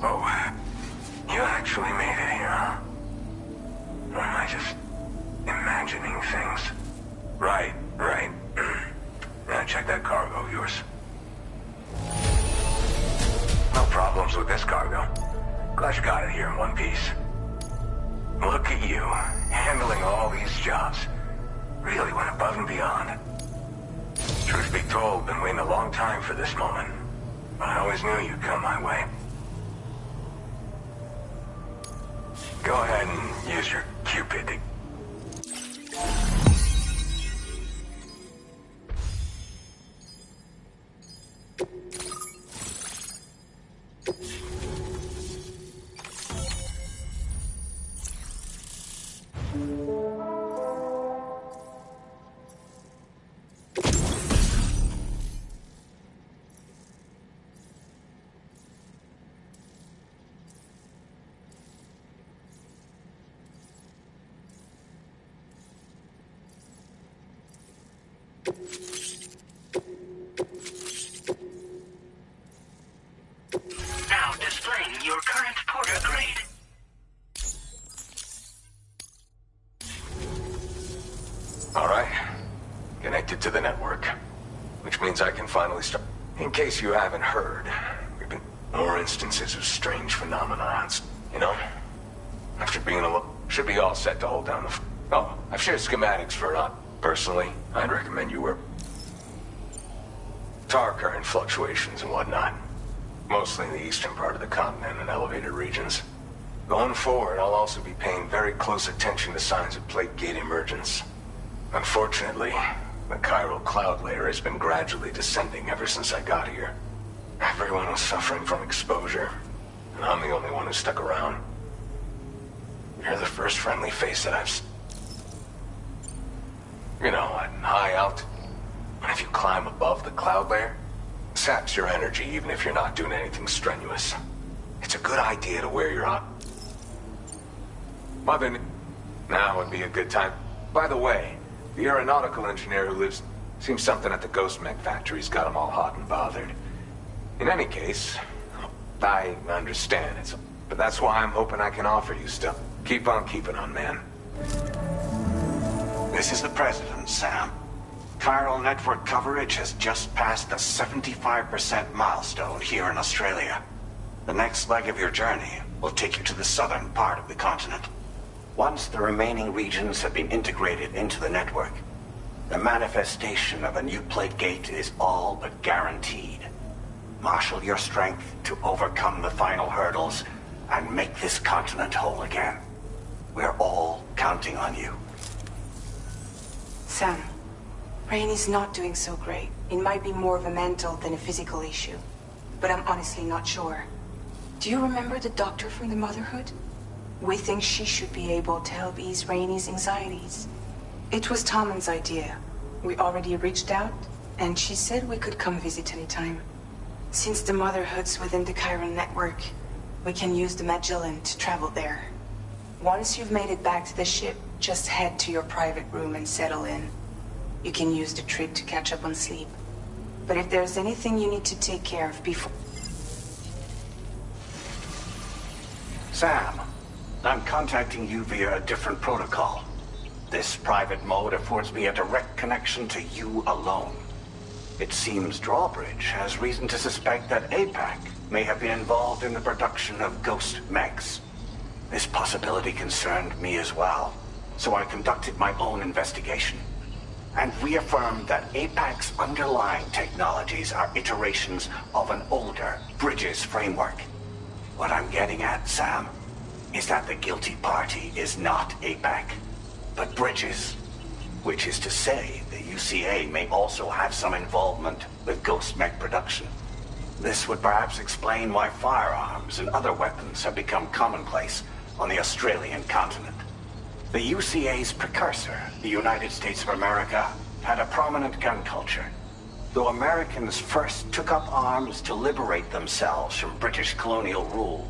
Oh, you actually made it here, huh? Or am I just imagining things? Right. Now check that cargo of yours. No problems with this cargo. Glad you got it here in one piece. Look at you, handling all these jobs. Really went above and beyond. Truth be told, been waiting a long time for this moment. But I always knew you'd come my way. Go ahead and use your Cupid to... Now displaying your current porter grade. Alright. Connected to the network. Which means I can finally start... In case you haven't heard, we've been more instances of strange phenomenons. You know? After being should be all set to hold down the... Oh, I've shared schematics for it. Personally, I'd recommend you work... Tar current fluctuations and whatnot. Mostly in the eastern part of the continent and elevated regions. Going forward, I'll also be paying very close attention to signs of plate gate emergence. Unfortunately, the chiral cloud layer has been gradually descending ever since I got here. Everyone was suffering from exposure, and I'm the only one who stuck around. You're the first friendly face that I've You know, at high altitude. And if you climb above the cloud layer, it saps your energy even if you're not doing anything strenuous. It's a good idea to wear your Now would be a good time. By the way, the aeronautical engineer who lives... Seems something at the ghost mech factory's got him all hot and bothered. In any case, I understand it's... But that's why I'm hoping I can offer you stuff. Keep on keeping on, man. This is the President, Sam. Chiral network coverage has just passed the 75% milestone here in Australia. The next leg of your journey will take you to the southern part of the continent. Once the remaining regions have been integrated into the network, the manifestation of a new plate gate is all but guaranteed. Marshal your strength to overcome the final hurdles and make this continent whole again. We're all counting on you. Sam, Rainy's not doing so great. It might be more of a mental than a physical issue, but I'm honestly not sure. Do you remember the doctor from the Motherhood? We think she should be able to help ease Rainy's anxieties. It was Tommen's idea. We already reached out, and she said we could come visit anytime. Since the Motherhood's within the Chiron network, we can use the Magellan to travel there. Once you've made it back to the ship, just head to your private room and settle in. You can use the trip to catch up on sleep. But if there's anything you need to take care of before... Sam, I'm contacting you via a different protocol. This private mode affords me a direct connection to you alone. It seems Drawbridge has reason to suspect that APAC may have been involved in the production of ghost mechs. This possibility concerned me as well, so I conducted my own investigation and reaffirmed that APAC's underlying technologies are iterations of an older Bridges framework. What I'm getting at, Sam, is that the guilty party is not APAC, but Bridges. Which is to say, the UCA may also have some involvement with ghost mech production. This would perhaps explain why firearms and other weapons have become commonplace on the Australian continent. The UCA's precursor, the United States of America, had a prominent gun culture. Though Americans first took up arms to liberate themselves from British colonial rule,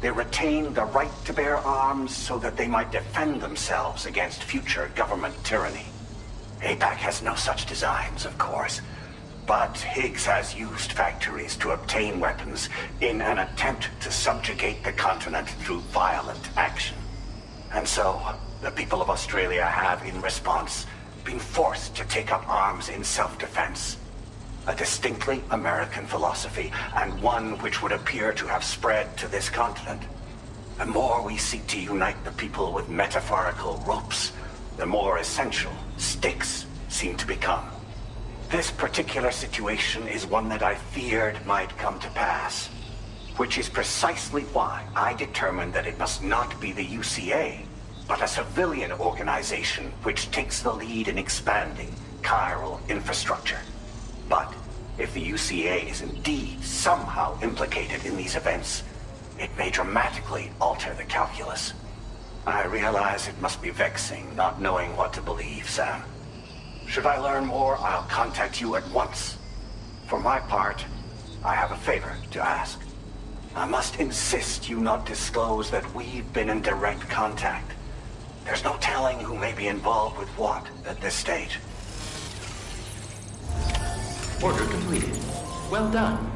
they retained the right to bear arms so that they might defend themselves against future government tyranny. APAC has no such designs, of course, But Higgs has used factories to obtain weapons in an attempt to subjugate the continent through violent action. And so, the people of Australia have, in response, been forced to take up arms in self-defense. A distinctly American philosophy, and one which would appear to have spread to this continent. The more we seek to unite the people with metaphorical ropes, the more essential stakes seem to become. This particular situation is one that I feared might come to pass, which is precisely why I determined that it must not be the UCA, but a civilian organization which takes the lead in expanding chiral infrastructure. But if the UCA is indeed somehow implicated in these events, it may dramatically alter the calculus. I realize it must be vexing not knowing what to believe, Sam. Should I learn more, I'll contact you at once. For my part, I have a favor to ask. I must insist you not disclose that we've been in direct contact. There's no telling who may be involved with what at this stage. Order completed. Well done.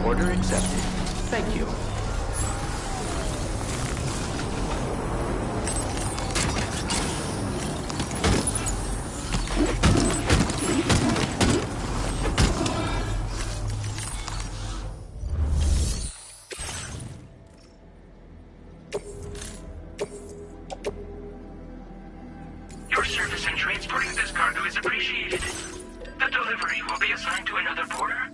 Order accepted. Thank you. Your service in transporting this cargo is appreciated. The delivery will be assigned to another porter.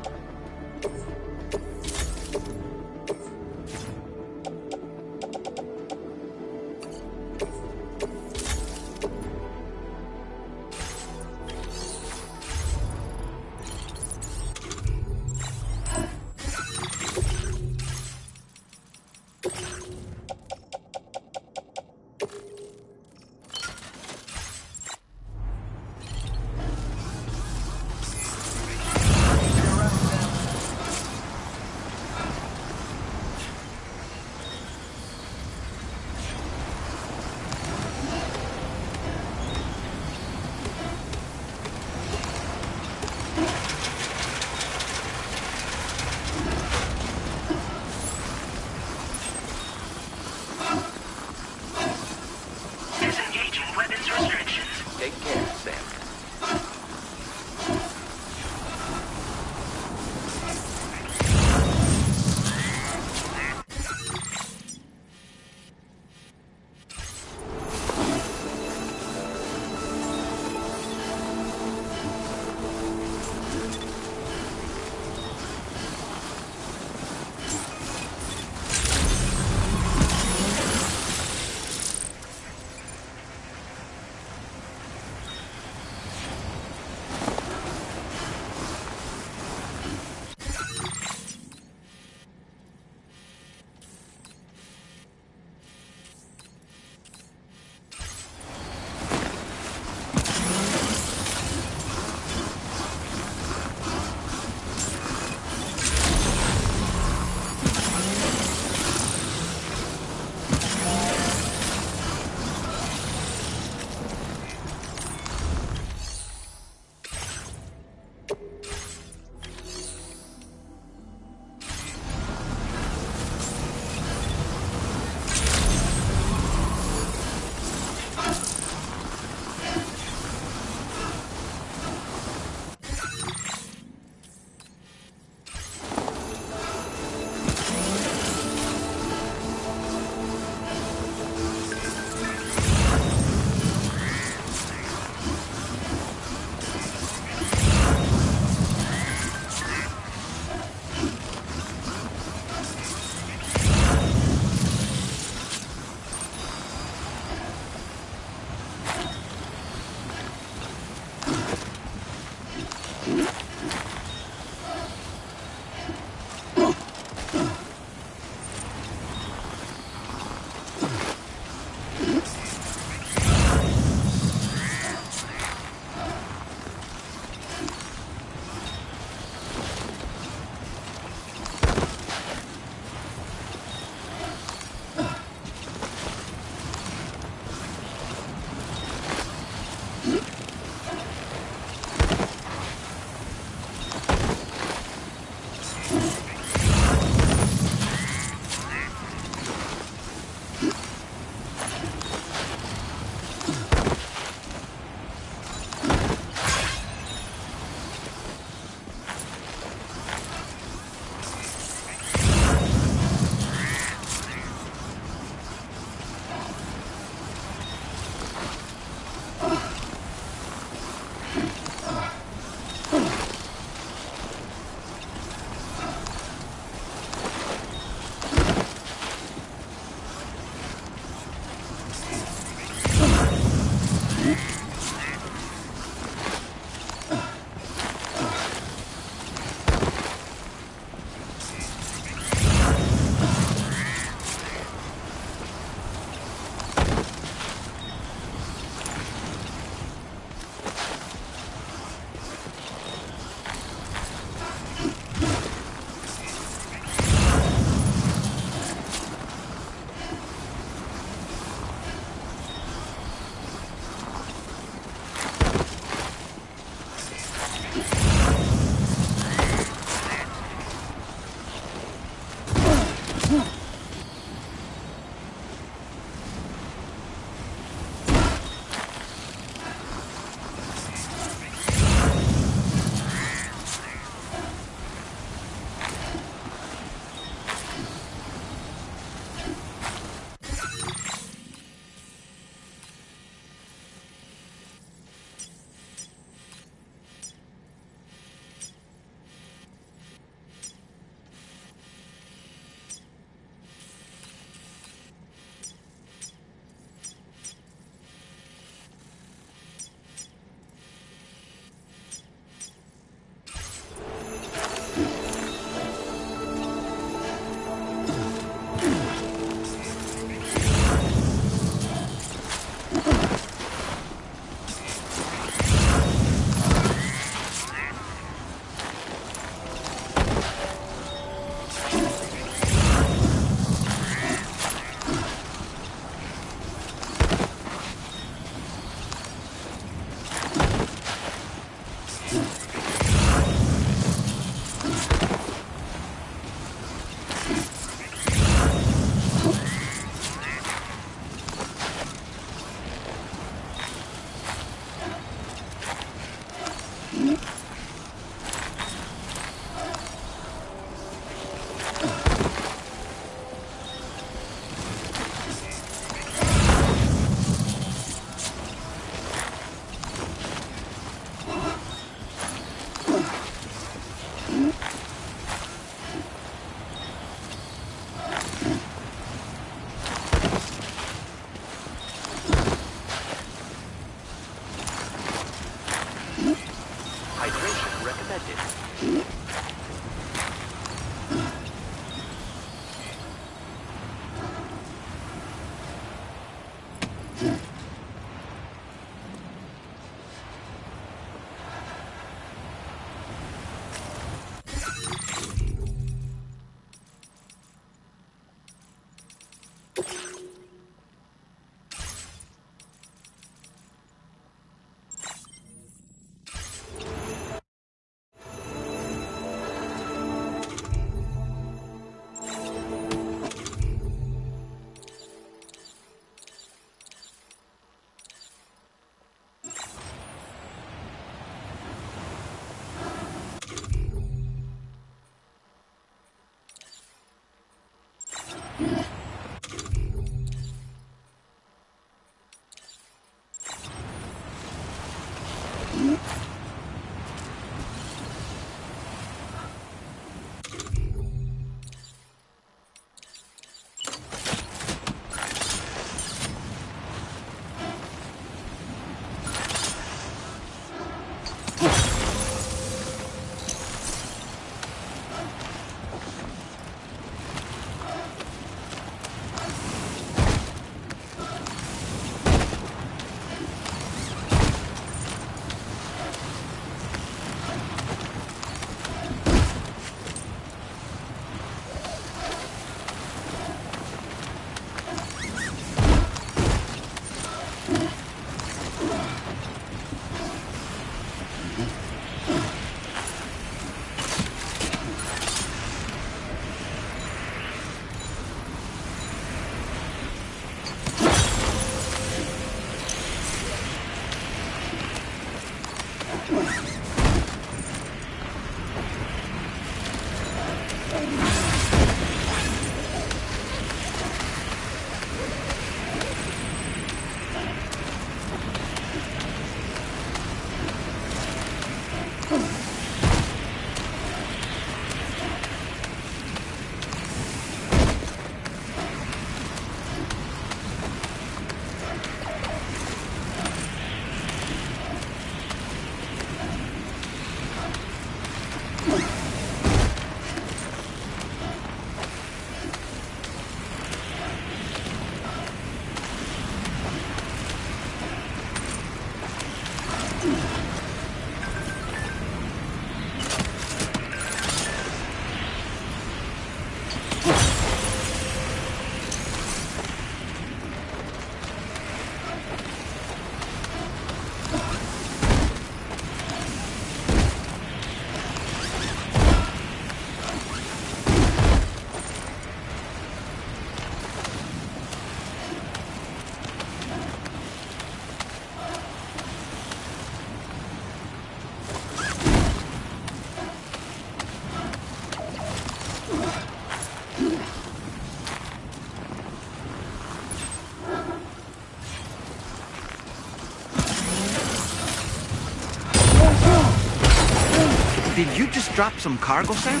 Did you just drop some cargo, Sam?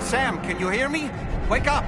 Sam, can you hear me? Wake up!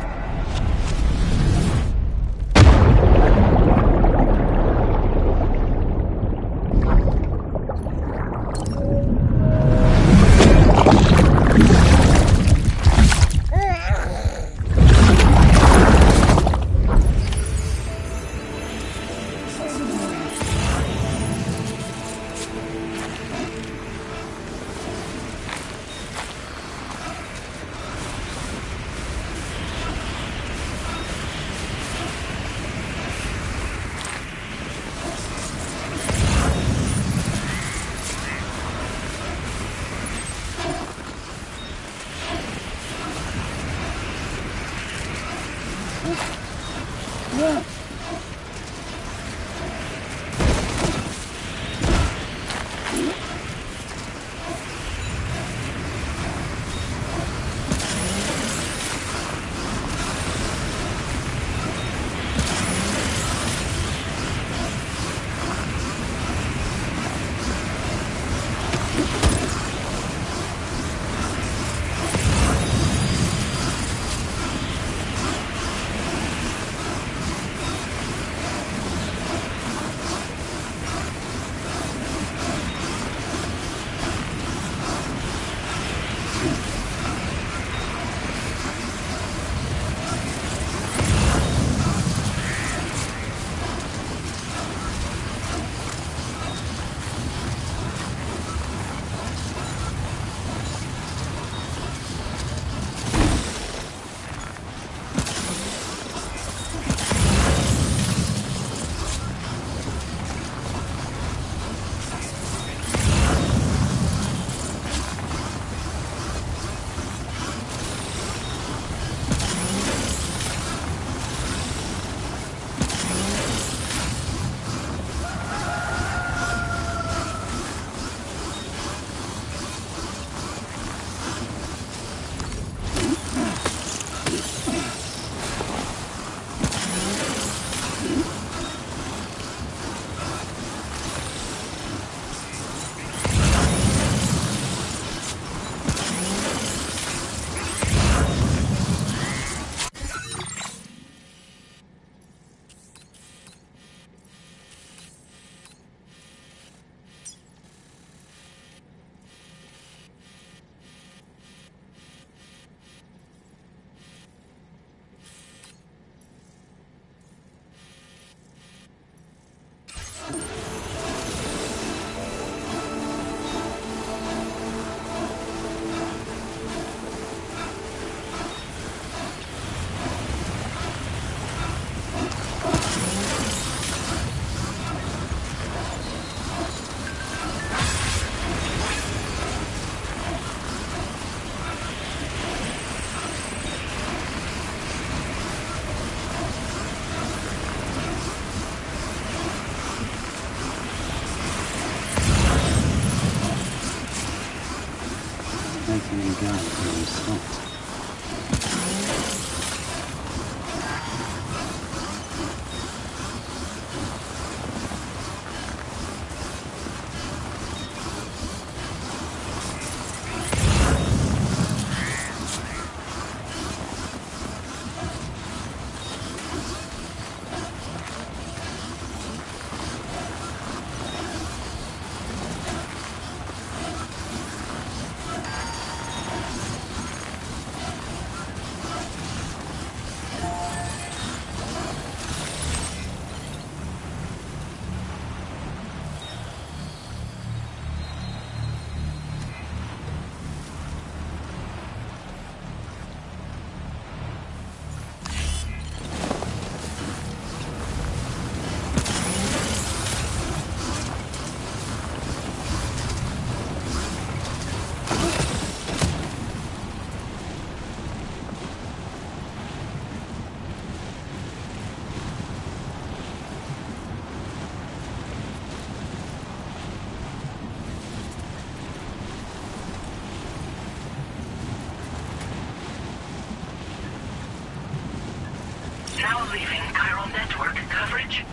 Now leaving chiral network coverage.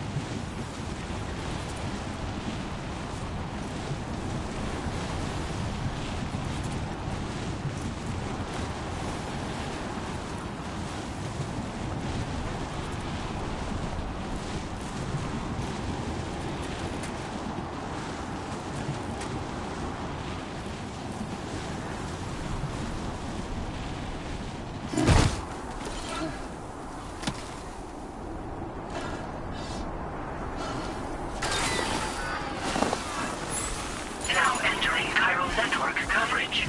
Now entering chiral network coverage.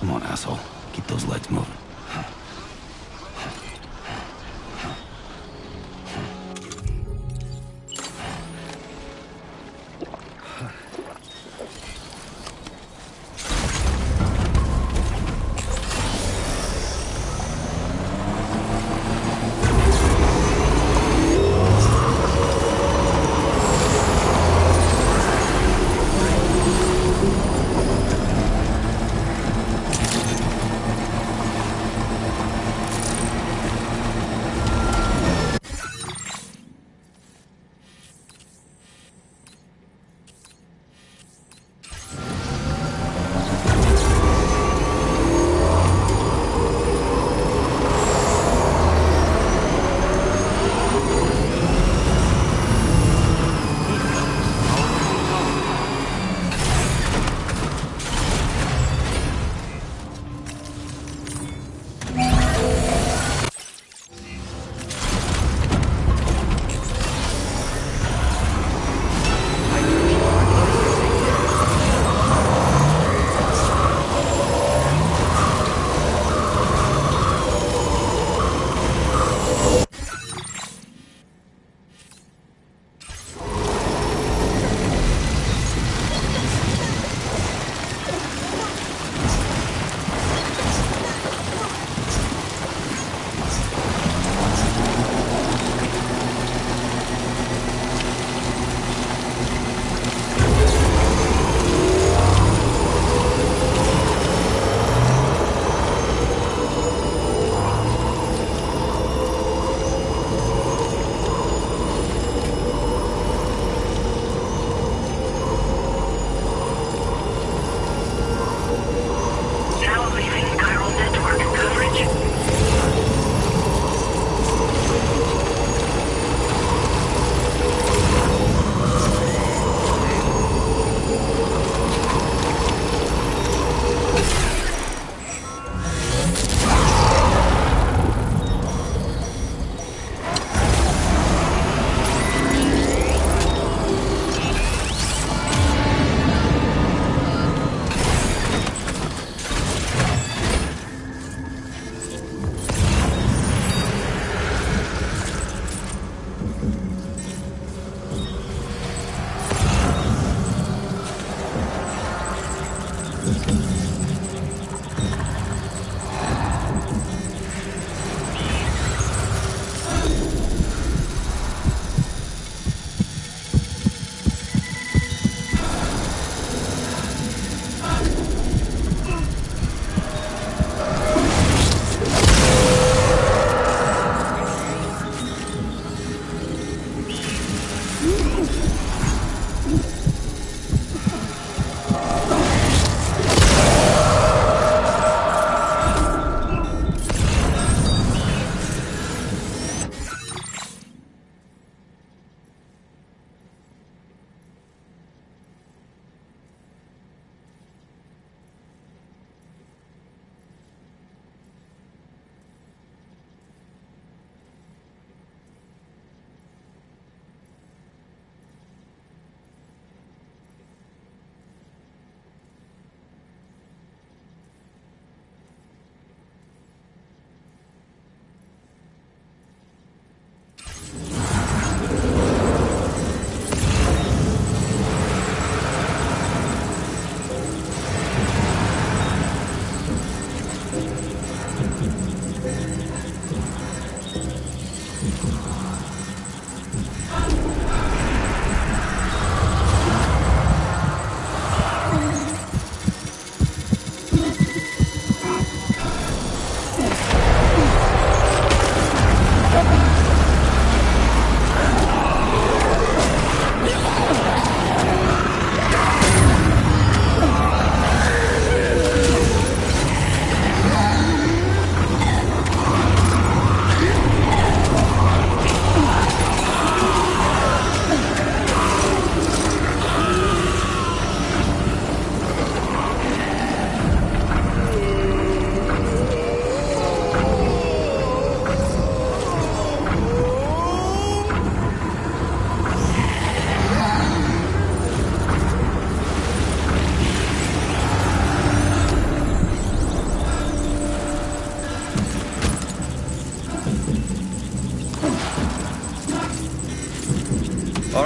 Come on, asshole. Keep those legs moving.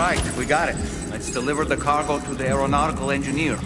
right, we got it. Let's deliver the cargo to the aeronautical engineer.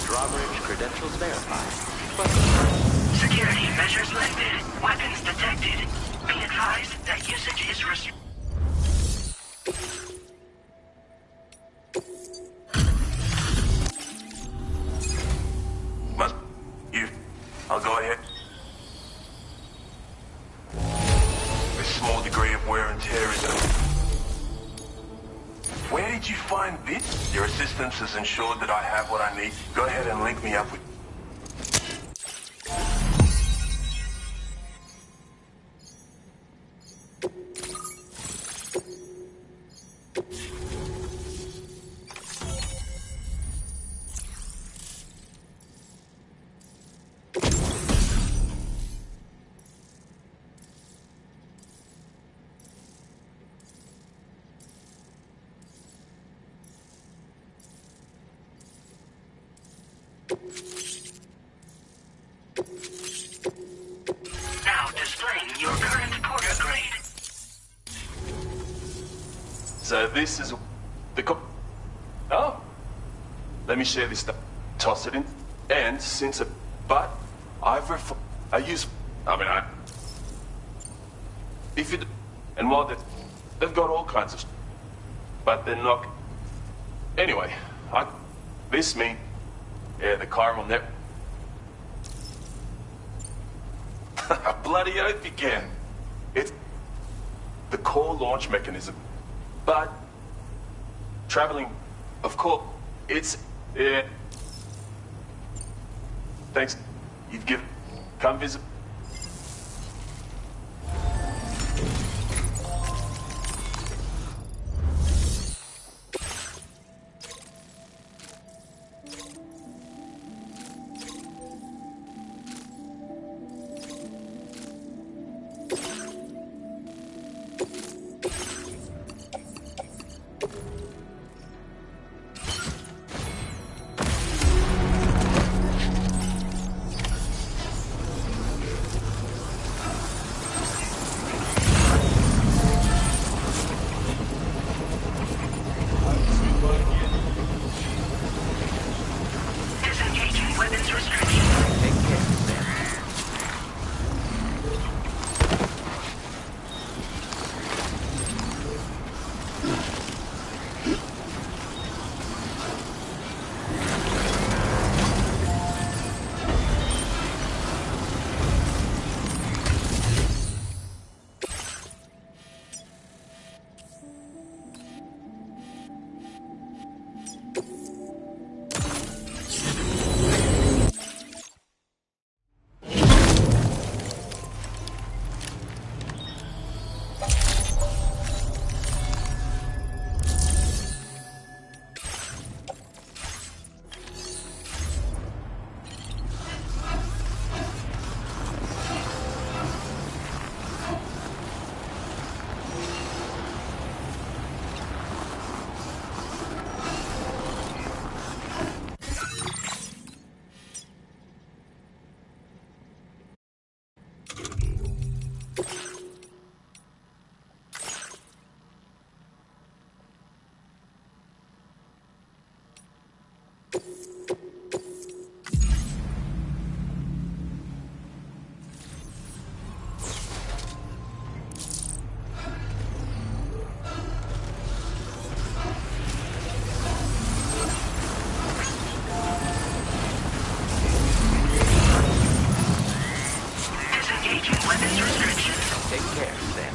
Drawbridge credentials verified. Security measures lifted. Weapons detected. Be advised that usage is restricted. I'll go ahead. A small degree of wear and tear is Where did you find this? Your assistance has ensured that I have what I need. Go ahead and link me up with... this is oh, let me share this stuff. Toss it in, and since it, but I use. I mean, if you and while they've got all kinds of, but they're not. Anyway, this mean, yeah, the chiral net. Bloody oath you can. It's the core launch mechanism. But traveling, of course, it's thanks. You've given come visit. Disengaging weapons restriction. Take care, Sam. Disengaging weapons restriction. Take care, Sam.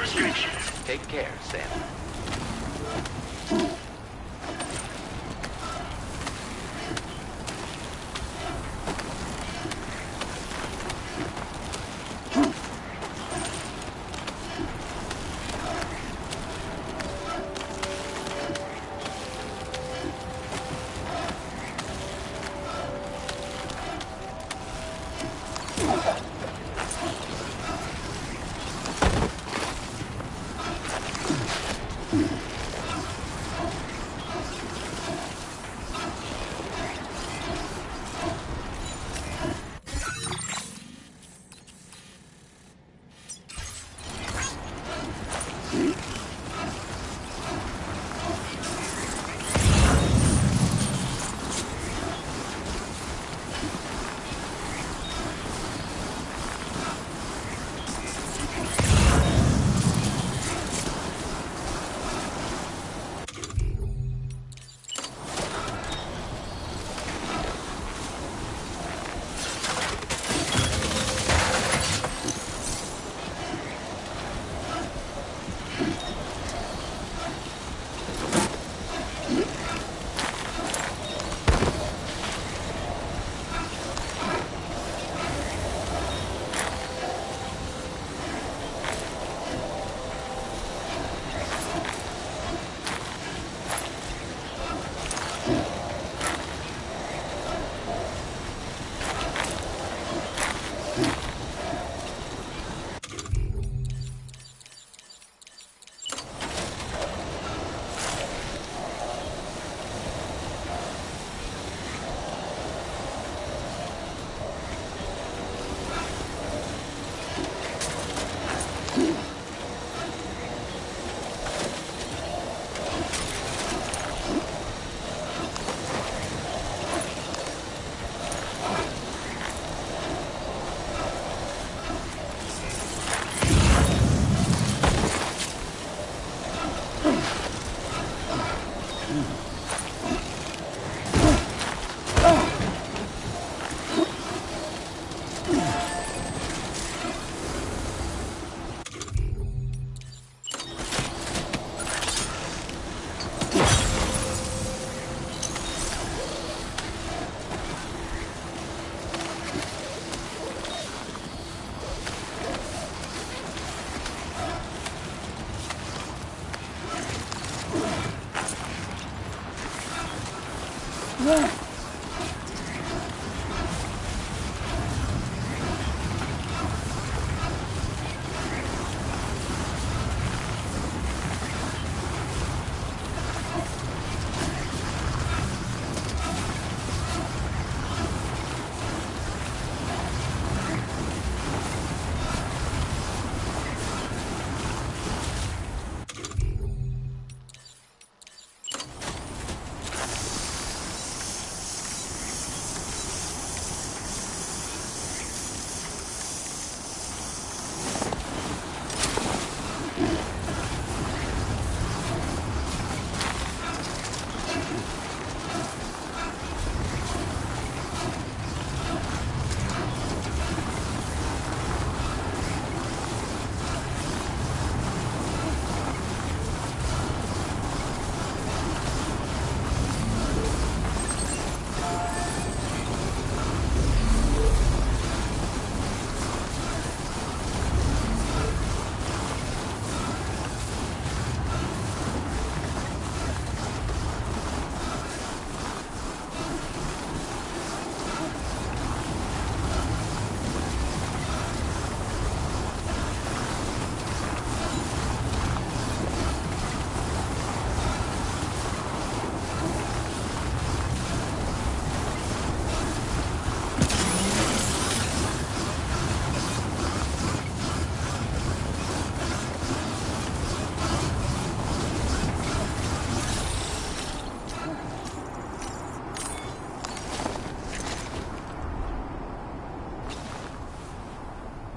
restrictions. Take care, Sam.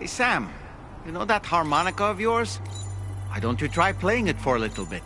Hey, Sam, you know that harmonica of yours? Why don't you try playing it for a little bit?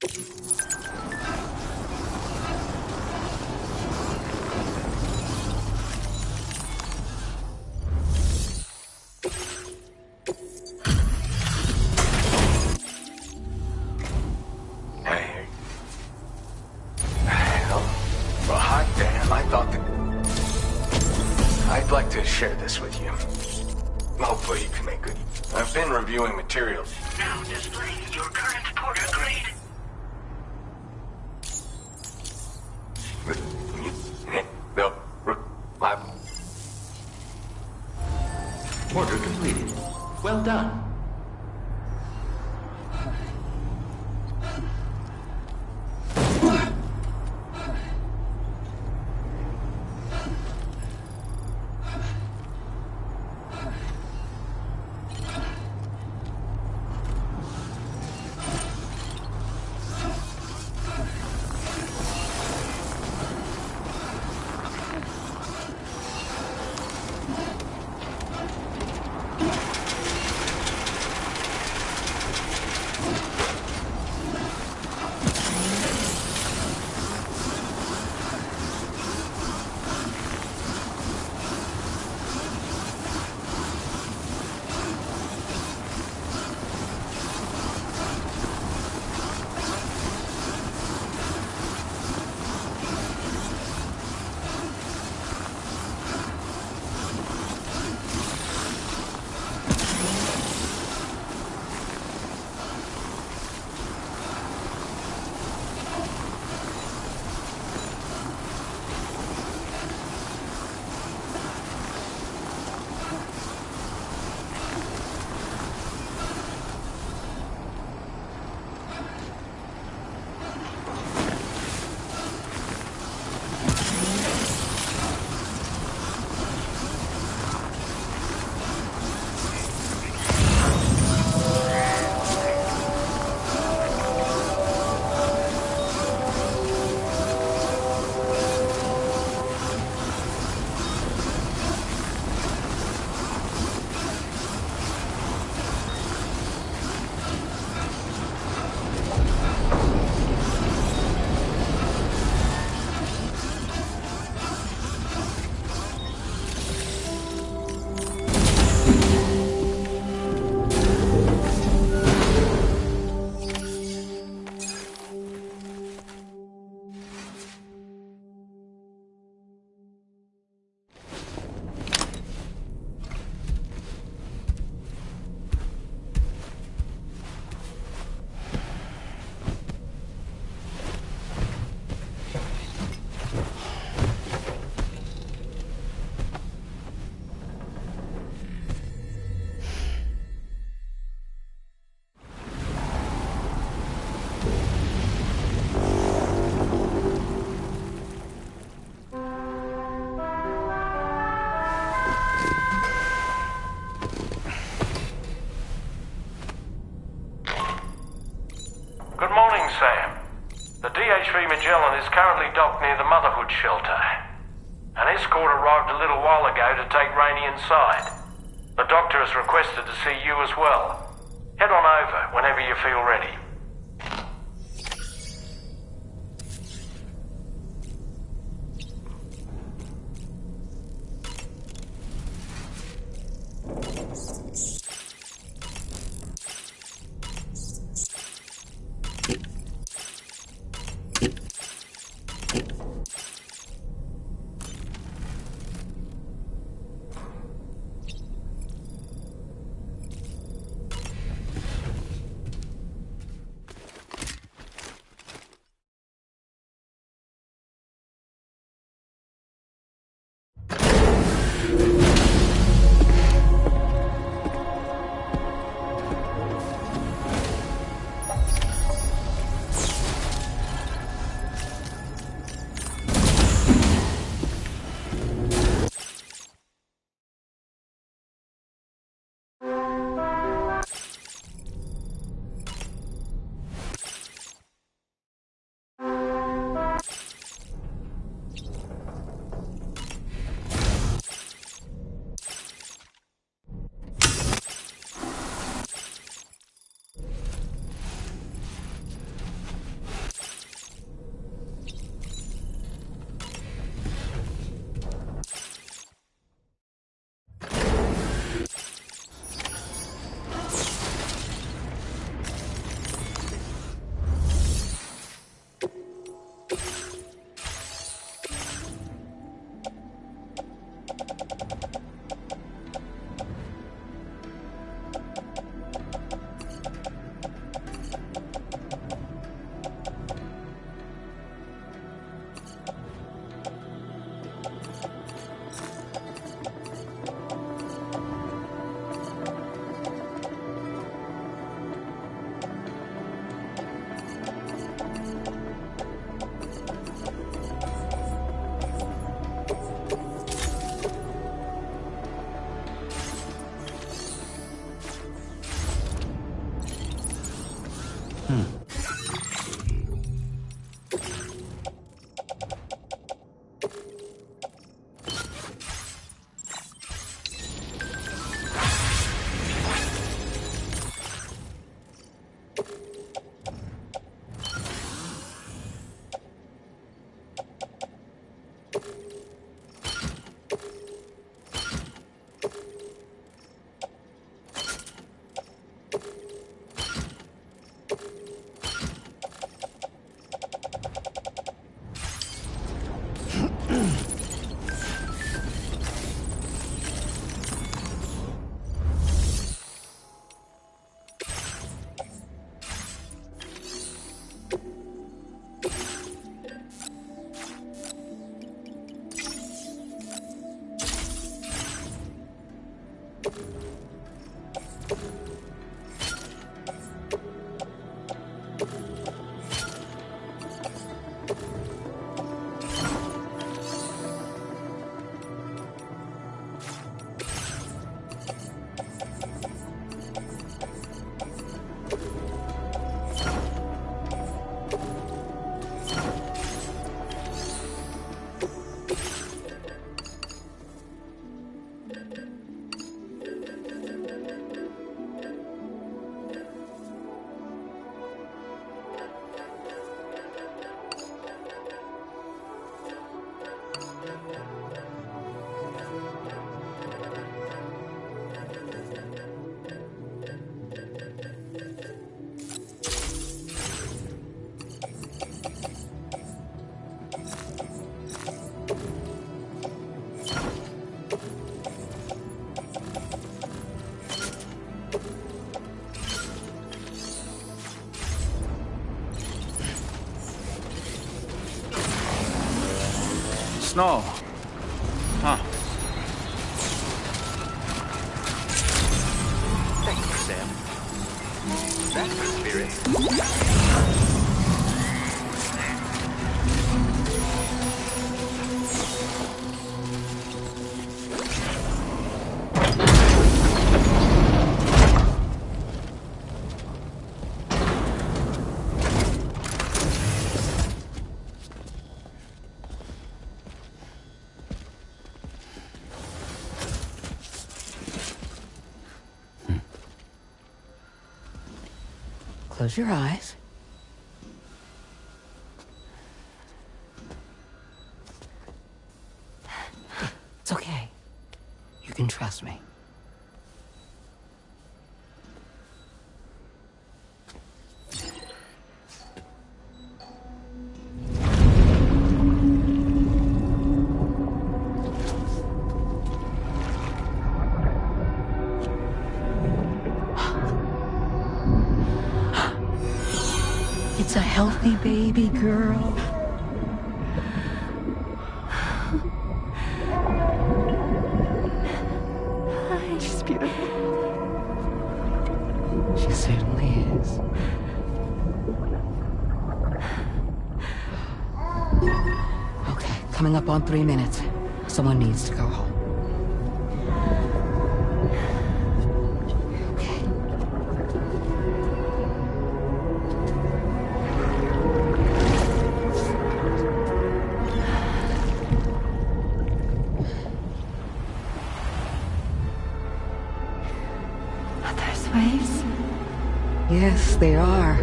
Hey. Well, hot damn, I thought that... I'd like to share this with you. Hopefully you can make good. I've been reviewing materials. Now displaying your current Porter grade. Order completed. Well done. Sam. The DH-3 Magellan is currently docked near the Motherhood shelter. An escort arrived a little while ago to take Rainey inside. The doctor has requested to see you as well. Head on over whenever you feel ready. Snow. Huh. Thank you, Sam. That's the spirit. Close your eyes. It's okay. You can trust me. It's a healthy baby girl. She's beautiful. She certainly is. Okay, coming up on 3 minutes. Someone needs to go home. Yes, they are.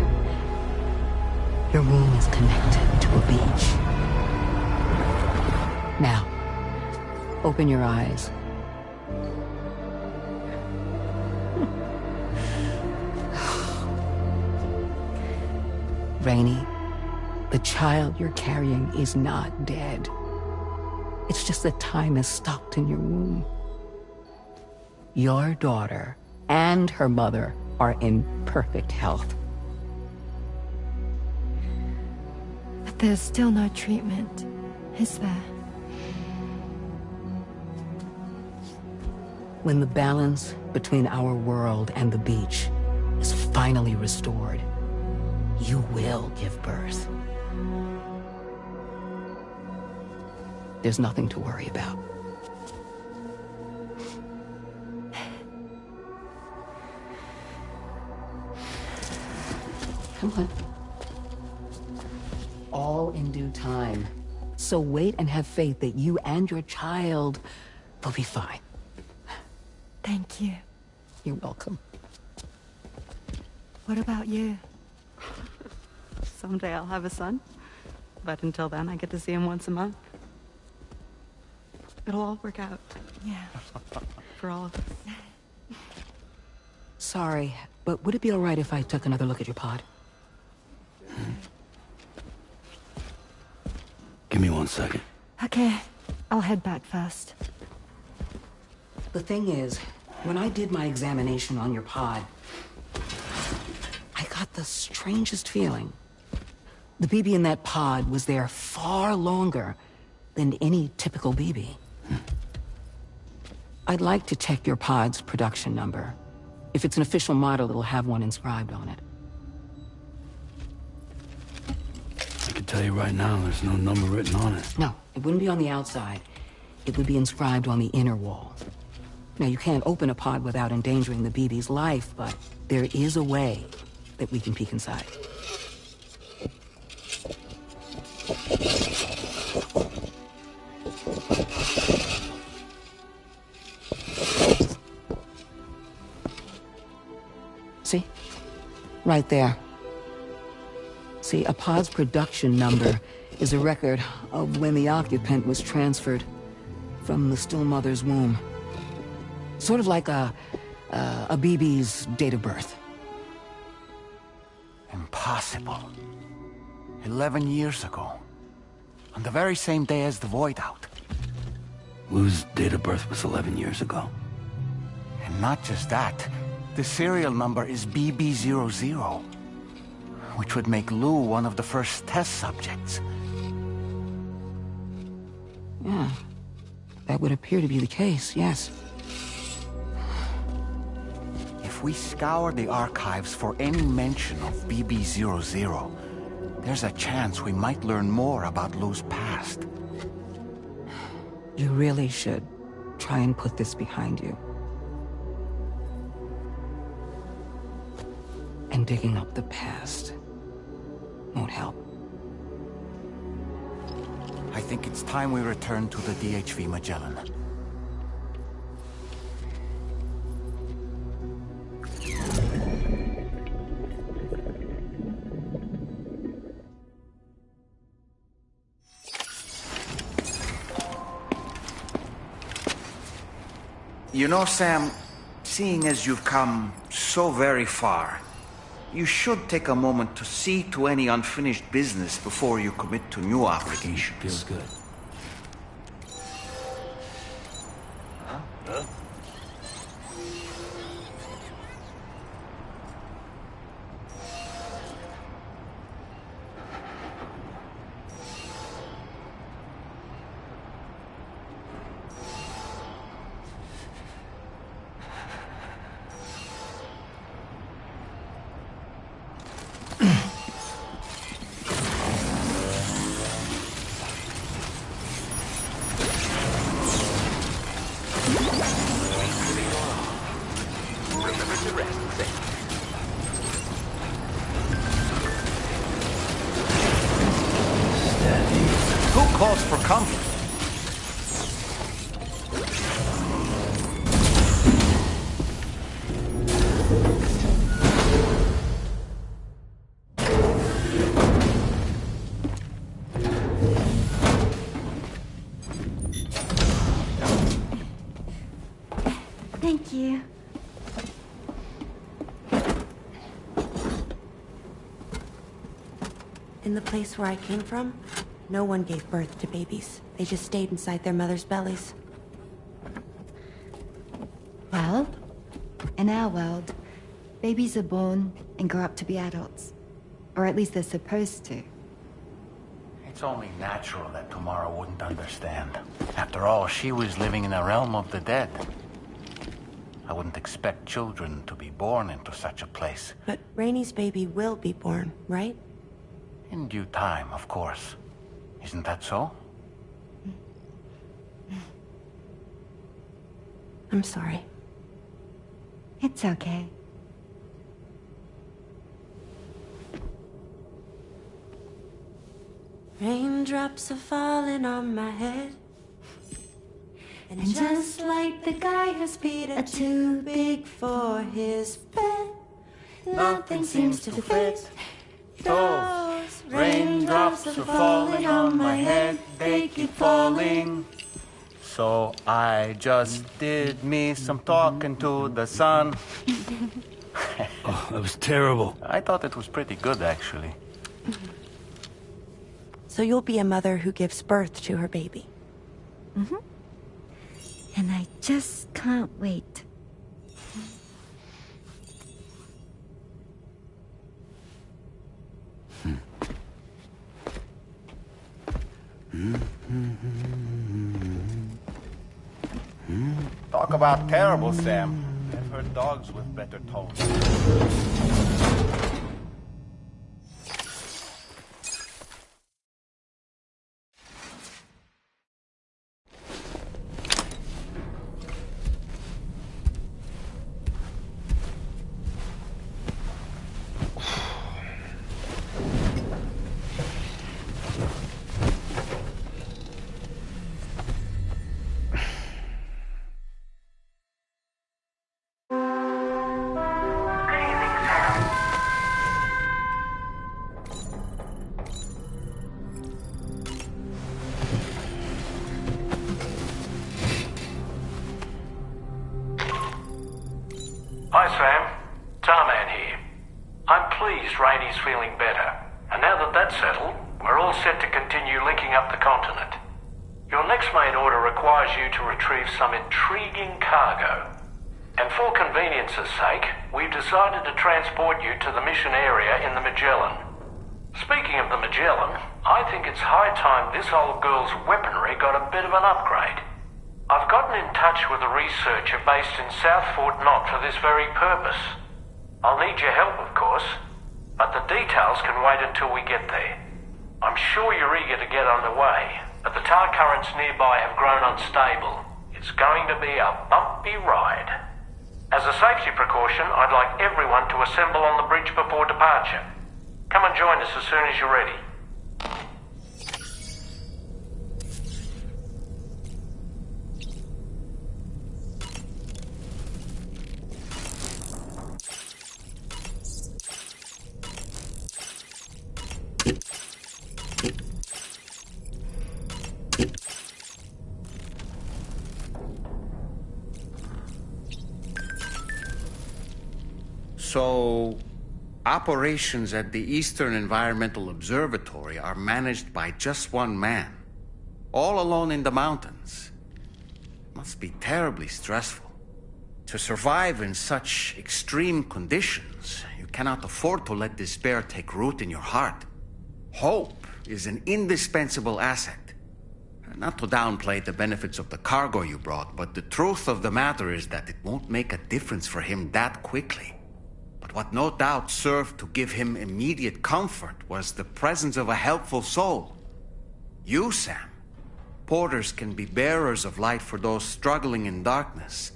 Your room is connected to a beach. Now, open your eyes. Rainey, the child you're carrying is not dead. It's just that time has stopped in your womb. Your daughter and her mother are in perfect health. But there's still no treatment, is there? When the balance between our world and the beach is finally restored, you will give birth. There's nothing to worry about. Come on. All in due time. So wait and have faith that you and your child will be fine. Thank you. You're welcome. What about you? Someday I'll have a son. But until then, I get to see him once a month. It'll all work out. Yeah. For all of us. Sorry, but would it be all right if I took another look at your pod? Give me 1 second. Okay. I'll head back first. The thing is, when I did my examination on your pod, I got the strangest feeling. The BB in that pod was there far longer than any typical BB. I'd like to check your pod's production number. If it's an official model, it'll have one inscribed on it. I can tell you right now, there's no number written on it. No, it wouldn't be on the outside. It would be inscribed on the inner wall. Now, you can't open a pod without endangering the BB's life, but there is a way that we can peek inside. See? Right there. See, a pod's production number is a record of when the occupant was transferred from the still mother's womb. Sort of like a BB's date of birth. Impossible. 11 years ago. On the very same day as the Void Out. Lou's date of birth was 11 years ago. And not just that. The serial number is BB00. Which would make Lou one of the first test subjects. Yeah. That would appear to be the case, yes. If we scour the archives for any mention of BB00, there's a chance we might learn more about Lou's past. You really should try and put this behind you. And digging up the past won't help. I think it's time we return to the DHV Magellan. You know, Sam, seeing as you've come so very far, you should take a moment to see to any unfinished business before you commit to new obligations. Feels good. Huh? Who calls for comfort? Thank you. In the place where I came from, no one gave birth to babies. They just stayed inside their mother's bellies. Well, in our world, babies are born and grow up to be adults. Or at least they're supposed to. It's only natural that Tamara wouldn't understand. After all, she was living in a realm of the dead. I wouldn't expect children to be born into such a place. But Rainey's baby will be born, right? In due time, of course. Isn't that so? I'm sorry. It's okay. Raindrops are falling on my head. And just like the guy whose feet are too big for his bed, nothing seems to fit. Those raindrops are falling on my head, they keep falling. So I just did me some talking to the sun. Oh, that was terrible. I thought it was pretty good, actually. So you'll be a mother who gives birth to her baby. Mm-hmm. And I just can't wait. Talk about terrible, Sam. I've heard dogs with better tones. Hi, Sam. Tarman here. I'm pleased Rainey's feeling better. And now that that's settled, we're all set to continue linking up the continent. Your next main order requires you to retrieve some intriguing cargo. And for convenience's sake, we've decided to transport you to the mission area in the Magellan. Speaking of the Magellan, I think it's high time this old girl's weaponry got a bit of an upgrade. I've gotten in touch with a researcher based in South Fort Knott for this very purpose. I'll need your help, of course, but the details can wait until we get there. I'm sure you're eager to get underway, but the tar currents nearby have grown unstable. It's going to be a bumpy ride. As a safety precaution, I'd like everyone to assemble on the bridge before departure. Come and join us as soon as you're ready. So, operations at the Eastern Environmental Observatory are managed by just one man, all alone in the mountains. Must be terribly stressful. To survive in such extreme conditions, you cannot afford to let despair take root in your heart. Hope is an indispensable asset. Not to downplay the benefits of the cargo you brought, but the truth of the matter is that it won't make a difference for him that quickly. But what no doubt served to give him immediate comfort was the presence of a helpful soul. You, Sam. Porters can be bearers of light for those struggling in darkness.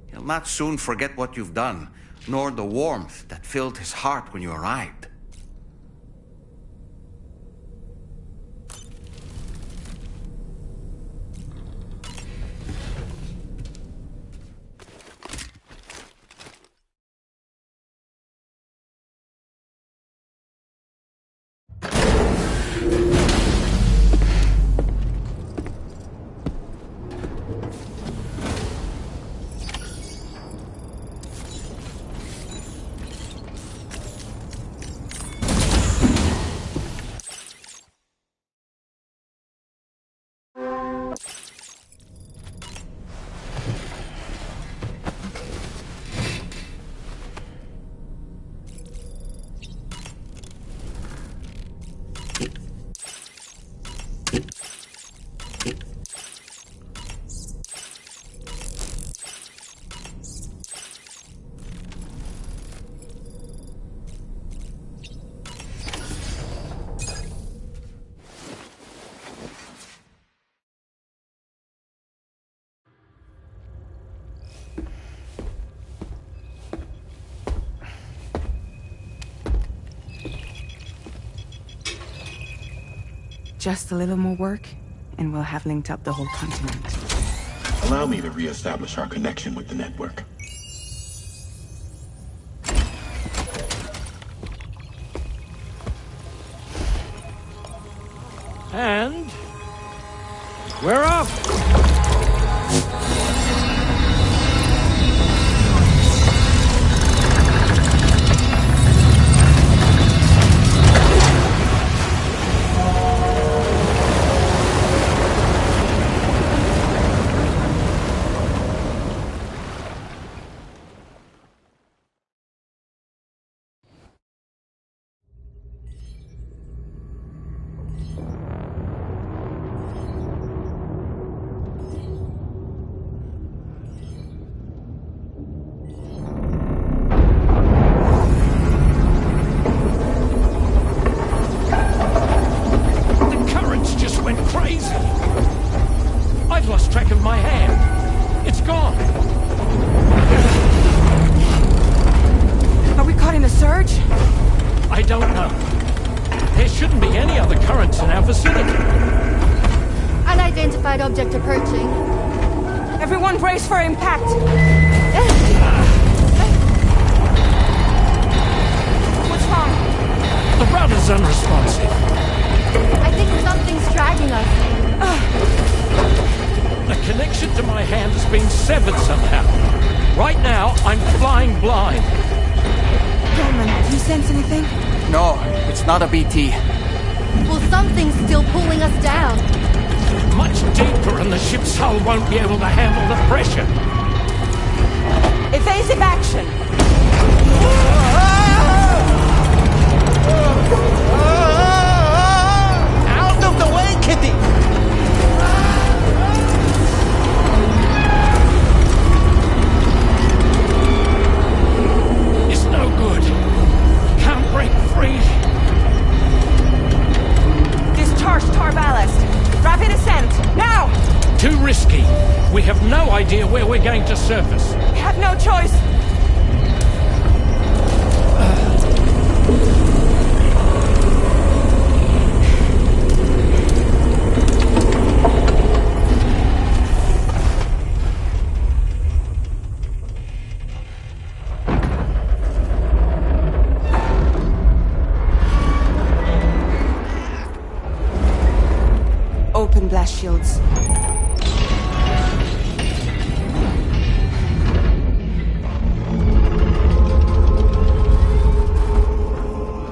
He'll not soon forget what you've done, nor the warmth that filled his heart when you arrived. Just a little more work, and we'll have linked up the whole continent. Allow me to reestablish our connection with the network. And we're off. Object approaching. Everyone brace for impact! What's wrong? The rudder's unresponsive. I think something's dragging us. The connection to my hand has been severed somehow. Right now, I'm flying blind. Roman, do you sense anything? No, it's not a BT. Well, something's still pulling us down. Much deeper, and the ship's hull won't be able to handle the pressure. Evasive action! Out of the way, Kitty! It's no good. Can't break free. Discharge tar ballast. Rapid ascent, now! Too risky. We have no idea where we're going to surface. We have no choice. Open blast shields.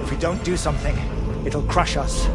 If we don't do something, it'll crush us.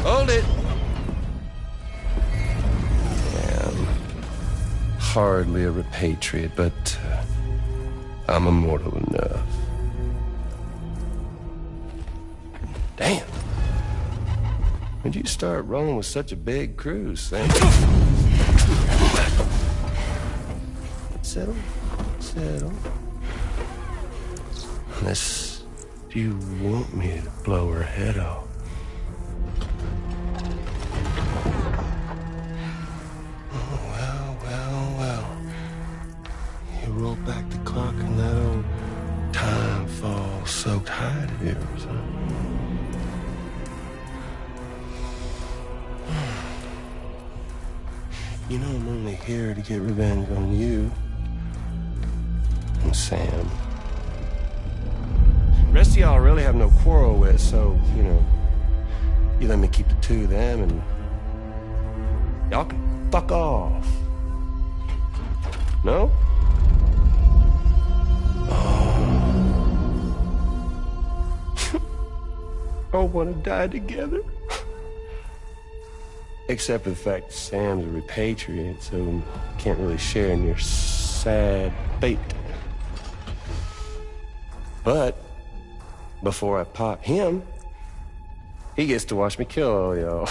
Hold it! Yeah, I'm hardly a repatriate, but I'm immortal enough. Damn. When'd you start rolling with such a big crew, Sam? Settle. Settle. Unless you want me to blow her head off. Roll back the clock and that old time fall soaked hide of yours, huh? You know I'm only here to get revenge on you and Sam. The rest of y'all really have no quarrel with, so, you know, you let me keep the two of them and y'all can fuck off. No? All want to die together. Except for the fact that Sam's a repatriate, so can't really share in your sad fate. But before I pop him, He gets to watch me kill all y'all.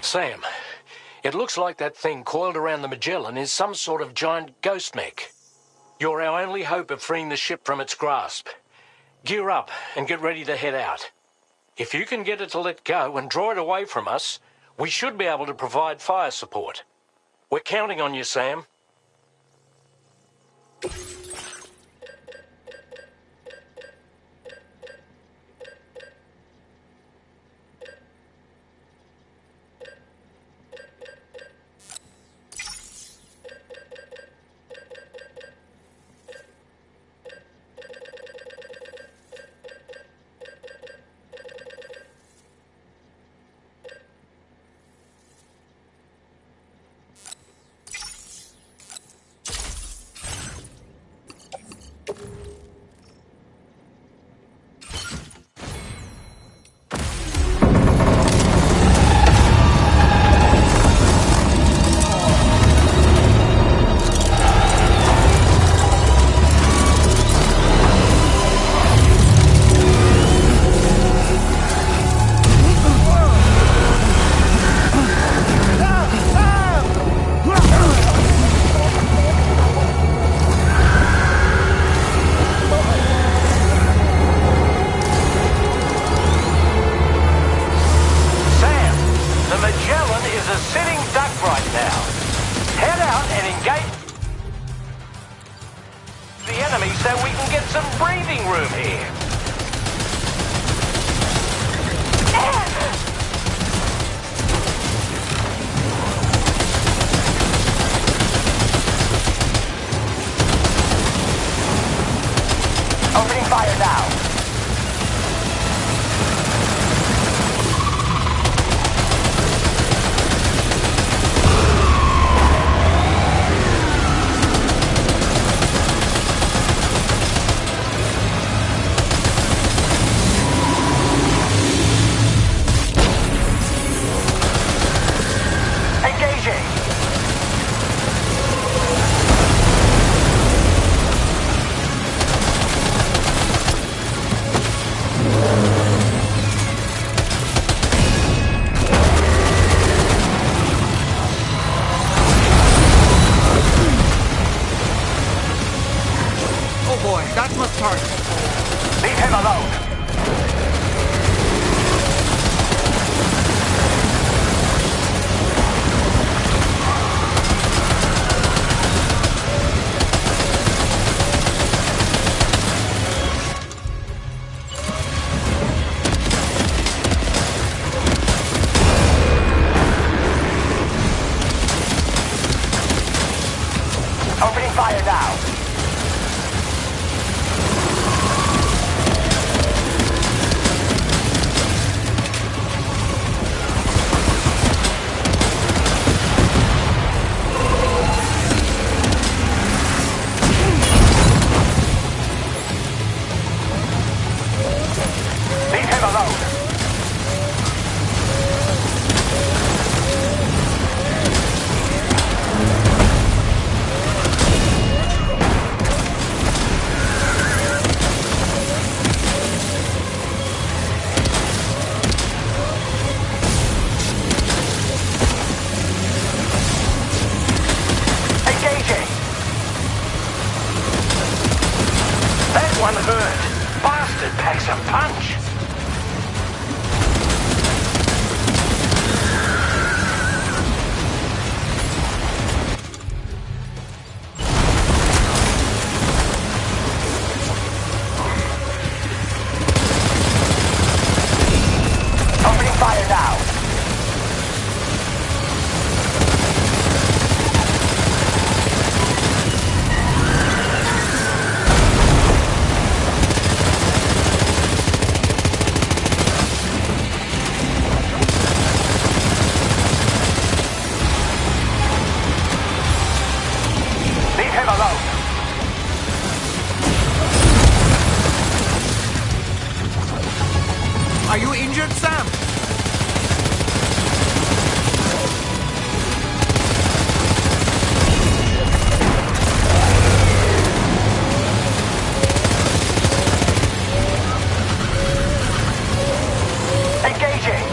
Sam, it looks like that thing coiled around the Magellan is some sort of giant ghost mech. You're our only hope of freeing the ship from its grasp. Gear up and get ready to head out. If you can get it to let go and draw it away from us, we should be able to provide fire support. We're counting on you, Sam. fire now! Leave him alone! Engaging! That one hurt! Bastard packs a punch! Opening fire now! Leave him alone! Are you injured, Sam? Engaging!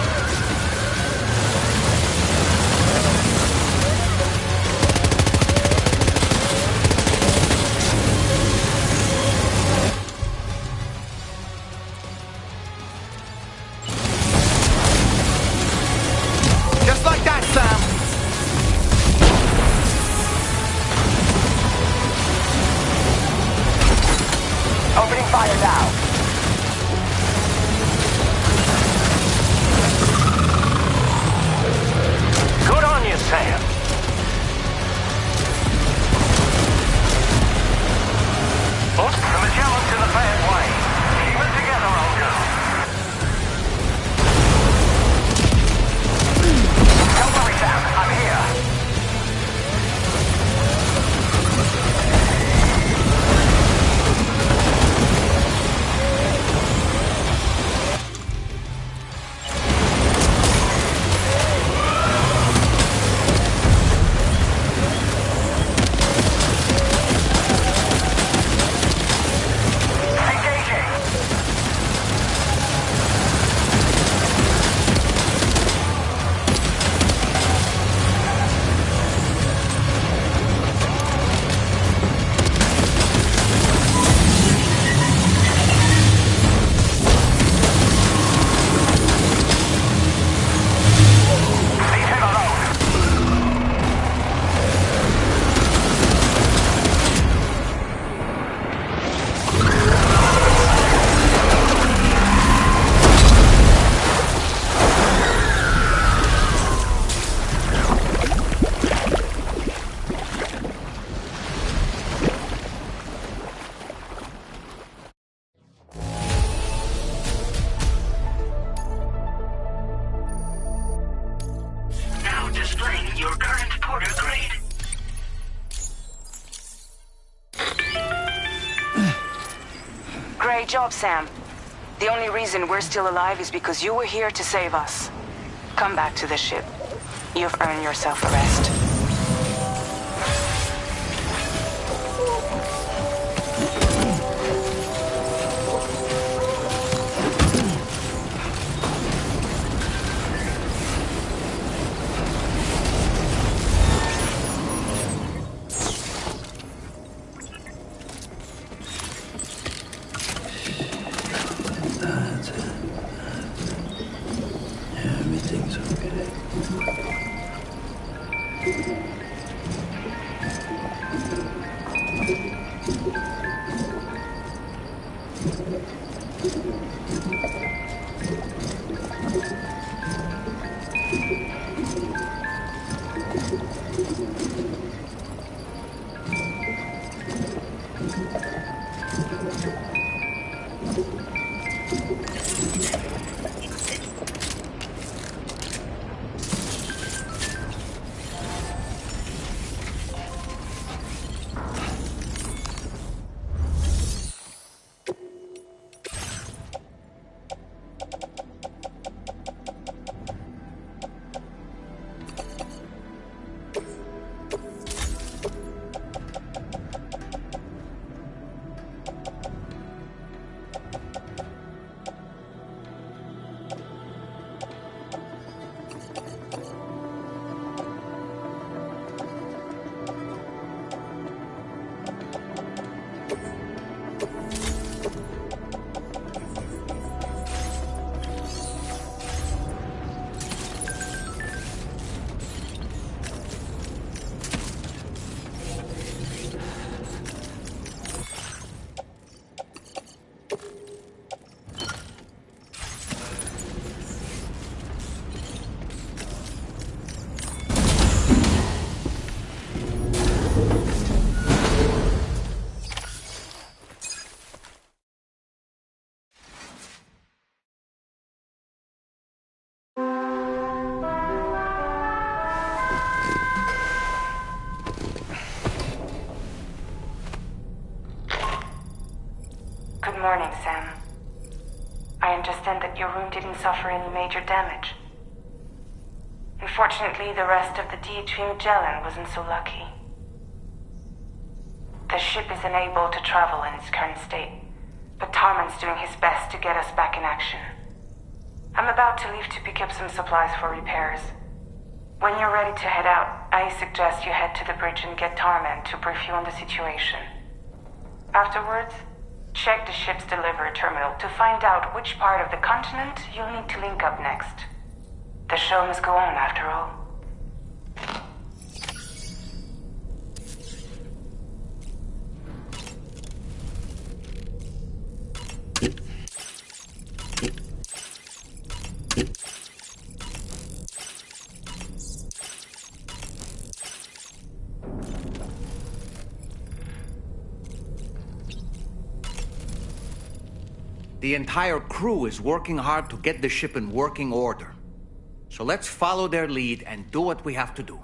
Just like that, Sam. Opening fire now! Good on you, Sam. Put the Magellans in the bad way. Keep it together, old girl. Don't worry, Sam. I'm here. Engaging! Leave him alone! Now displaying your current Porter grade. Great job, Sam. The only reason we're still alive is because you were here to save us. Come back to the ship. You've earned yourself a rest. That's it. Everything's okay. learning, Sam. I understand that your room didn't suffer any major damage. Unfortunately, the rest of the DHV Magellan wasn't so lucky. The ship is unable to travel in its current state, but Tarman's doing his best to get us back in action. I'm about to leave to pick up some supplies for repairs. When you're ready to head out, I suggest you head to the bridge and get Tarman to brief you on the situation. Afterwards, check the ship's delivery terminal to find out which part of the continent you'll need to link up next. The show must go on, after all. The entire crew is working hard to get the ship in working order. So let's follow their lead and do what we have to do.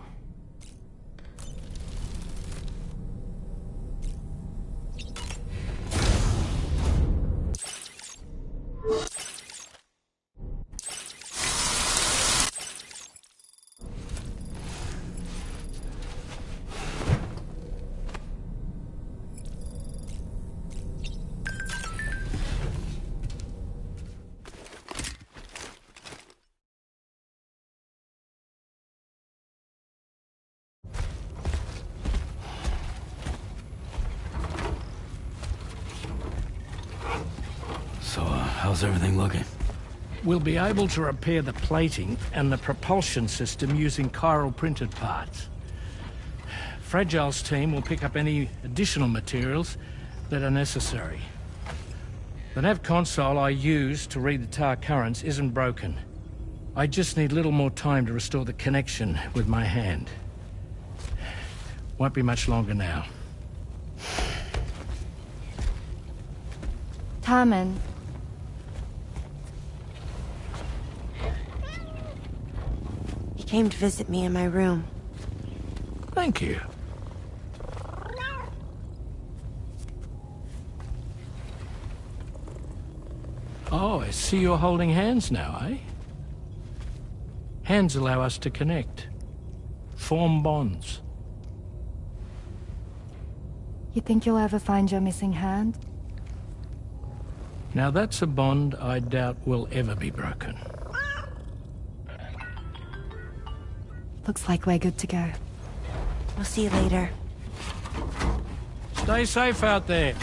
So, how's everything looking? We'll be able to repair the plating and the propulsion system using chiral printed parts. Fragile's team will pick up any additional materials that are necessary. The nav console I use to read the tar currents isn't broken. I just need a little more time to restore the connection with my hand. Won't be much longer now. Tarman. He came to visit me in my room. Thank you. Oh, I see you're holding hands now, eh? Hands allow us to connect. Form bonds. You think you'll ever find your missing hand? Now that's a bond I doubt will ever be broken. Looks like we're good to go. We'll see you later. Stay safe out there.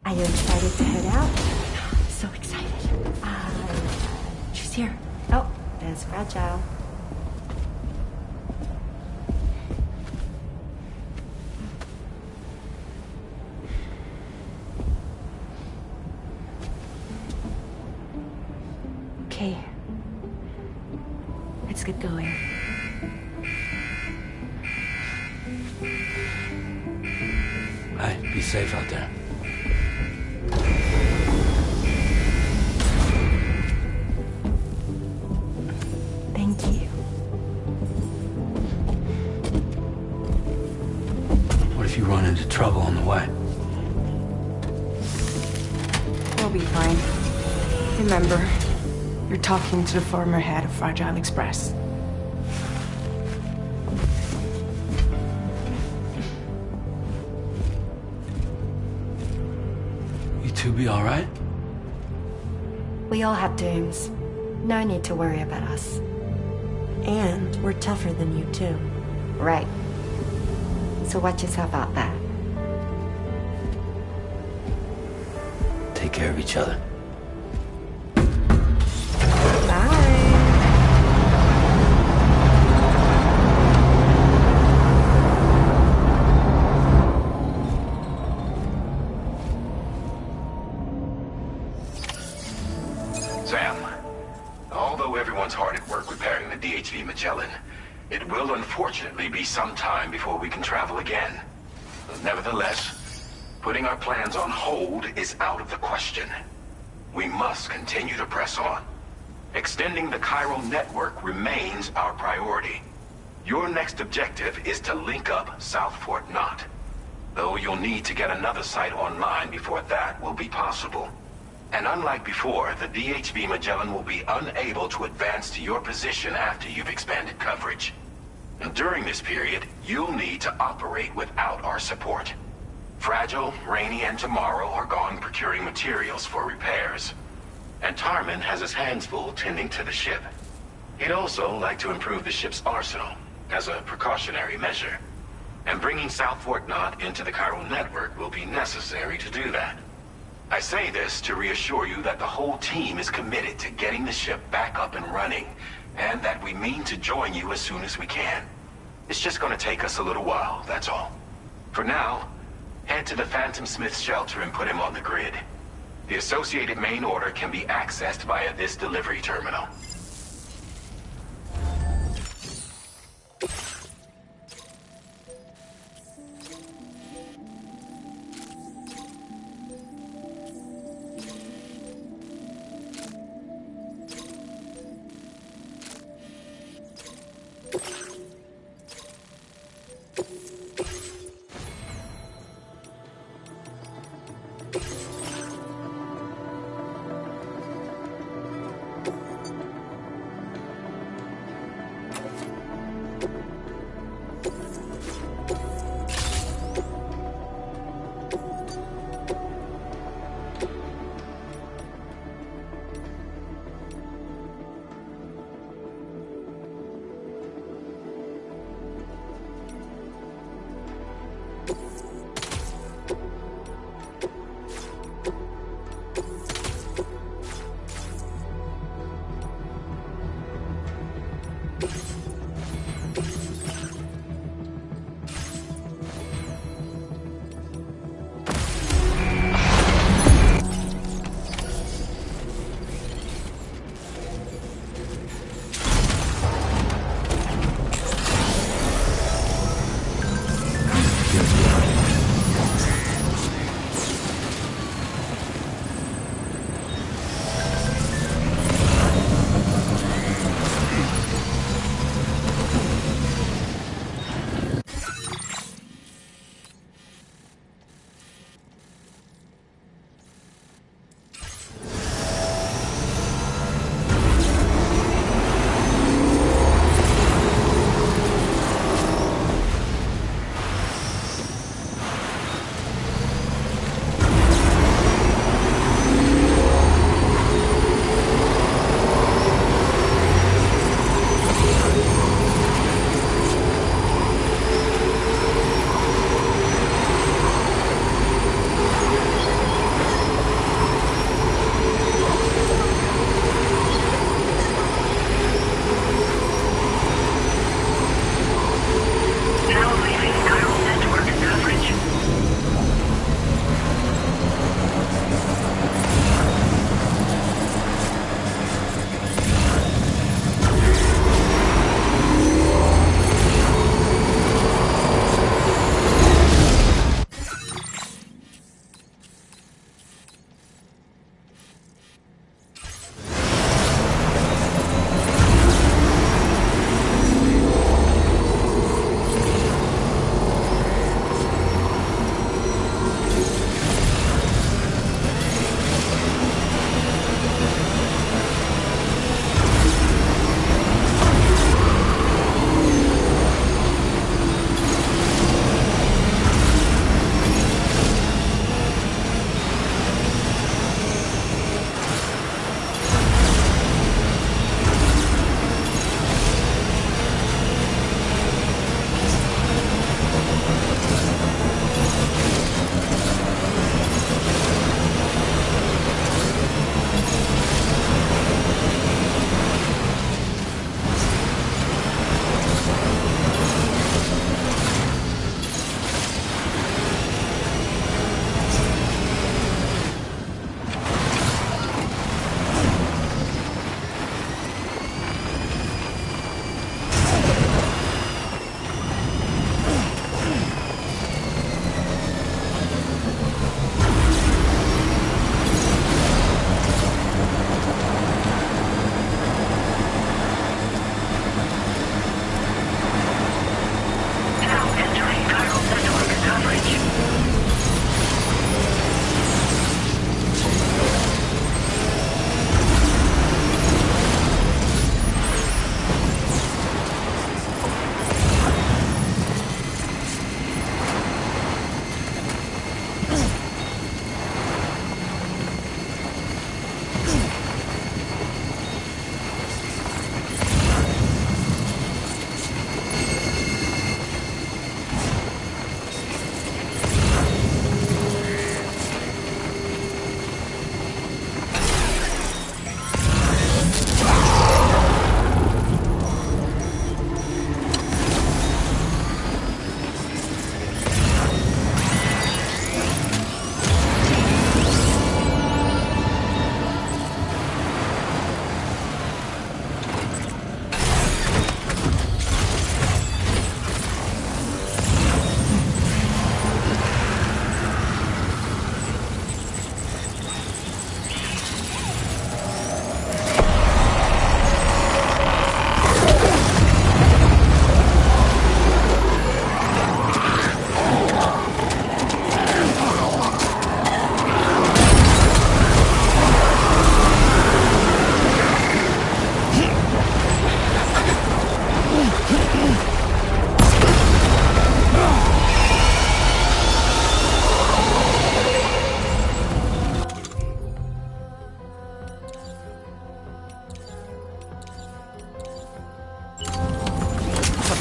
Are you excited to head out? So excited. She's here. Oh, there's Fragile. Okay. Let's get going. Hey, be safe out there. Thank you. What if you run into trouble on the way? We'll be fine. Remember, you're talking to the former head of Fragile Express. You two be all right? We all have dooms. No need to worry about us. And we're tougher than you, too. Right. So watch yourself out there. Take care of each other. Sam, although everyone's hard at work repairing the DHV Magellan, it will unfortunately be some time before we can travel again. Nevertheless, putting our plans on hold is out of the question. We must continue to press on. Extending the chiral network remains our priority. Your next objective is to link up South Fort Knot. Though you'll need to get another site online before that will be possible. And unlike before, the DHV Magellan will be unable to advance to your position after you've expanded coverage. And during this period, you'll need to operate without our support. Fragile, Rainey, and Tomorrow are gone procuring materials for repairs. And Tarman has his hands full tending to the ship. He'd also like to improve the ship's arsenal, as a precautionary measure. And bringing South Fort Knot into the chiral network will be necessary to do that. I say this to reassure you that the whole team is committed to getting the ship back up and running, and that we mean to join you as soon as we can. It's just gonna take us a little while, that's all. For now, head to the Phantom Smith's shelter and put him on the grid. The associated main order can be accessed via this delivery terminal.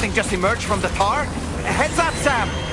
something just emerged from the tar? Heads up, Sam!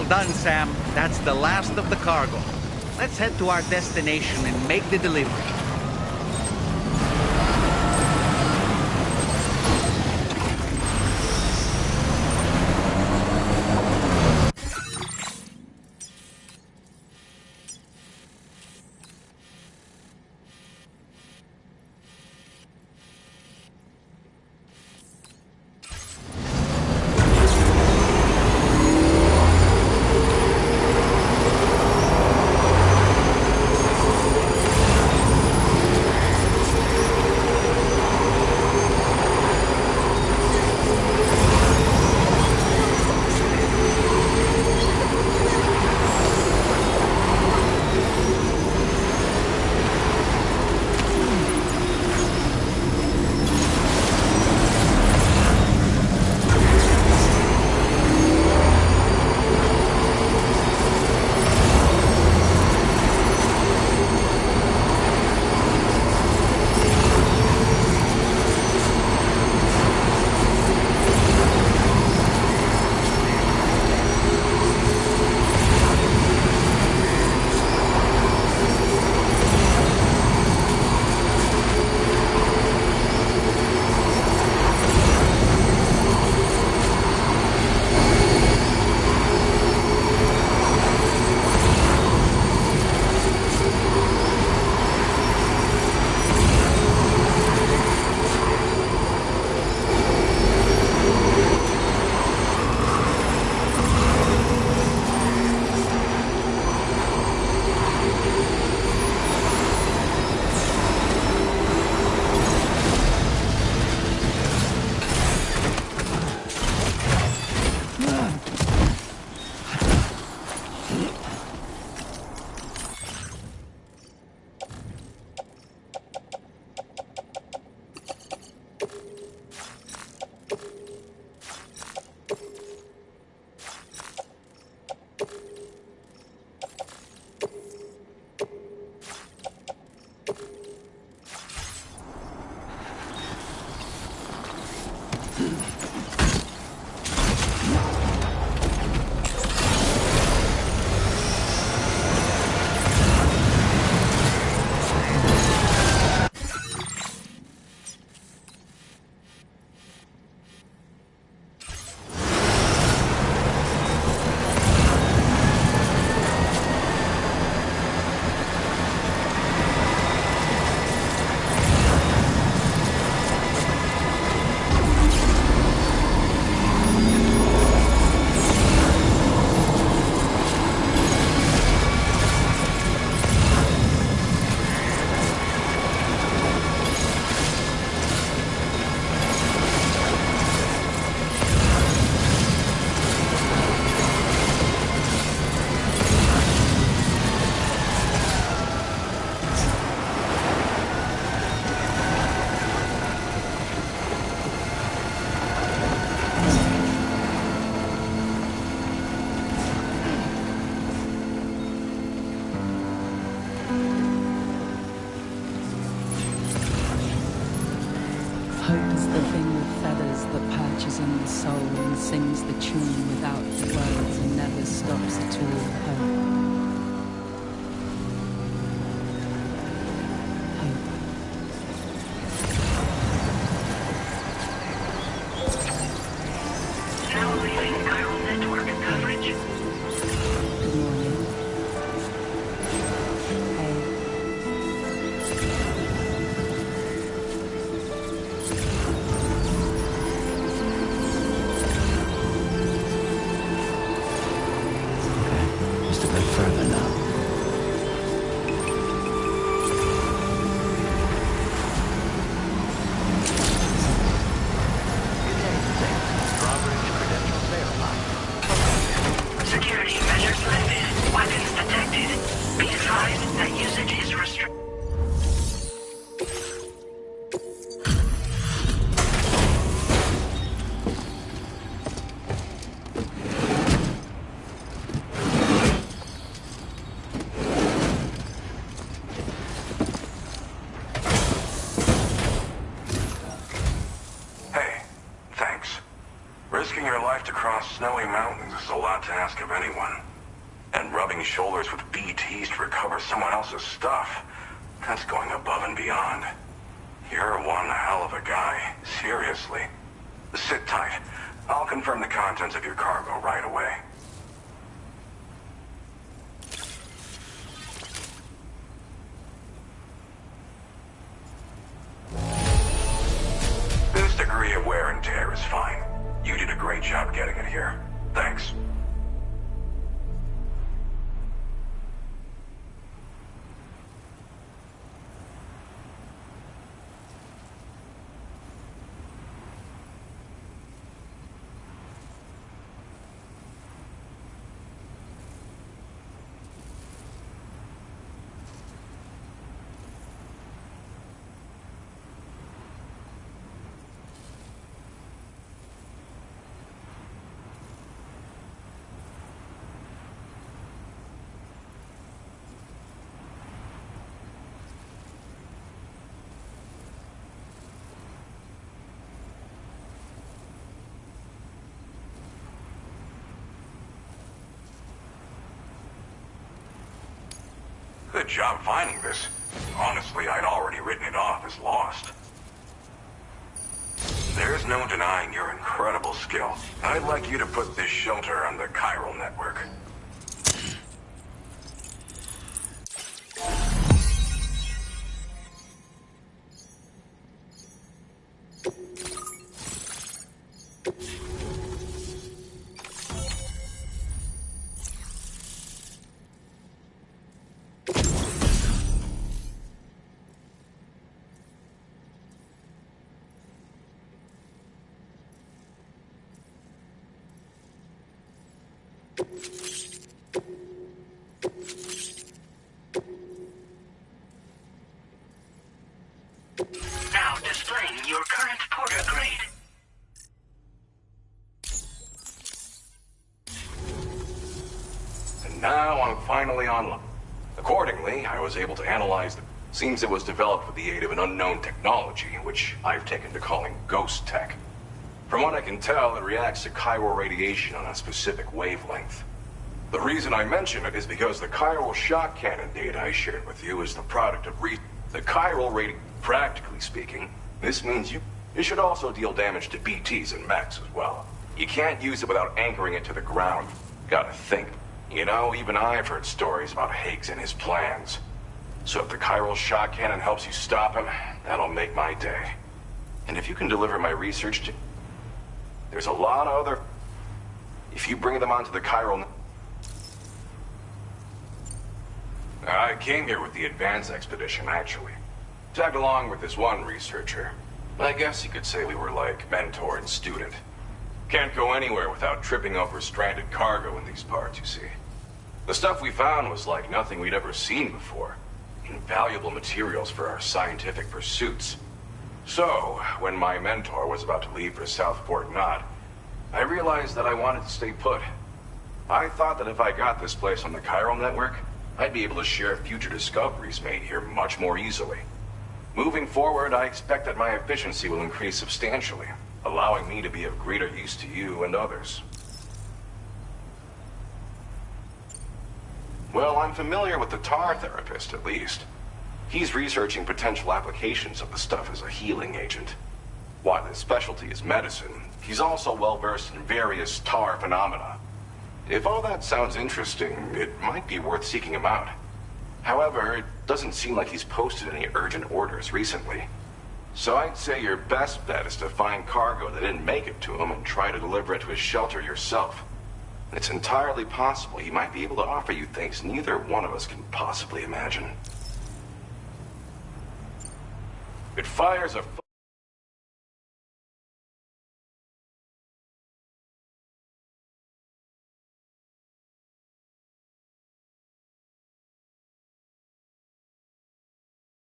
done, Sam. That's the last of the cargo. Let's head to our destination and make the delivery. Hope is the thing with feathers that perches on the soul and sings the tune without the words and never stops at all. Hope. Now leaving neural network coverage. Good morning. Must have been further. lot to ask of anyone. And rubbing shoulders with BTs to recover someone else's stuff, that's going above and beyond. You're one hell of a guy, seriously. Sit tight. I'll confirm the contents of your cargo right away. This degree of wear and tear is fine. You did a great job getting it here. Thanks. Good job finding this. Honestly, I'd already written it off as lost. There's no denying your incredible skill. I'd like you to put this shelter on the chiral network. Now displaying your current porter grade. And now I'm finally online. Accordingly, I was able to analyze the... Seems it was developed with the aid of an unknown technology, which I've taken to calling ghost tech. From what I can tell, it reacts to chiral radiation on a specific wavelength. The reason I mention it is because the chiral shock cannon data I shared with you is the product of the chiral radiation. Practically speaking, this means you should also deal damage to BTs and mechs as well. You can't use it without anchoring it to the ground. Gotta think. You know, even I've heard stories about Higgs and his plans. So if the chiral shock cannon helps you stop him, that'll make my day. And if you can deliver my research to... There's a lot of other... If you bring them onto the chiral... I came here with the advance expedition, actually. Tagged along with this one researcher. I guess you could say we were like mentor and student. Can't go anywhere without tripping over stranded cargo in these parts, you see. The stuff we found was like nothing we'd ever seen before. Invaluable materials for our scientific pursuits. So, when my mentor was about to leave for Southport Knot, I realized that I wanted to stay put. I thought that if I got this place on the chiral network, I'd be able to share future discoveries made here much more easily. Moving forward, I expect that my efficiency will increase substantially, allowing me to be of greater use to you and others. Well, I'm familiar with the tar therapist, at least. He's researching potential applications of the stuff as a healing agent. While his specialty is medicine, he's also well-versed in various tar phenomena. If all that sounds interesting, it might be worth seeking him out. However, it doesn't seem like he's posted any urgent orders recently. So I'd say your best bet is to find cargo that didn't make it to him and try to deliver it to his shelter yourself. It's entirely possible he might be able to offer you things neither one of us can possibly imagine. It fires a...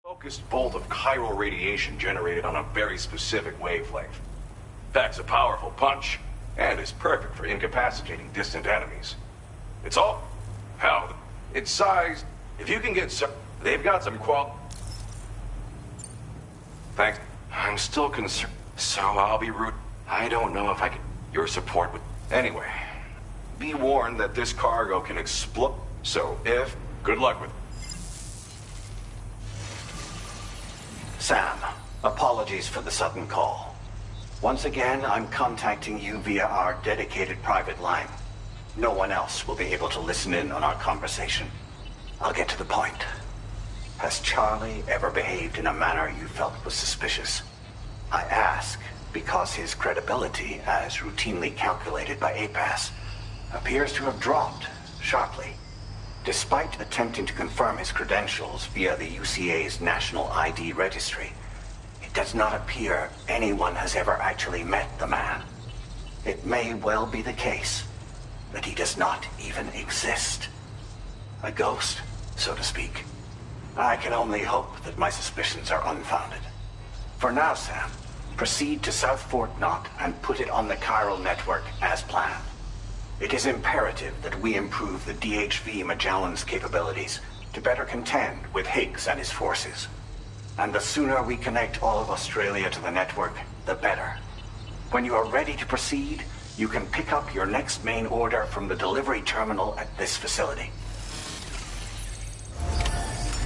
focused bolt of chiral radiation generated on a very specific wavelength. Packs a powerful punch, and is perfect for incapacitating distant enemies. It's all... hell, it's sized... If you can get some... They've got some Thanks. I'm still concerned, so I'll be rude. I don't know if I can... Your support would... Anyway, be warned that this cargo can explode. So if... Good luck with it. Sam, apologies for the sudden call. Once again, I'm contacting you via our dedicated private line. No one else will be able to listen in on our conversation. I'll get to the point. Has Charlie ever behaved in a manner you felt was suspicious? I ask because his credibility, as routinely calculated by APAS, appears to have dropped sharply. Despite attempting to confirm his credentials via the UCA's National ID Registry, it does not appear anyone has ever actually met the man. It may well be the case that he does not even exist. A ghost, so to speak. I can only hope that my suspicions are unfounded. For now, Sam, proceed to South Fort Knot and put it on the chiral network as planned. It is imperative that we improve the DHV Magellan's capabilities to better contend with Higgs and his forces. And the sooner we connect all of Australia to the network, the better. When you are ready to proceed, you can pick up your next main order from the delivery terminal at this facility.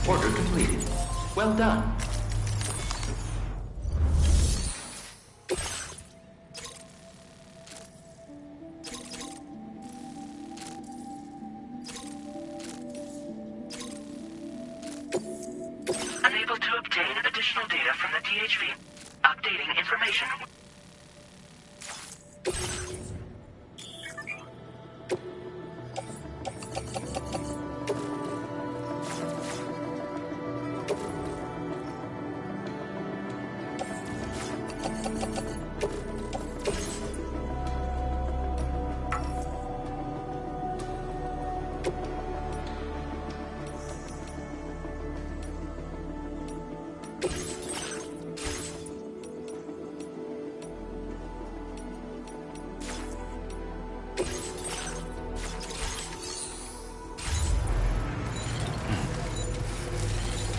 Order completed. Well done. Unable to obtain additional data from the DHV. Updating information.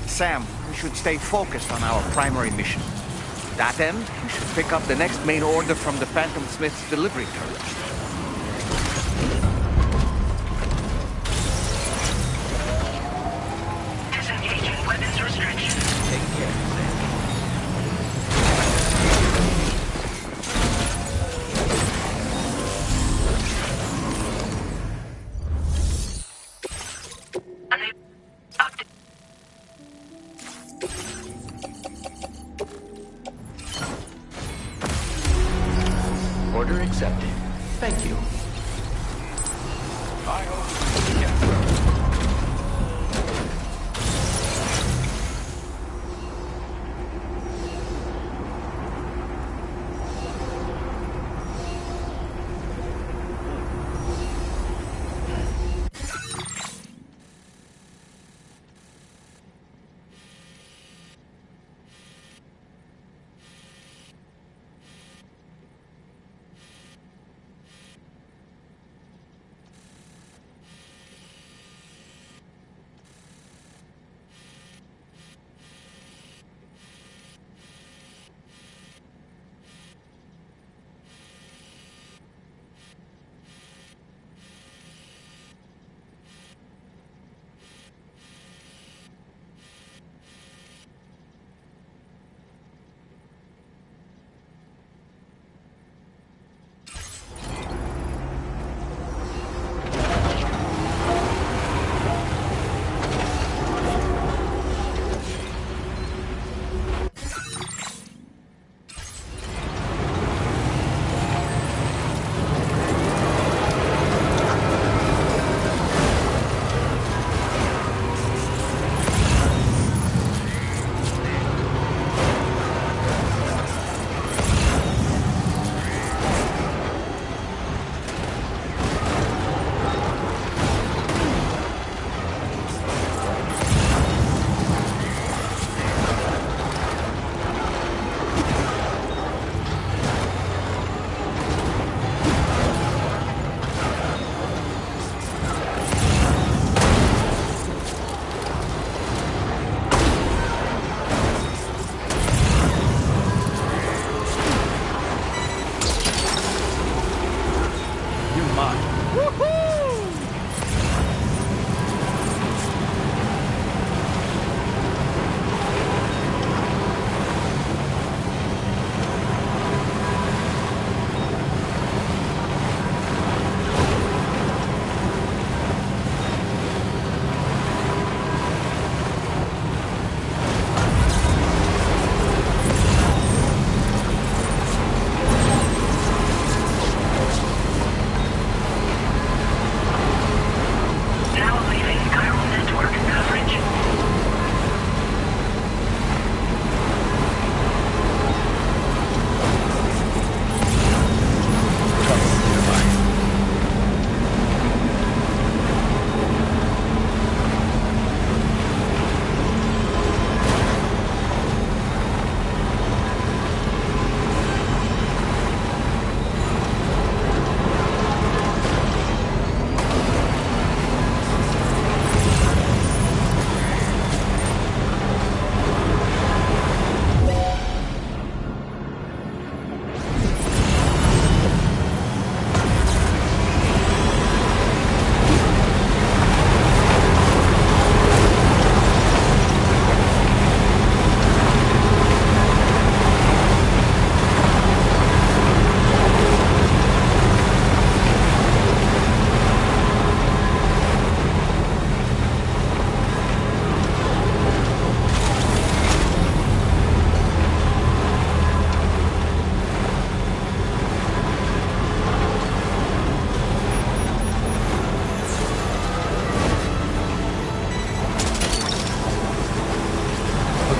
Sam, we should stay focused on our primary mission. To that end, we should pick up the next main order from the Phantom Smith's delivery turret. Disengaging weapons restriction. Take care, Sam. Order accepted. Thank you. I hope you get through.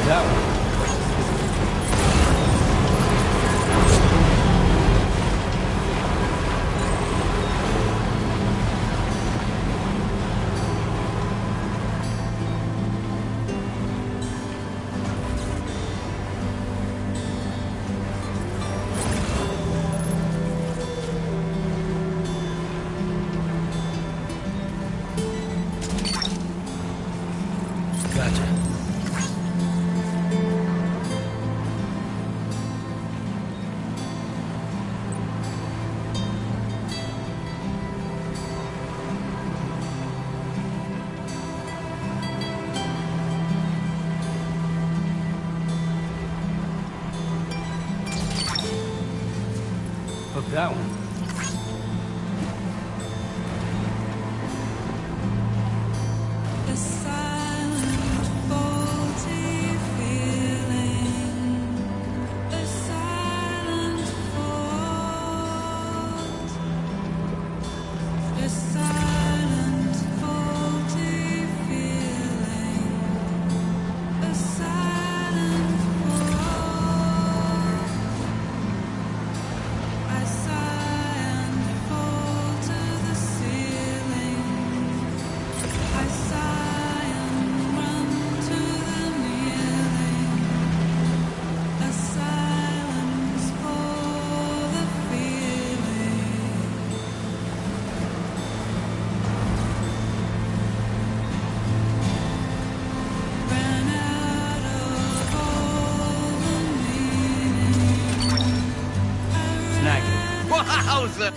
that one. That one. Wowza!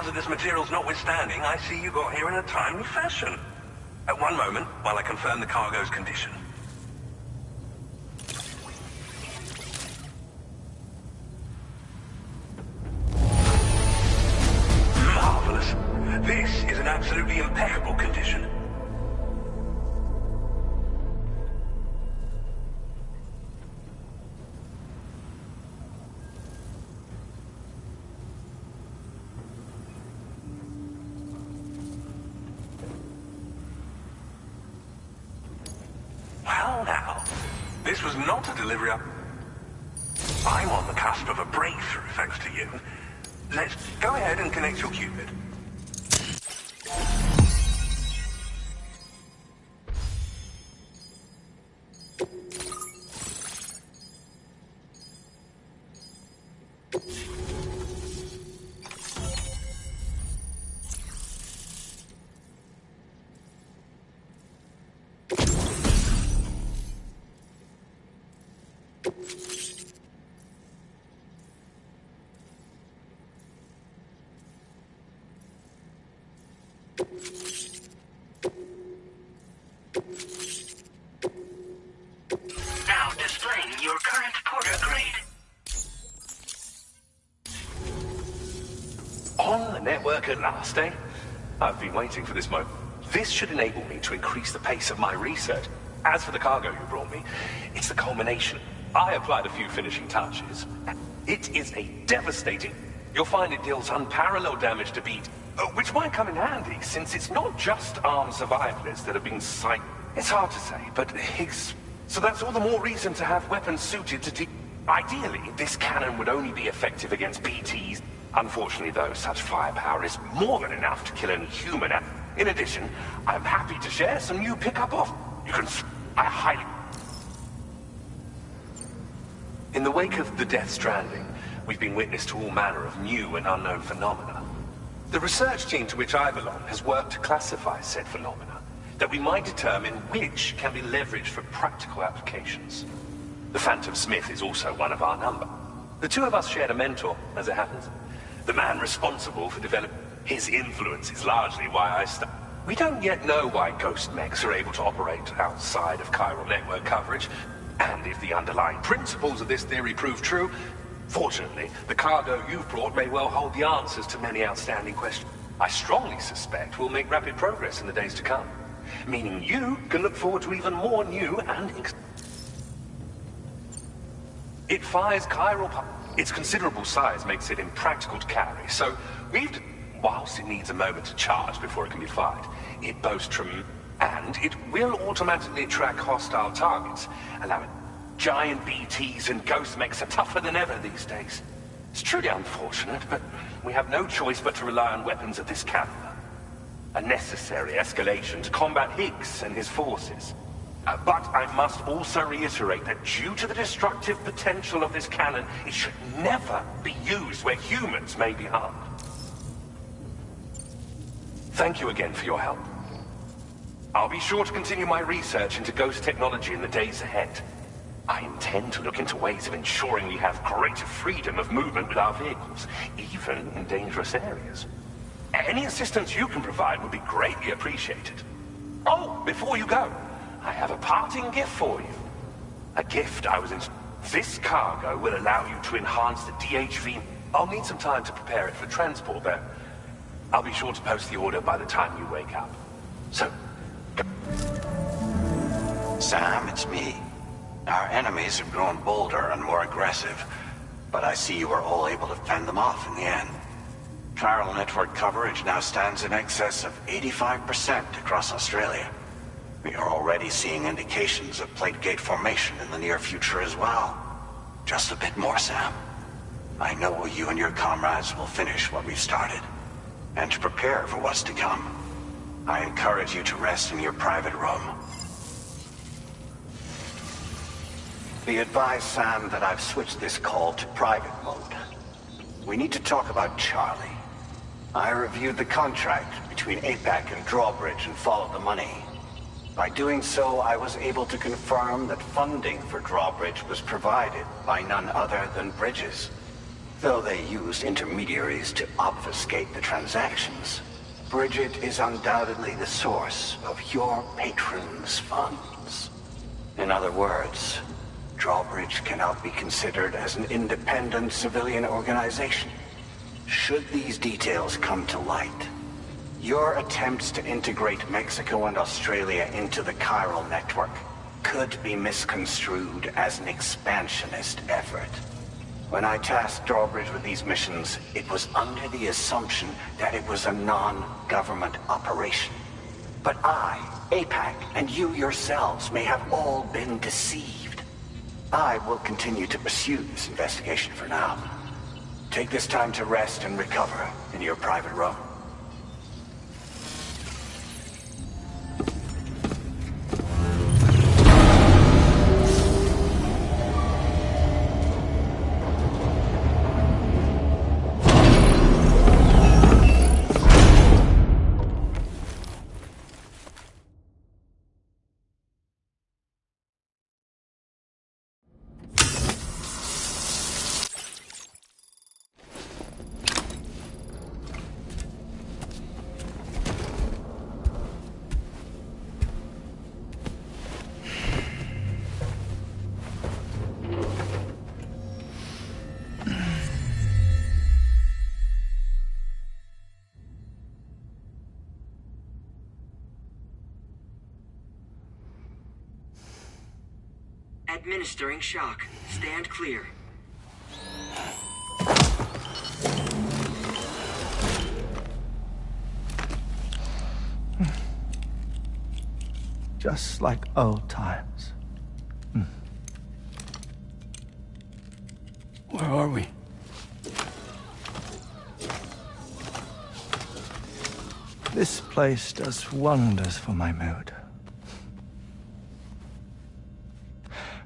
hazardous materials notwithstanding, I see you got here in a timely fashion. At one moment, while I confirm the cargo's condition. Marvelous. This is an absolutely impeccable condition. Well now, this was not a delivery up. I'm on the cusp of a breakthrough thanks to you. Let's go ahead and connect your Cupid. Now displaying your current porter grade. On the network at last, eh? I've been waiting for this moment. This should enable me to increase the pace of my research. As for the cargo you brought me, it's the culmination. I applied a few finishing touches. It is a devastating... You'll find it deals unparalleled damage to beat, which might come in handy, since it's not just armed survivalists that have been sight. It's hard to say, but Higgs... So that's all the more reason to have weapons suited to Ideally, this cannon would only be effective against BTs. Unfortunately, though, such firepower is more than enough to kill any human. In addition, I'm happy to share some new pickup off. You can... I highly... In the wake of the Death Stranding, we've been witness to all manner of new and unknown phenomena. The research team to which I belong has worked to classify said phenomena, that we might determine which can be leveraged for practical applications. The Phantom Smith is also one of our number. The two of us shared a mentor, as it happens. The man responsible for developing his influence is largely why I started. We don't yet know why ghost mechs are able to operate outside of chiral network coverage, and if the underlying principles of this theory prove true, fortunately, the cargo you've brought may well hold the answers to many outstanding questions. I strongly suspect we'll make rapid progress in the days to come, meaning you can look forward to even more new and... It fires chiral... Its considerable size makes it impractical to carry, so we've... Whilst it needs a moment to charge before it can be fired, it boasts and it will automatically track hostile targets, allowing... Giant BTs and ghost mechs are tougher than ever these days. It's truly unfortunate, but we have no choice but to rely on weapons of this caliber. A necessary escalation to combat Higgs and his forces. But I must also reiterate that due to the destructive potential of this cannon, it should never be used where humans may be harmed. Thank you again for your help. I'll be sure to continue my research into ghost technology in the days ahead. I intend to look into ways of ensuring we have greater freedom of movement with our vehicles, even in dangerous areas. Any assistance you can provide would be greatly appreciated. Oh, before you go, I have a parting gift for you. A gift I was in... This cargo will allow you to enhance the DHV. I'll need some time to prepare it for transport, though. I'll be sure to post the order by the time you wake up. So... Sam, it's me. Our enemies have grown bolder and more aggressive, but I see you were all able to fend them off in the end. Chiral network coverage now stands in excess of 85% across Australia. We are already seeing indications of plate gate formation in the near future as well. Just a bit more, Sam. I know you and your comrades will finish what we've started, and to prepare for what's to come. I encourage you to rest in your private room. Be advised, Sam, that I've switched this call to private mode. We need to talk about Charlie. I reviewed the contract between APAC and Drawbridge and followed the money. By doing so, I was able to confirm that funding for Drawbridge was provided by none other than Bridges. Though they used intermediaries to obfuscate the transactions, Bridget is undoubtedly the source of your patron's funds. In other words, Drawbridge cannot be considered as an independent civilian organization. Should these details come to light, your attempts to integrate Mexico and Australia into the chiral network could be misconstrued as an expansionist effort. When I tasked Drawbridge with these missions, it was under the assumption that it was a non-government operation. But I, APAC, and you yourselves may have all been deceived. I will continue to pursue this investigation for now. Take this time to rest and recover in your private room. Administering shock. Stand clear. Just like old times. Where are we? This place does wonders for my mood.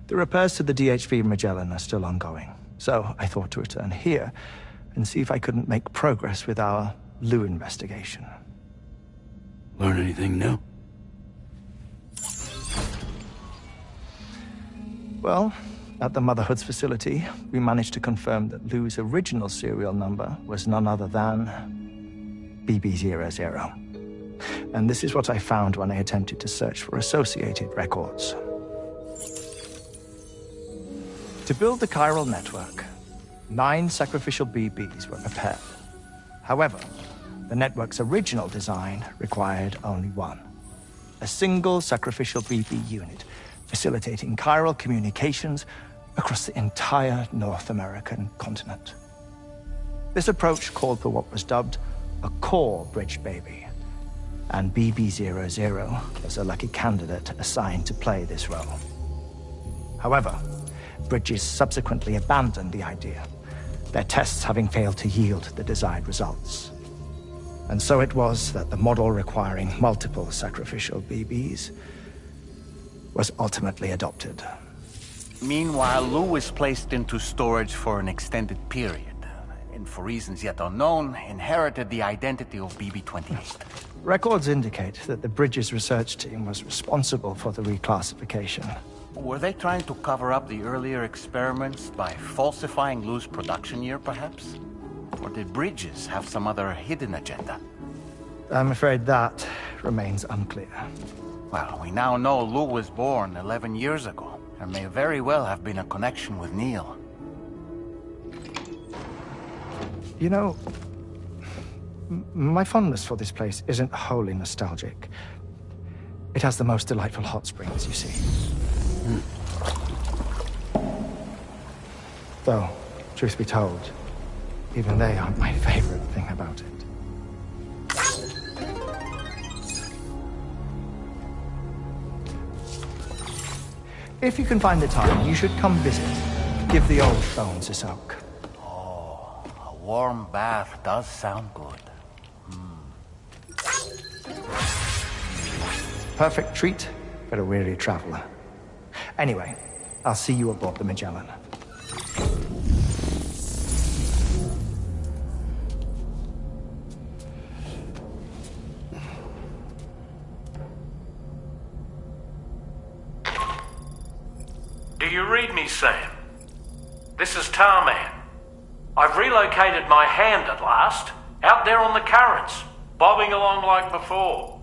The repairs to the DHV Magellan are still ongoing, so I thought to return here and see if I couldn't make progress with our Lou investigation. Learn anything new? Well, at the Motherhood's facility, we managed to confirm that Lou's original serial number was none other than BB00. And this is what I found when I attempted to search for associated records. To build the chiral network, 9 sacrificial BBs were prepared. However, the network's original design required only 1. A single sacrificial BB unit, facilitating chiral communications across the entire North American continent. This approach called for what was dubbed a core bridge baby, and BB00 was a lucky candidate assigned to play this role. However, Bridges subsequently abandoned the idea, their tests having failed to yield the desired results. And so it was that the model requiring multiple sacrificial BBs was ultimately adopted. Meanwhile, Lou was placed into storage for an extended period, and for reasons yet unknown, inherited the identity of BB-28. Records indicate that the Bridges research team was responsible for the reclassification. Were they trying to cover up the earlier experiments by falsifying Lou's production year, perhaps? Or did Bridges have some other hidden agenda? I'm afraid that remains unclear. Well, we now know Lou was born 11 years ago. There may very well have been a connection with Neil. You know, my fondness for this place isn't wholly nostalgic. It has the most delightful hot springs, you see. Though, truth be told, even they aren't my favorite thing about it. If you can find the time, you should come visit. Give the old bones a soak. Oh, a warm bath does sound good. Perfect treat for a weary traveler. Anyway, I'll see you aboard the Magellan. Do you read me, Sam? This is Tarman. I've relocated my hand at last, out there on the currents, bobbing along like before.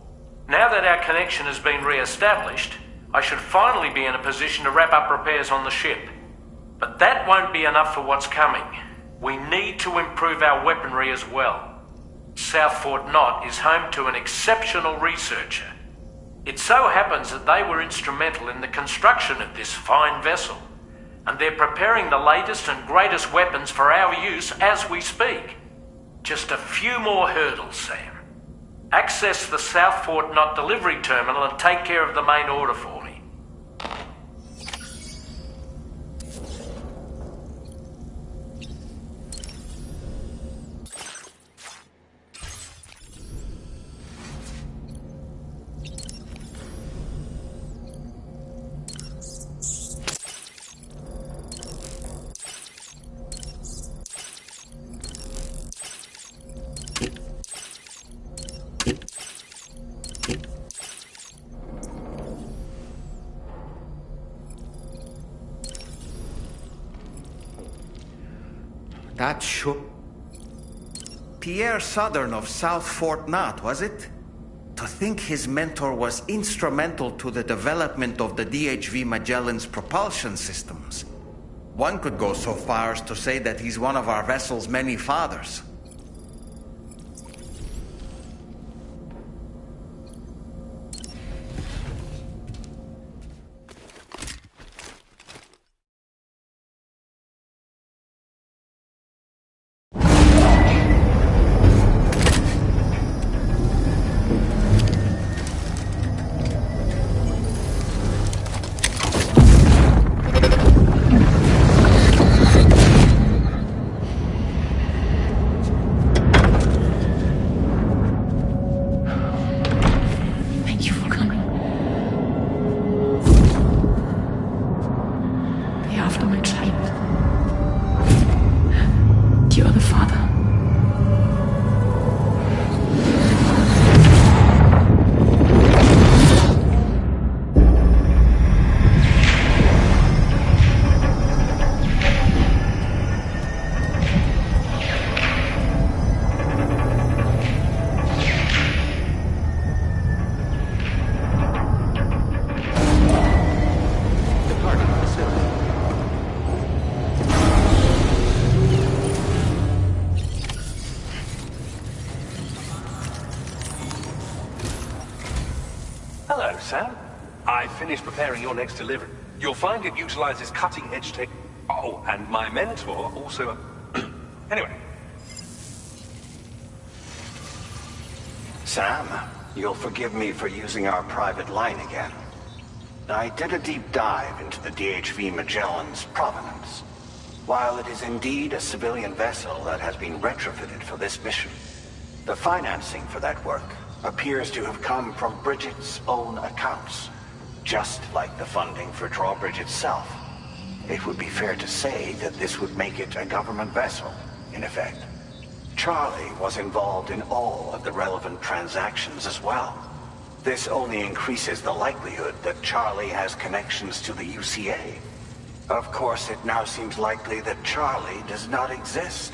Now that our connection has been re-established, I should finally be in a position to wrap up repairs on the ship. But that won't be enough for what's coming. We need to improve our weaponry as well. South Fort Knot is home to an exceptional researcher. It so happens that they were instrumental in the construction of this fine vessel, and they're preparing the latest and greatest weapons for our use as we speak. Just a few more hurdles, Sam. Access the South Fort Knot delivery terminal and take care of the main order for me. That shook. Pierre Southern of South Fort Knot, was it? To think his mentor was instrumental to the development of the DHV Magellan's propulsion systems. One could go so far as to say that he's one of our vessel's many fathers. Hello, Sam. I finished preparing your next delivery. You'll find it utilizes cutting-edge tech. Oh, and my mentor also... Anyway. Sam, you'll forgive me for using our private line again. I did a deep dive into the DHV Magellan's provenance. While it is indeed a civilian vessel that has been retrofitted for this mission, the financing for that work appears to have come from Bridget's own accounts, just like the funding for Drawbridge itself. It would be fair to say that this would make it a government vessel, in effect. Charlie was involved in all of the relevant transactions as well. This only increases the likelihood that Charlie has connections to the UCA. Of course, it now seems likely that Charlie does not exist.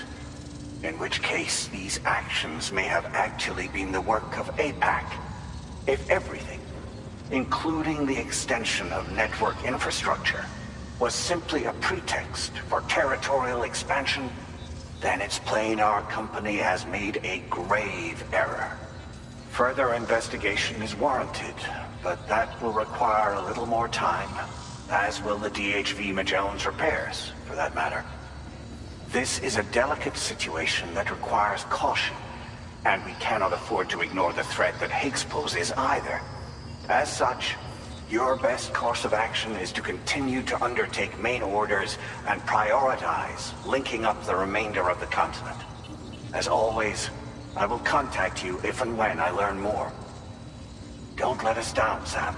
In which case, these actions may have actually been the work of APAC. If everything, including the extension of network infrastructure, was simply a pretext for territorial expansion, then it's plain our company has made a grave error. Further investigation is warranted, but that will require a little more time, as will the DHV Magellan's repairs, for that matter. This is a delicate situation that requires caution, and we cannot afford to ignore the threat that Higgs poses either. As such, your best course of action is to continue to undertake main orders and prioritize linking up the remainder of the continent. As always, I will contact you if and when I learn more. Don't let us down, Sam.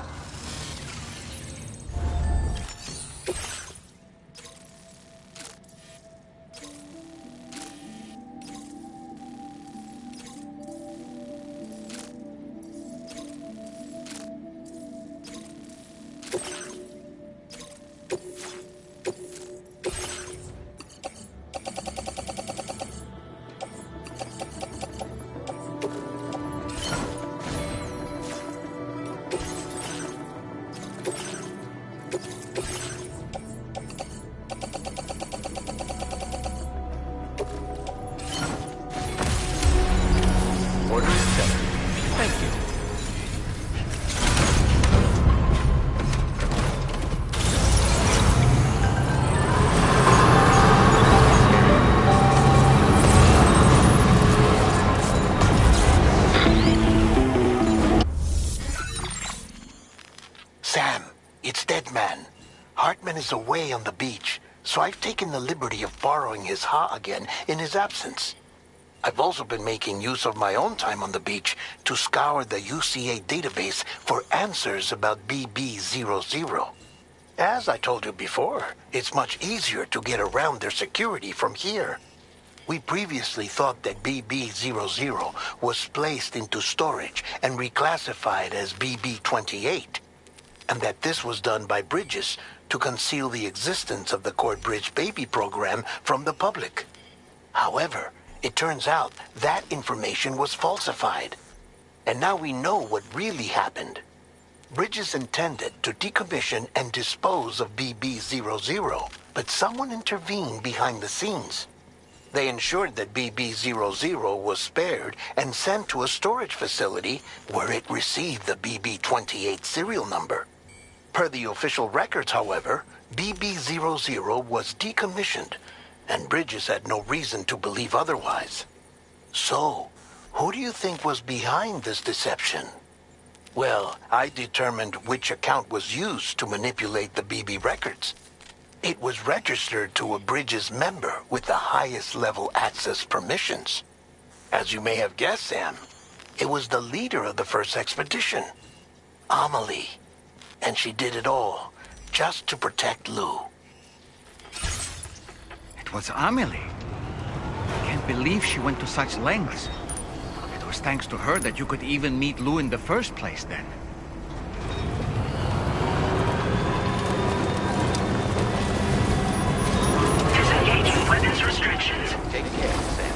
is away on the beach, so I've taken the liberty of borrowing his Ha again in his absence. I've also been making use of my own time on the beach to scour the UCA database for answers about BB-00. As I told you before, it's much easier to get around their security from here. We previously thought that BB-00 was placed into storage and reclassified as BB-28, and that this was done by Bridges to conceal the existence of the Cord Bridge baby program from the public. However, it turns out that information was falsified, and now we know what really happened. Bridges intended to decommission and dispose of BB-00, but someone intervened behind the scenes. They ensured that BB-00 was spared and sent to a storage facility where it received the BB-28 serial number. Per the official records, however, BB-00 was decommissioned, and Bridges had no reason to believe otherwise. So, who do you think was behind this deception? Well, I determined which account was used to manipulate the BB records. It was registered to a Bridges member with the highest level access permissions. As you may have guessed, Sam, it was the leader of the first expedition, Amelie. And she did it all just to protect Lou. It was Amelie. I can't believe she went to such lengths. It was thanks to her that you could even meet Lou in the first place, then. Disengaging weapons restrictions. Take care, Sam.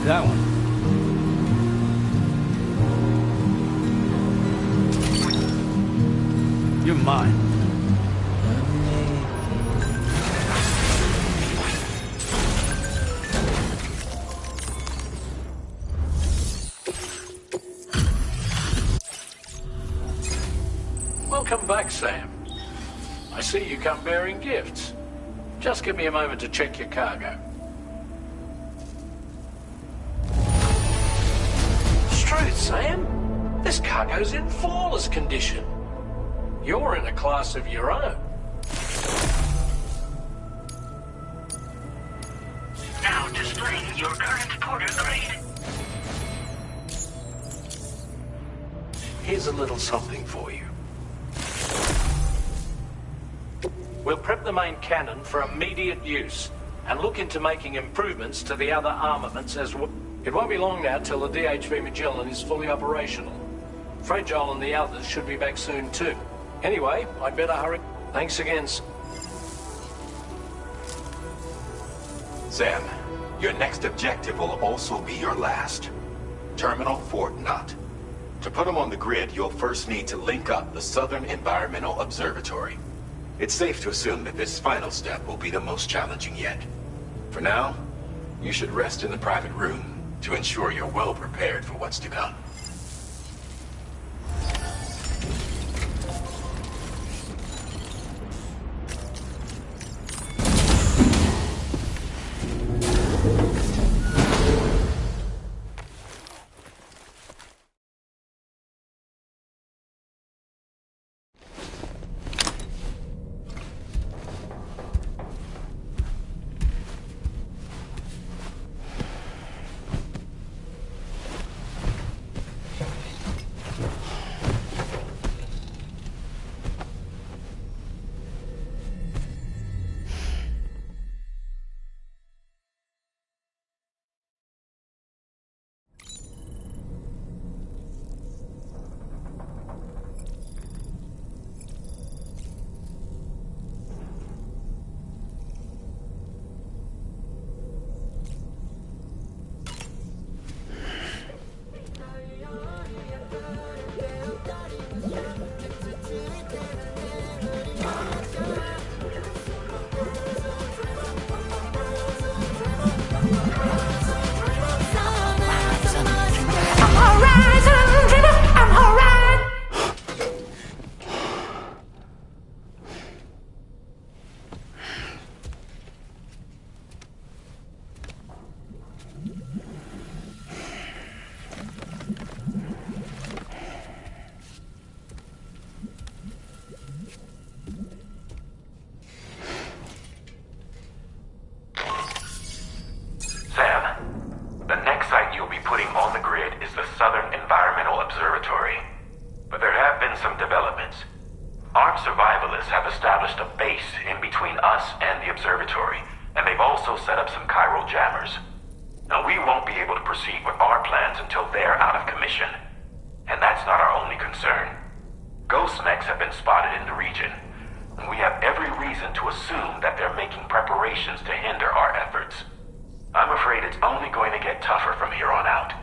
That one. You're mine. Welcome back, Sam. I see you come bearing gifts. Just give me a moment to check your cargo. Truth, Sam. This cargo's in flawless condition. You're in a class of your own. Now displaying your current porter grade. Here's a little something for you. We'll prep the main cannon for immediate use and look into making improvements to the other armaments as well. It won't be long now till the DHV Magellan is fully operational. Fragile and the others should be back soon too. Anyway, I'd better hurry. Thanks again. Sam, your next objective will also be your last. Terminal Fort Knot. To put them on the grid, you'll first need to link up the Southern Environmental Observatory. It's safe to assume that this final step will be the most challenging yet. For now, you should rest in the private room to ensure you're well prepared for what's to come. Southern Environmental Observatory. But there have been some developments. Armed survivalists have established a base in between us and the observatory, and they've also set up some chiral jammers. Now, we won't be able to proceed with our plans until they're out of commission. And that's not our only concern. Ghost mechs have been spotted in the region, and we have every reason to assume that they're making preparations to hinder our efforts. I'm afraid it's only going to get tougher from here on out.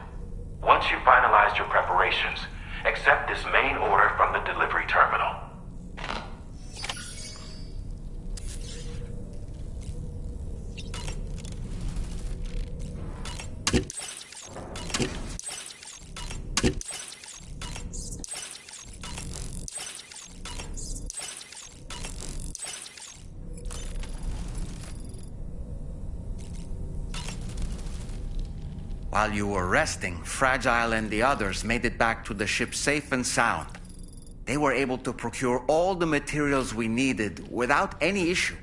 Once you've finalized your preparations, accept this main order from the delivery terminal. While you were resting, Fragile and the others made it back to the ship safe and sound. They were able to procure all the materials we needed without any issue.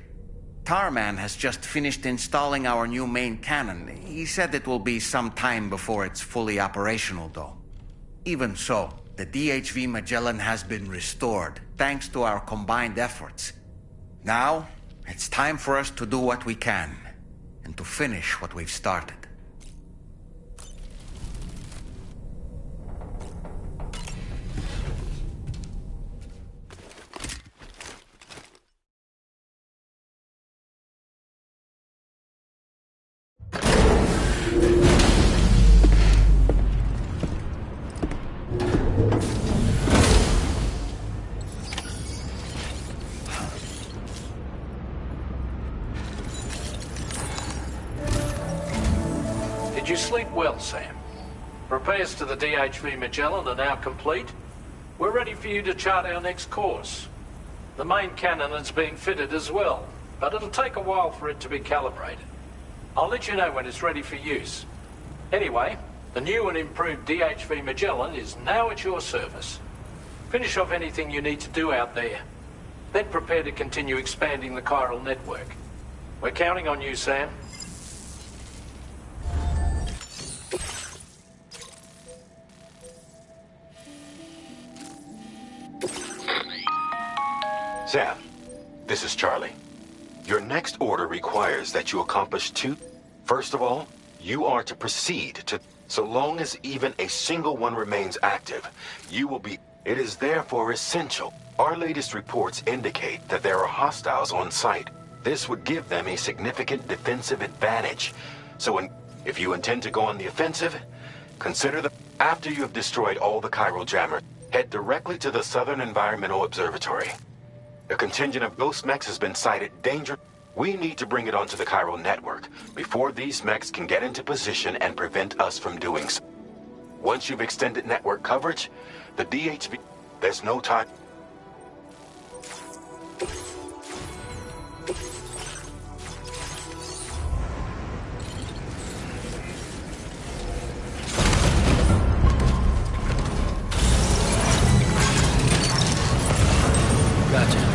Tarman has just finished installing our new main cannon. He said it will be some time before it's fully operational, though. Even so, the DHV Magellan has been restored, thanks to our combined efforts. Now, it's time for us to do what we can, and to finish what we've started. Did you sleep well, Sam? Repairs to the DHV Magellan are now complete. We're ready for you to chart our next course. The main cannon is being fitted as well, but it'll take a while for it to be calibrated. I'll let you know when it's ready for use. Anyway, the new and improved DHV Magellan is now at your service. Finish off anything you need to do out there. Then prepare to continue expanding the chiral network. We're counting on you, Sam. Sam, this is Charlie. Your next order requires that you accomplish two. First of all, you are to proceed to... So long as even a single one remains active, you will be... It is therefore essential. Our latest reports indicate that there are hostiles on site. This would give them a significant defensive advantage. So if you intend to go on the offensive, consider the... After you have destroyed all the chiral jammers, head directly to the Southern Environmental Observatory. A contingent of ghost mechs has been sighted. Danger. We need to bring it onto the chiral network before these mechs can get into position and prevent us from doing so. Once you've extended network coverage, the DHV... There's no time... Gotcha.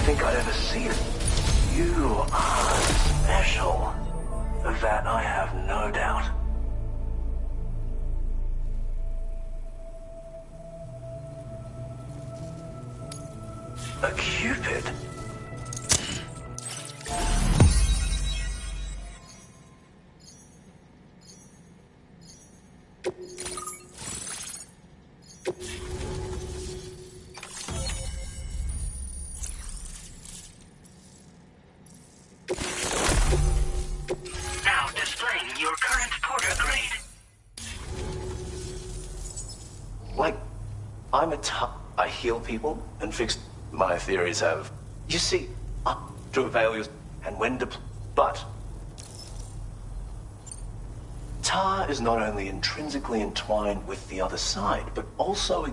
think I'd ever see it. You are special. Of that I have no doubt. A Cupid? Now displaying your current Porter grade. Like, I heal people and fix my theories have. You see, to avail you and when to. But Tar is not only intrinsically entwined with the other side, but also,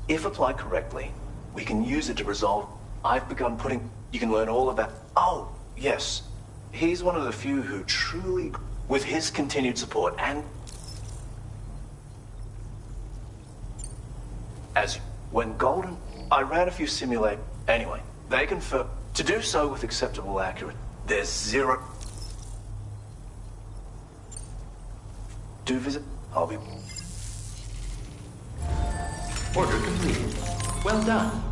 if applied correctly, we can use it to resolve. I've begun putting. You can learn all of that. Oh, yes. He's one of the few who truly, with his continued support and. As when Golden, I ran a few simulate. Anyway, they confirm to do so with acceptable accuracy. There's zero. Do visit. I'll be. Order completed. Well done.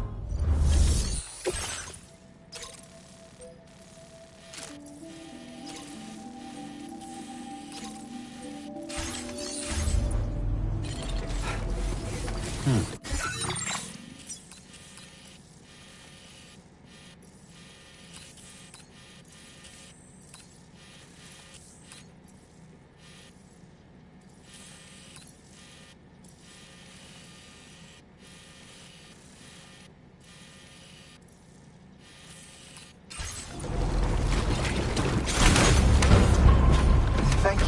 Thank you.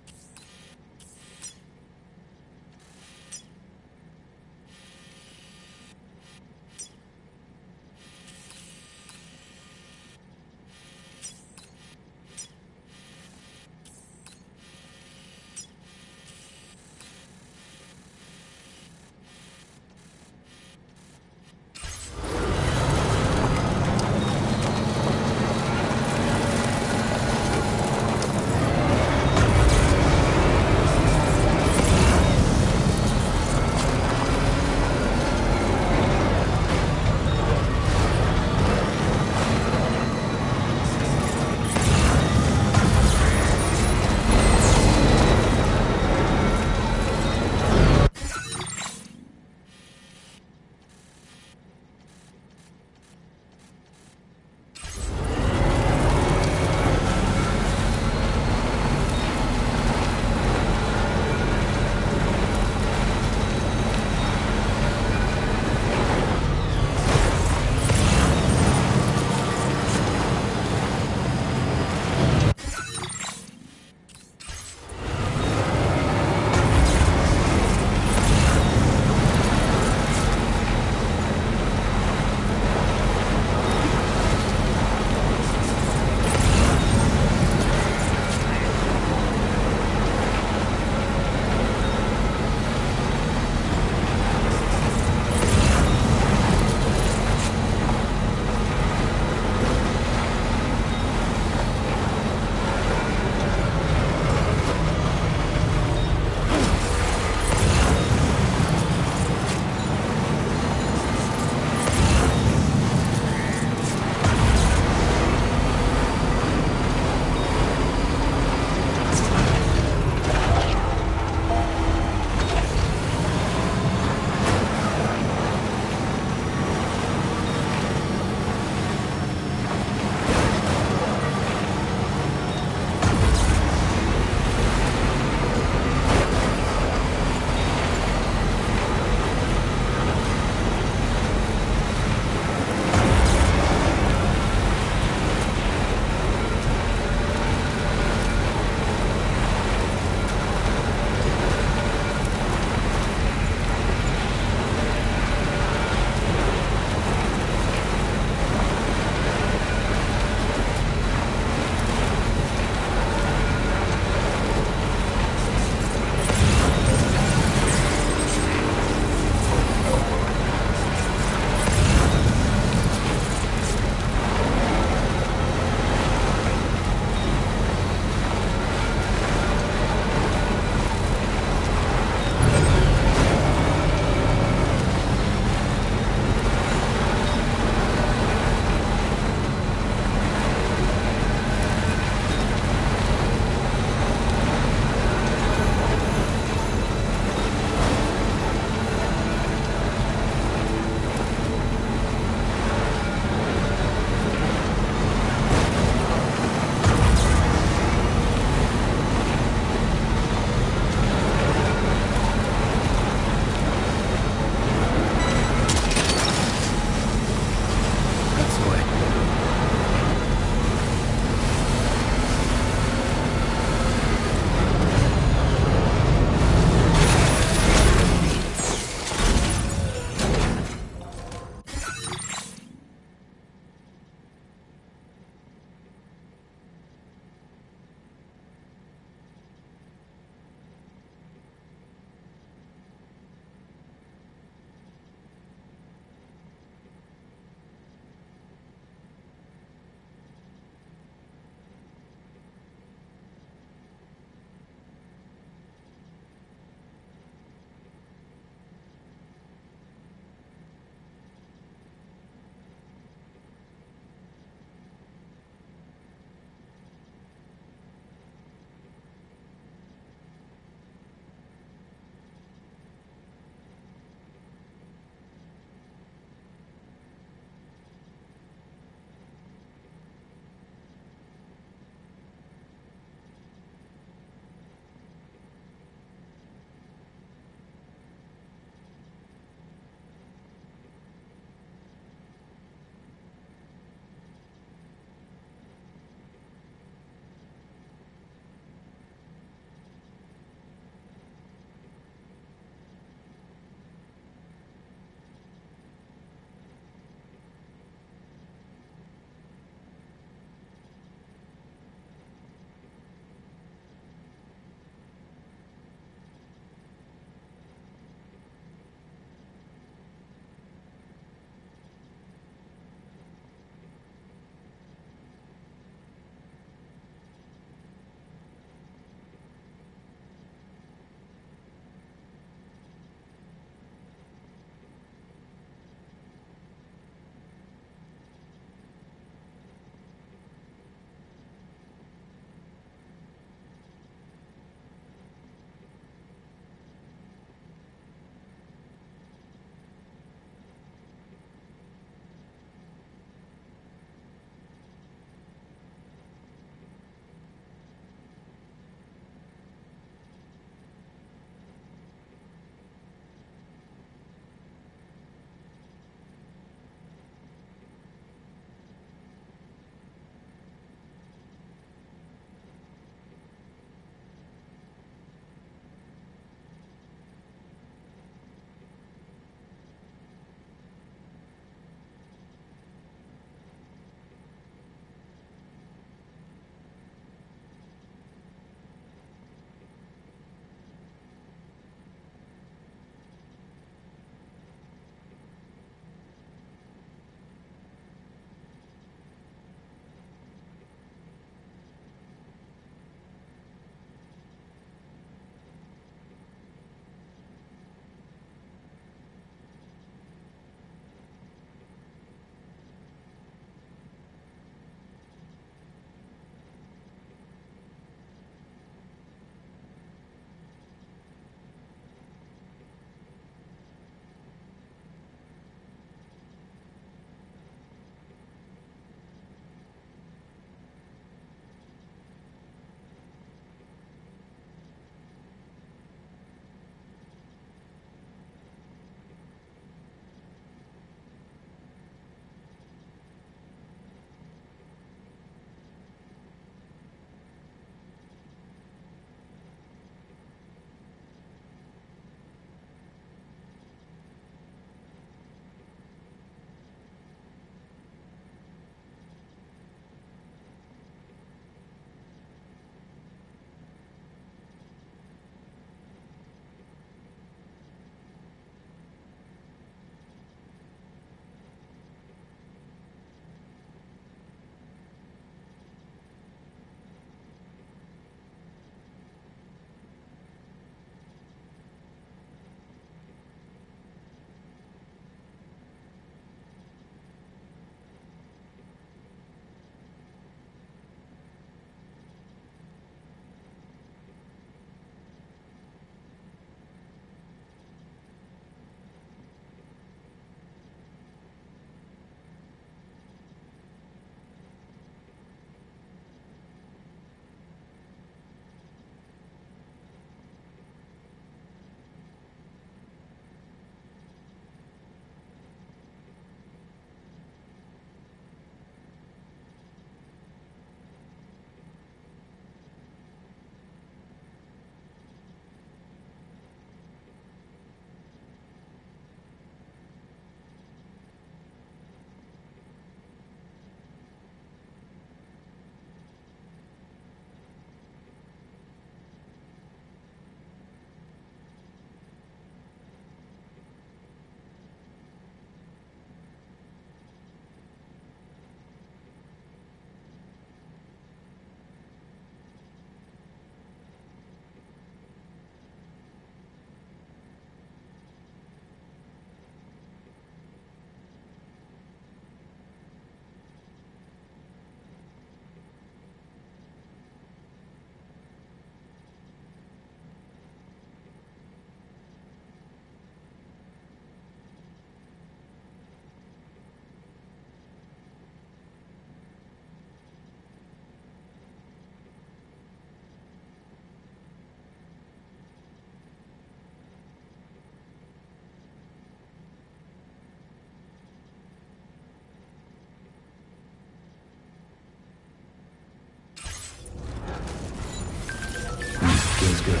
good.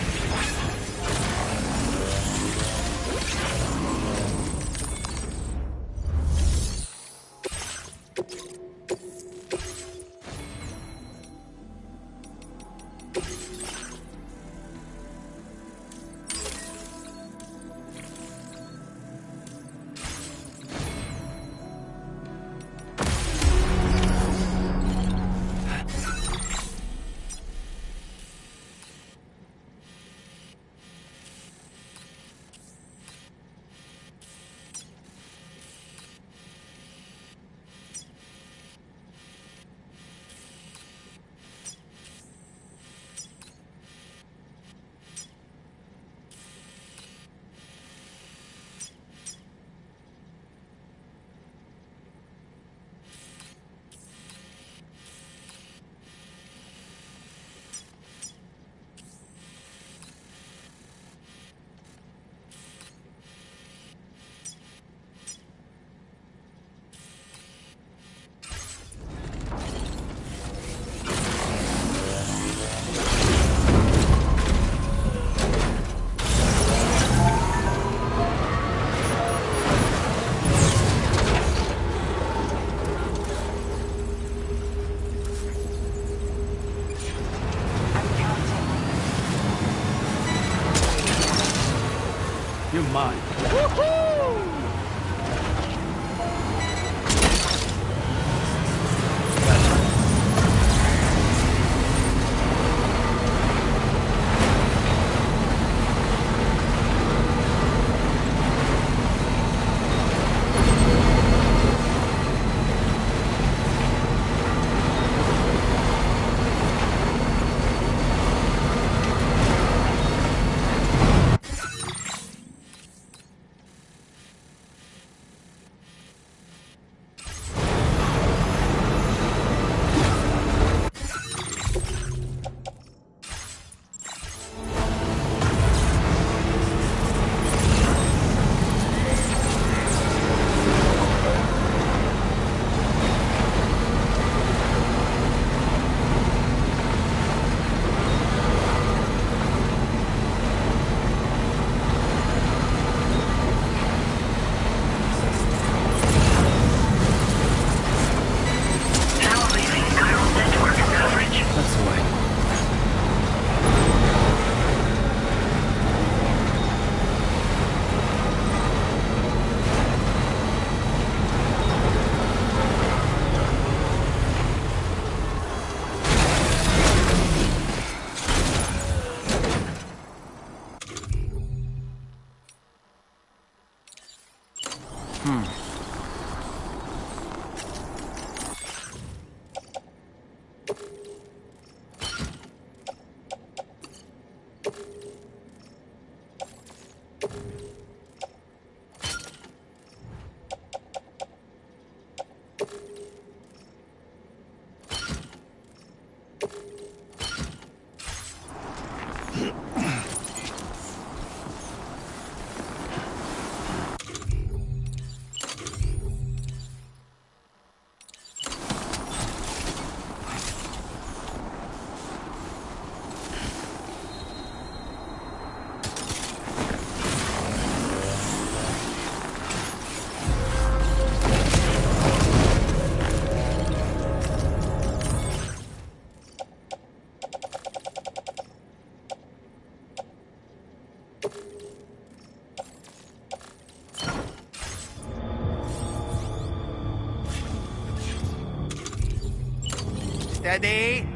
You're mine. Steady.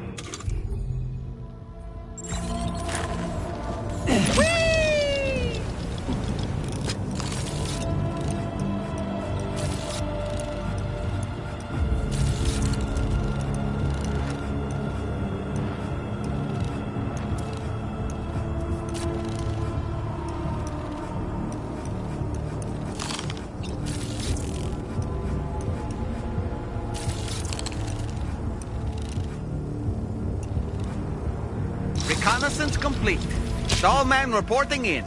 Reconnaissance complete. Stallman reporting in.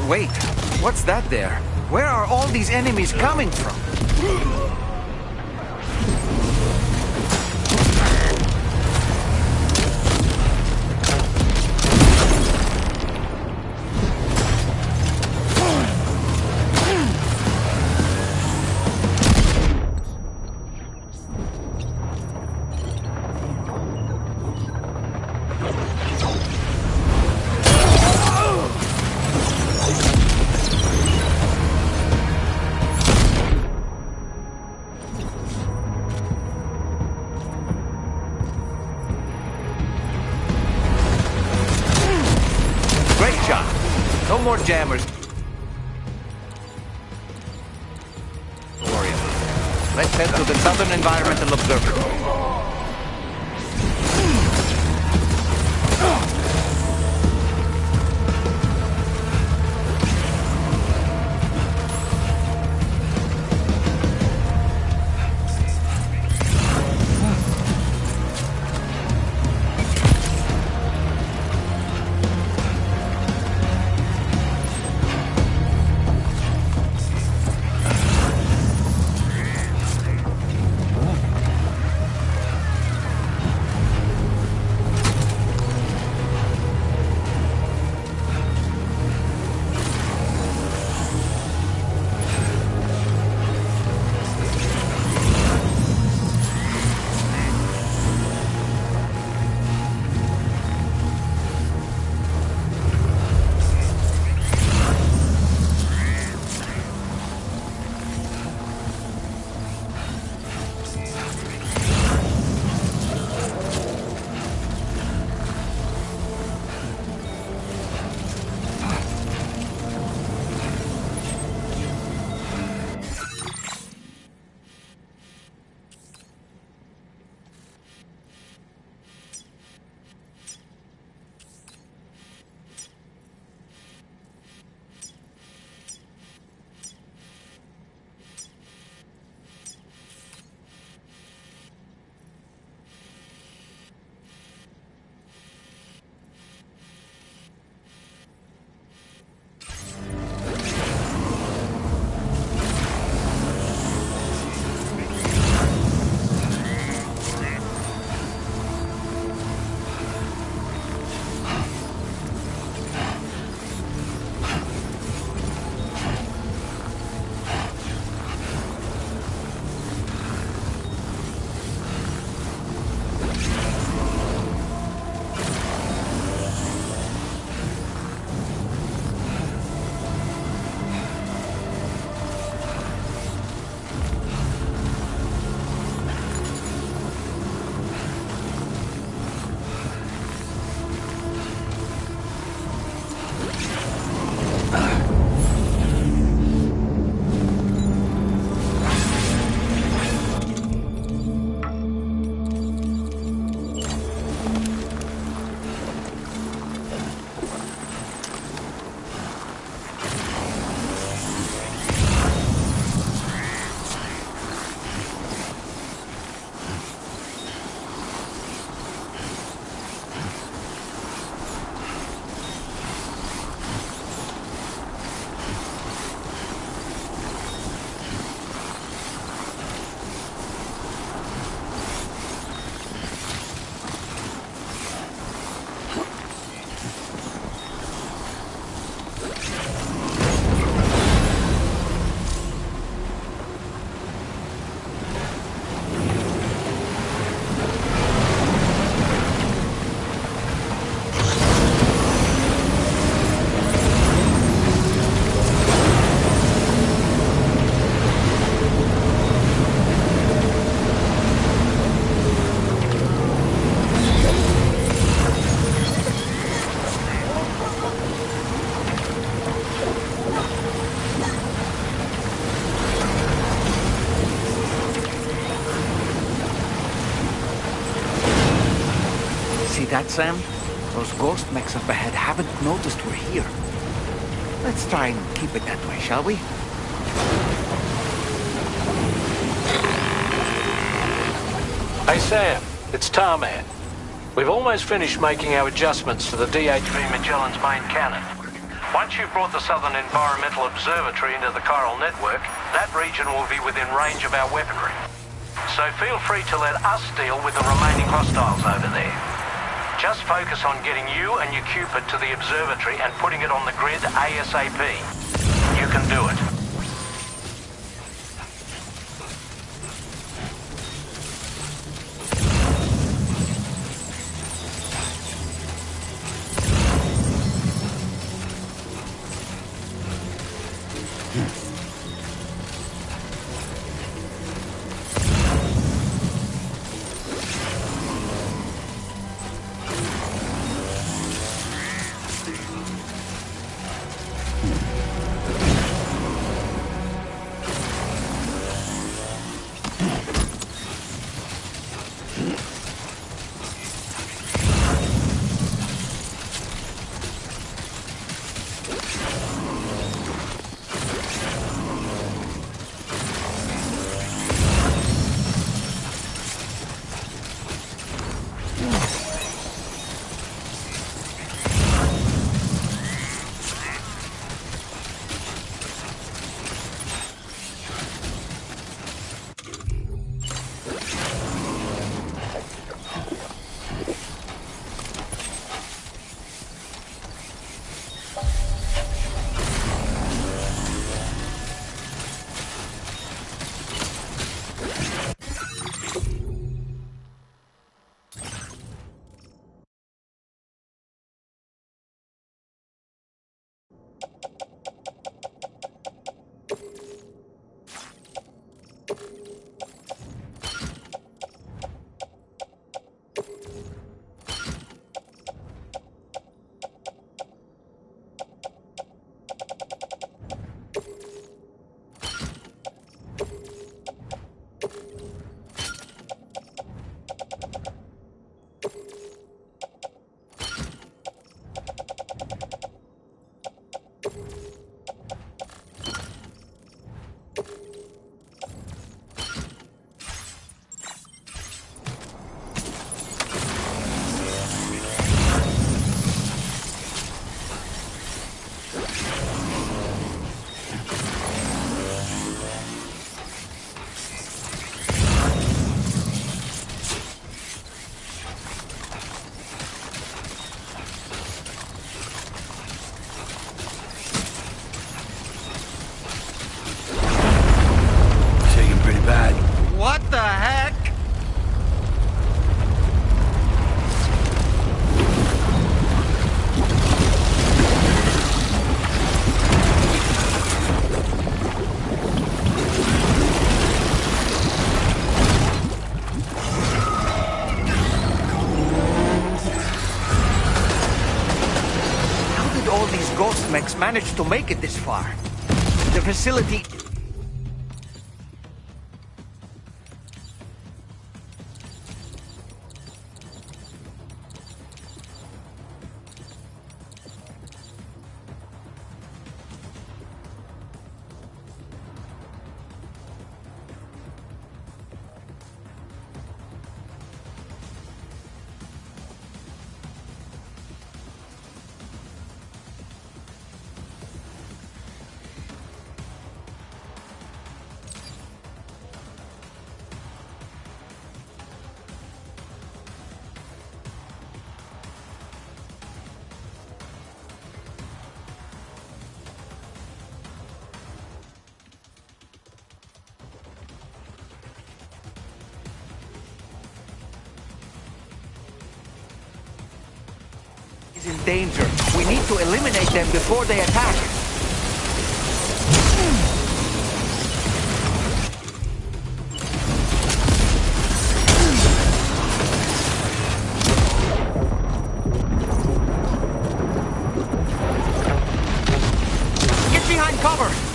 Wait, what's that there? Where are all these enemies coming from? More jammers. Don't worry about it. Let's head to the Southern Environmental Observatory. that, Sam? Those ghost mechs up ahead haven't noticed we're here. Let's try and keep it that way, shall we? Hey Sam, it's Tarman. We've almost finished making our adjustments to the DHV Magellan's main cannon. Once you've brought the Southern Environmental Observatory into the chiral network, that region will be within range of our weaponry. So feel free to let us deal with the remaining hostiles over there. Just focus on getting you and your Cupid to the observatory and putting it on the grid ASAP. You can do it. Managed to make it this far. The facility... is in danger. We need to eliminate them before they attack. Get behind cover!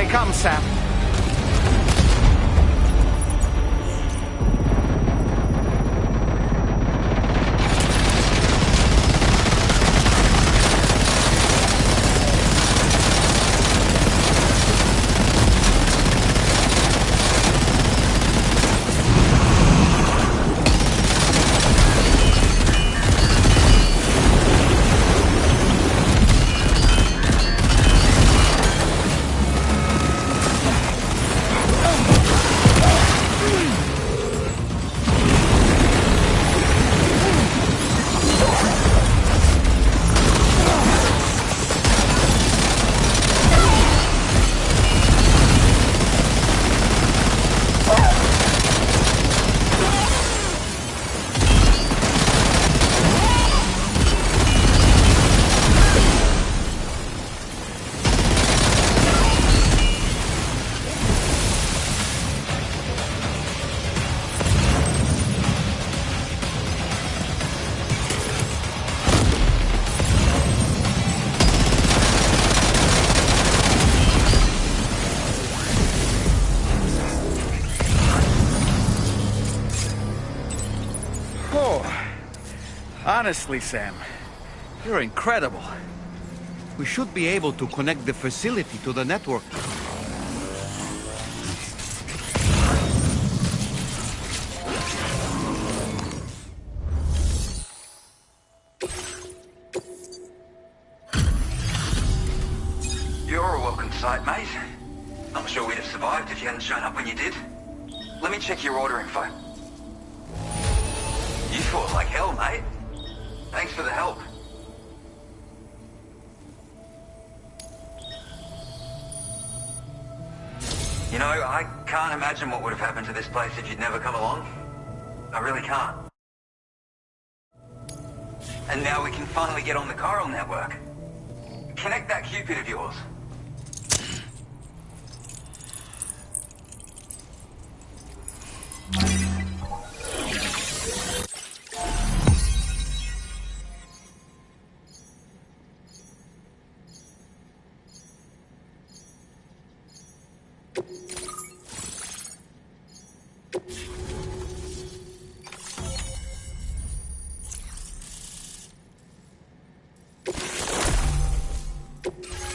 come, Sam. Honestly, Sam, you're incredible. We should be able to connect the facility to the network. You're a welcome sight, mate. I'm sure we'd have survived if you hadn't shown up when you did. Let me check your order info. You fought like hell, mate. Thanks for the help. You know, I can't imagine what would have happened to this place if you'd never come along. I really can't. And now we can finally get on the chiral network. Connect that Cupid of yours.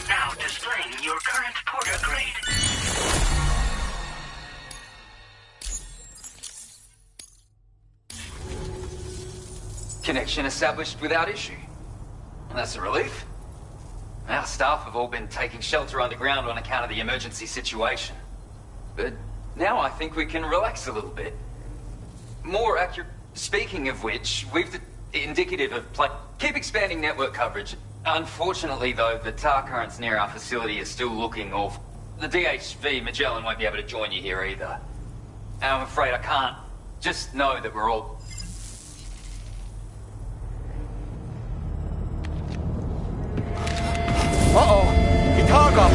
Now displaying your current porter grade. Connection established without issue. That's a relief. Our staff have all been taking shelter underground on account of the emergency situation. But now I think we can relax a little bit. More accurate... Speaking of which, we've indicative of keep expanding network coverage. Unfortunately, though, the tar currents near our facility are still looking off. The DHV Magellan won't be able to join you here either. And I'm afraid I can't. Just know that we're all... Uh-oh! Itarga!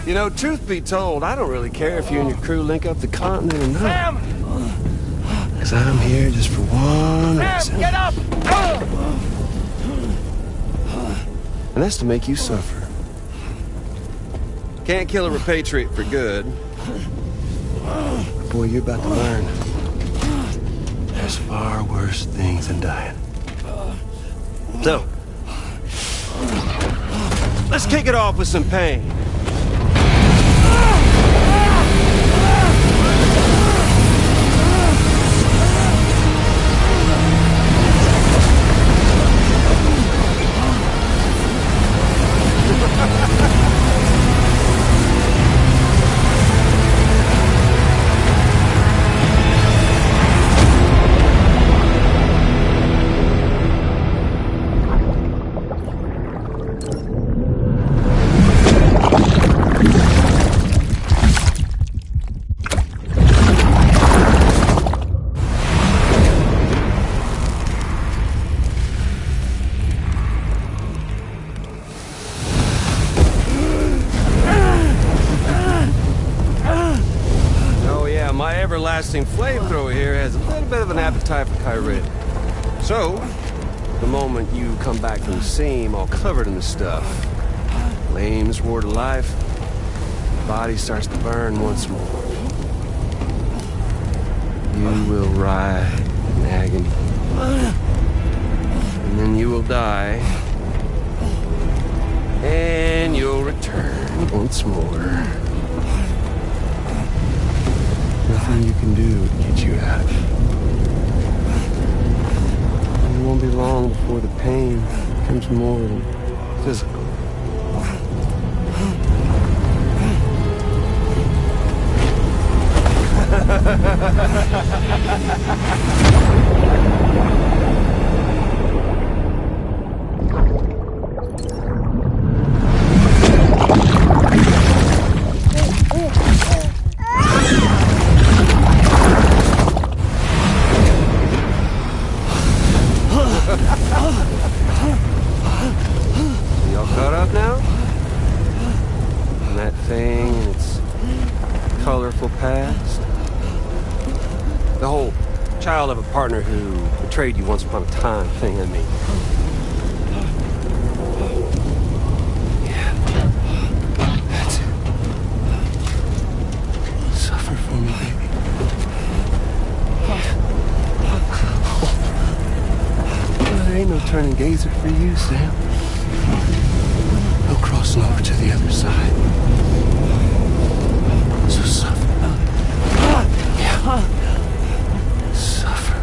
You know, truth be told, I don't really care if you and your crew link up the continent or not. Because I'm here just for one reason. Get up! And that's to make you suffer. Can't kill a repatriate for good. Boy, you're about to learn. There's far worse things than dying. So, let's kick it off with some pain. everlasting flamethrower here has a little bit of an appetite for Kyrie. So, the moment you come back from the scene all covered in the stuff, flames roar to life, the body starts to burn once more. You will writhe in agony. And then you will die. And you'll return once more. Nothing you can do to get you out. And it won't be long before the pain becomes more than physical. You all caught up now? And that thing and its colorful past? The whole child of a partner who betrayed you once upon a time thing, I mean. Yeah. That's it. Suffer for me, baby. Well, there ain't no turning gazer for you, Sam. No crossing over to the other side. So suffer. Yeah. Suffer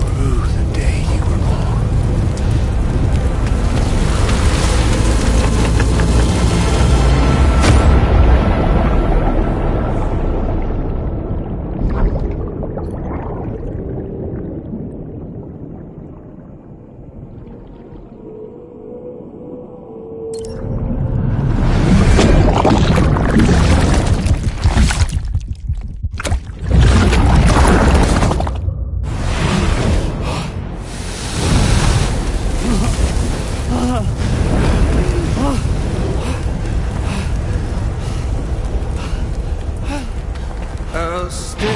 through the day you were born. I'll stay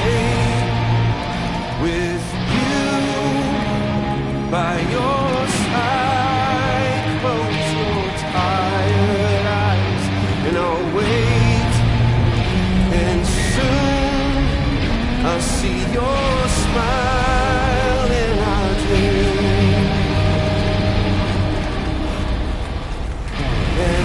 with you by your side. Close your tired eyes and I'll wait. And soon I'll see your smile in our dream. And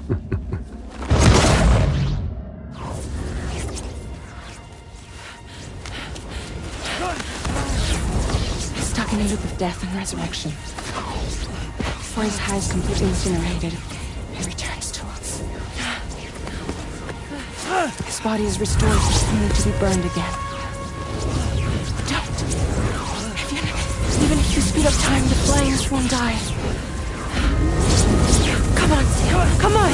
Stuck in a loop of death and resurrection. Before his high is completely incinerated, he returns to us. His body is restored, only to be burned again. Don't! Even if you speed up time, the flames won't die. Come on, Sam, come on!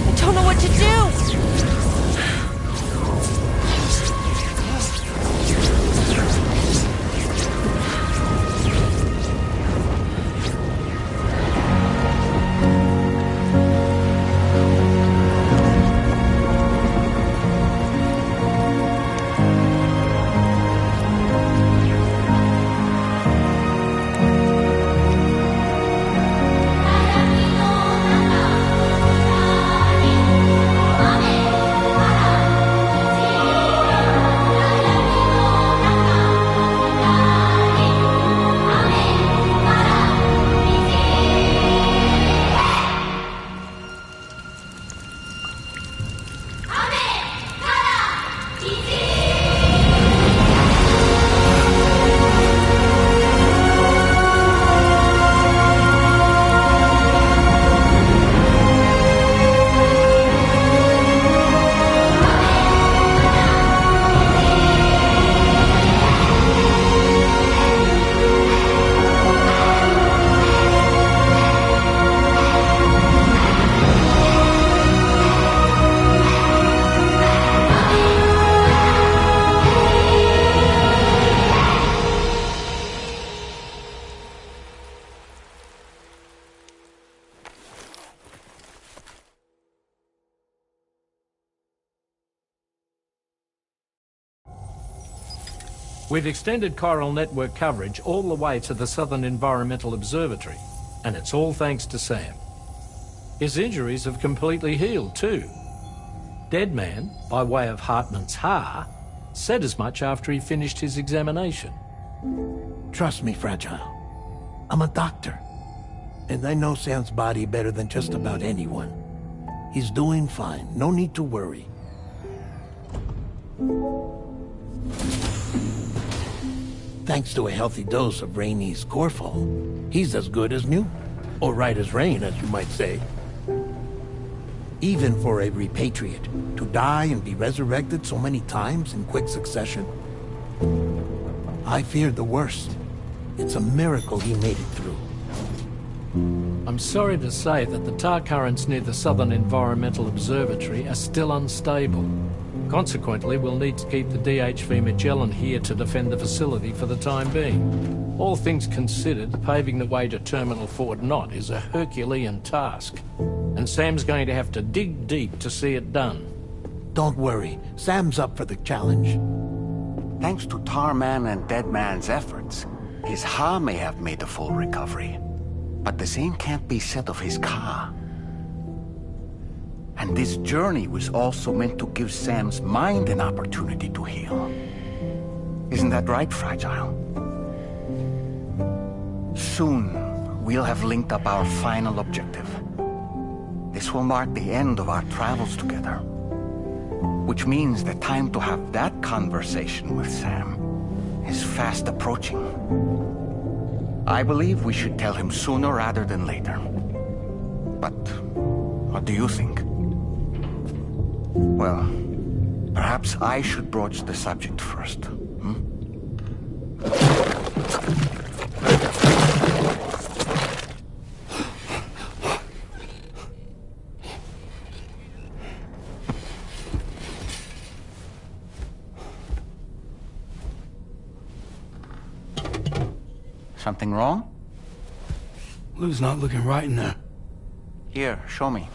I don't know what to do! We've extended chiral network coverage all the way to the Southern Environmental Observatory, and it's all thanks to Sam. His injuries have completely healed too. Deadman, by way of Hartman's Ha, said as much after he finished his examination. Trust me, Fragile. I'm a doctor, and I know Sam's body better than just about anyone. He's doing fine. No need to worry. Thanks to a healthy dose of Rainey's Corfol, he's as good as new. Or right as rain, as you might say. Even for a repatriate, to die and be resurrected so many times in quick succession. I feared the worst. It's a miracle he made it through. I'm sorry to say that the tar currents near the Southern Environmental Observatory are still unstable. Consequently, we'll need to keep the DHV Magellan here to defend the facility for the time being. All things considered, paving the way to Terminal Fort Knott is a Herculean task. And Sam's going to have to dig deep to see it done. Don't worry. Sam's up for the challenge. Thanks to Tarman and Deadman's efforts, his Ha may have made a full recovery. But the same can't be said of his Ka. And this journey was also meant to give Sam's mind an opportunity to heal. Isn't that right, Fragile? Soon, we'll have linked up our final objective. This will mark the end of our travels together. Which means the time to have that conversation with Sam is fast approaching. I believe we should tell him sooner rather than later. But what do you think? Well, perhaps I should broach the subject first. Something wrong? Lou's not looking right in there. Here, show me.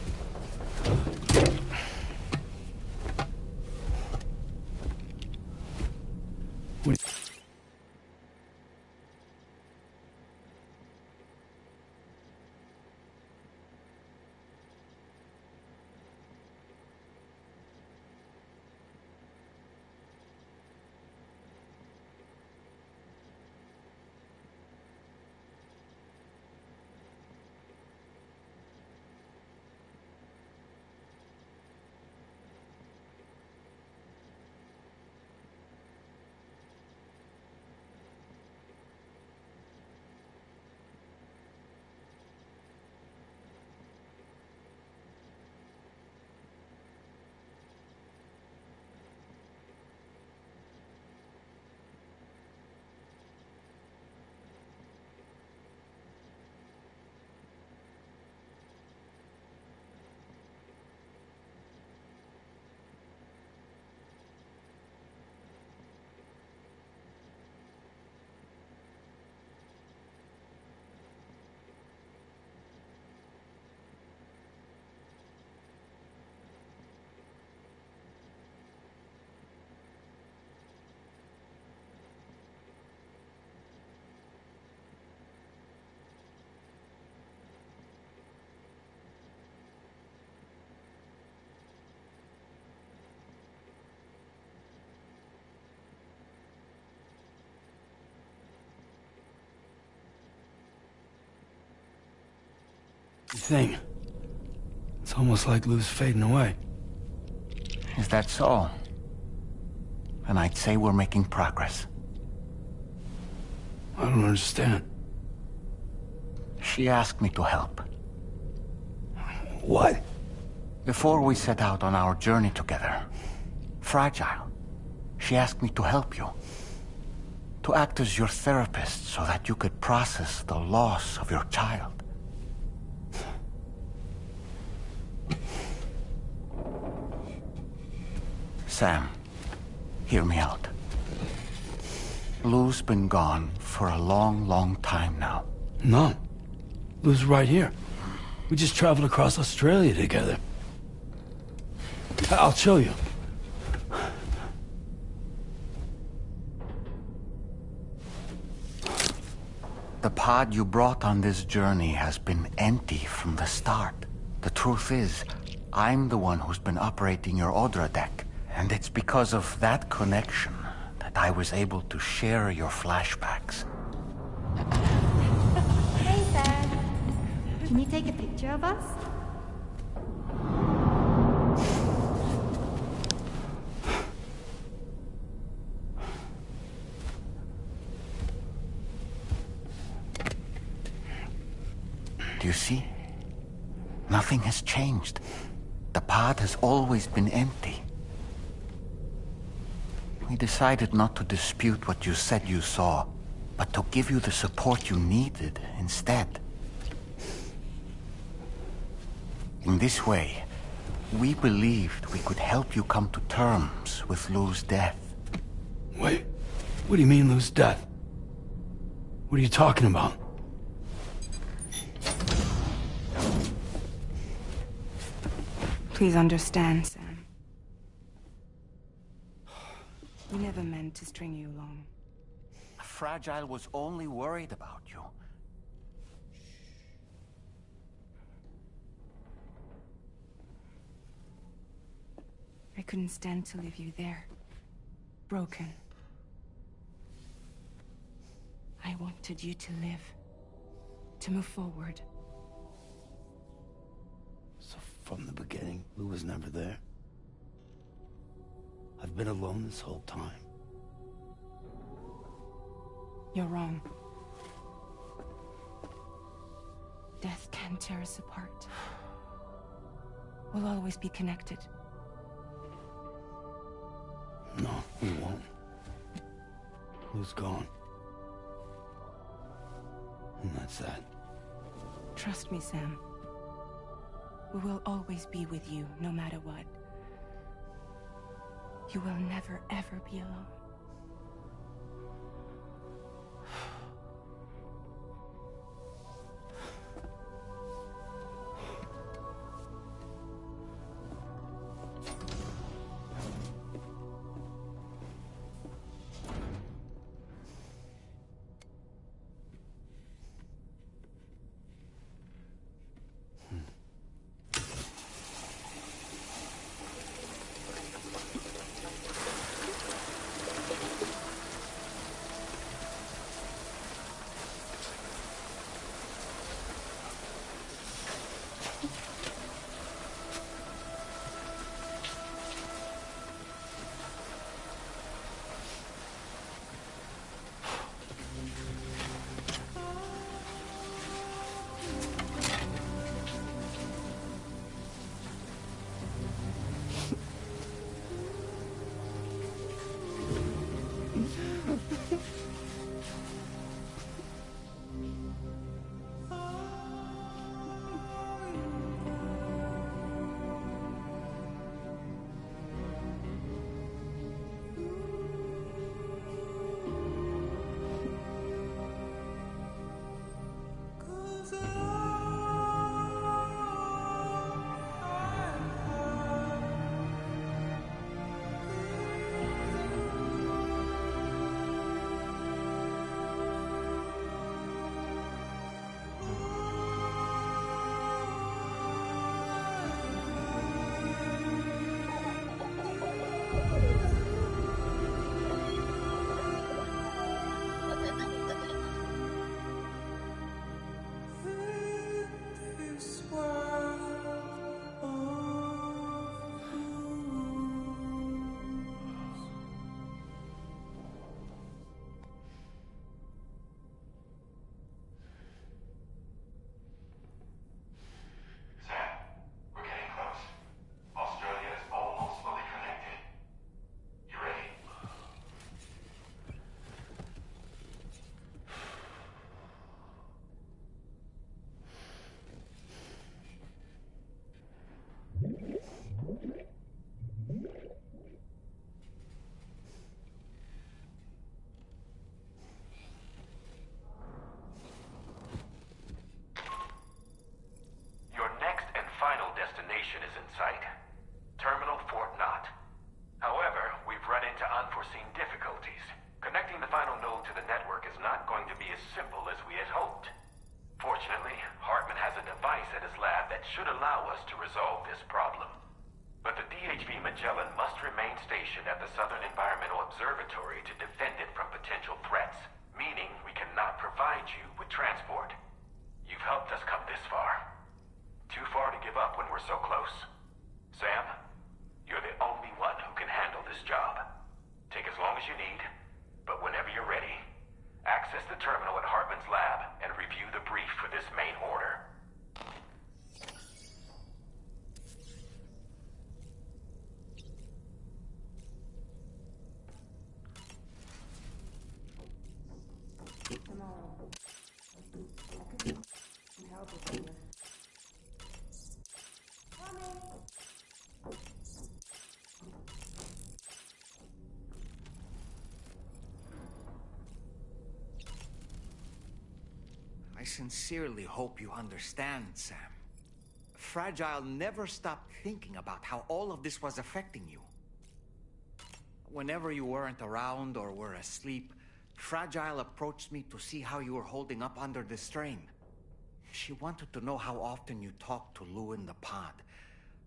thing. It's almost like Lou's fading away. Is that so? And I'd say we're making progress. I don't understand. She asked me to help. What? Before we set out on our journey together, Fragile, she asked me to help you. To act as your therapist so that you could process the loss of your child. Sam, hear me out. Lou's been gone for a long, long time now. No. Lou's right here. We just traveled across Australia together. I'll show you. The pod you brought on this journey has been empty from the start. The truth is, I'm the one who's been operating your Odra deck. And it's because of that connection that I was able to share your flashbacks. Hey, Sam. Can you take a picture of us? Do you see? Nothing has changed. The pod has always been empty. We decided not to dispute what you said you saw, but to give you the support you needed instead. In this way, we believed we could help you come to terms with Lou's death. Wait, what do you mean Lou's death? What are you talking about? Please understand, Sam. We never meant to string you along. Fragile was only worried about you. I couldn't stand to leave you there. Broken. I wanted you to live. To move forward. So from the beginning, Lou was never there? I've been alone this whole time. You're wrong. Death can tear us apart. We'll always be connected. No, we won't. Lou's gone. And that's that. Trust me, Sam. We will always be with you, no matter what. You will never, ever be alone. Southern Environmental Observatory to defend it from potential threats, meaning we cannot provide you with transport. You've helped us come this far. Too far to give up when we're so close. Sam, you're the only one who can handle this job. Take as long as you need, but whenever you're ready, access the terminal at Hartman's lab and review the brief for this main order. I sincerely hope you understand, Sam. Fragile never stopped thinking about how all of this was affecting you. Whenever you weren't around or were asleep, Fragile approached me to see how you were holding up under the strain. She wanted to know how often you talked to Lou in the pod,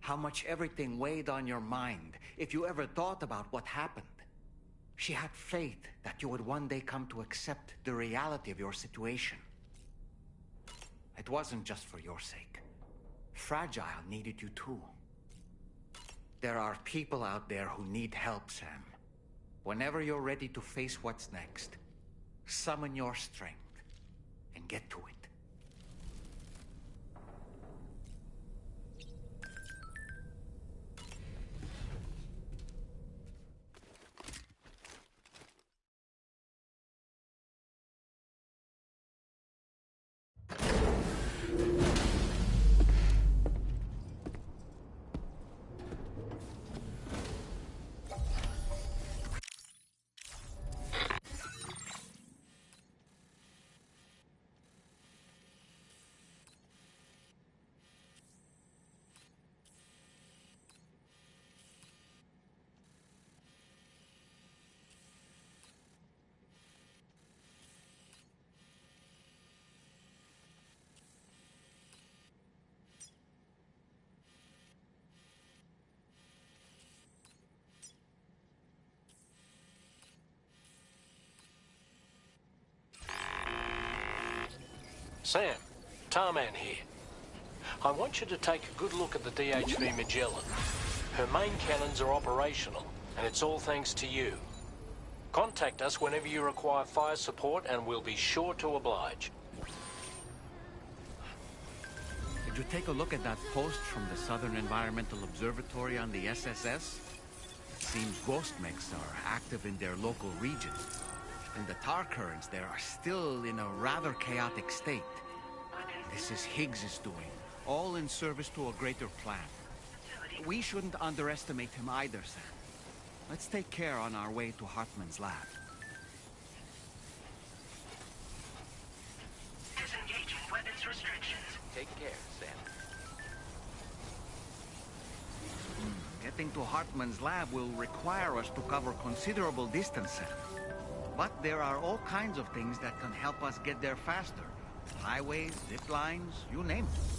how much everything weighed on your mind, if you ever thought about what happened. She had faith that you would one day come to accept the reality of your situation. It wasn't just for your sake. Fragile needed you too. There are people out there who need help, Sam. Whenever you're ready to face what's next, summon your strength and get to it. Sam, Tarman here. I want you to take a good look at the DHV Magellan. Her main cannons are operational, and it's all thanks to you. Contact us whenever you require fire support, and we'll be sure to oblige. Did you take a look at that post from the Southern Environmental Observatory on the SSS? It seems ghost mechs are active in their local region, and the tar currents there are still in a rather chaotic state. This is Higgs' doing, all in service to a greater plan. We shouldn't underestimate him either, Sam. Let's take care on our way to Hartman's lab. Disengaging weapons restrictions. Take care, Sam. Getting to Hartman's lab will require us to cover considerable distance, Sam. But there are all kinds of things that can help us get there faster. Highways, zip lines, you name it.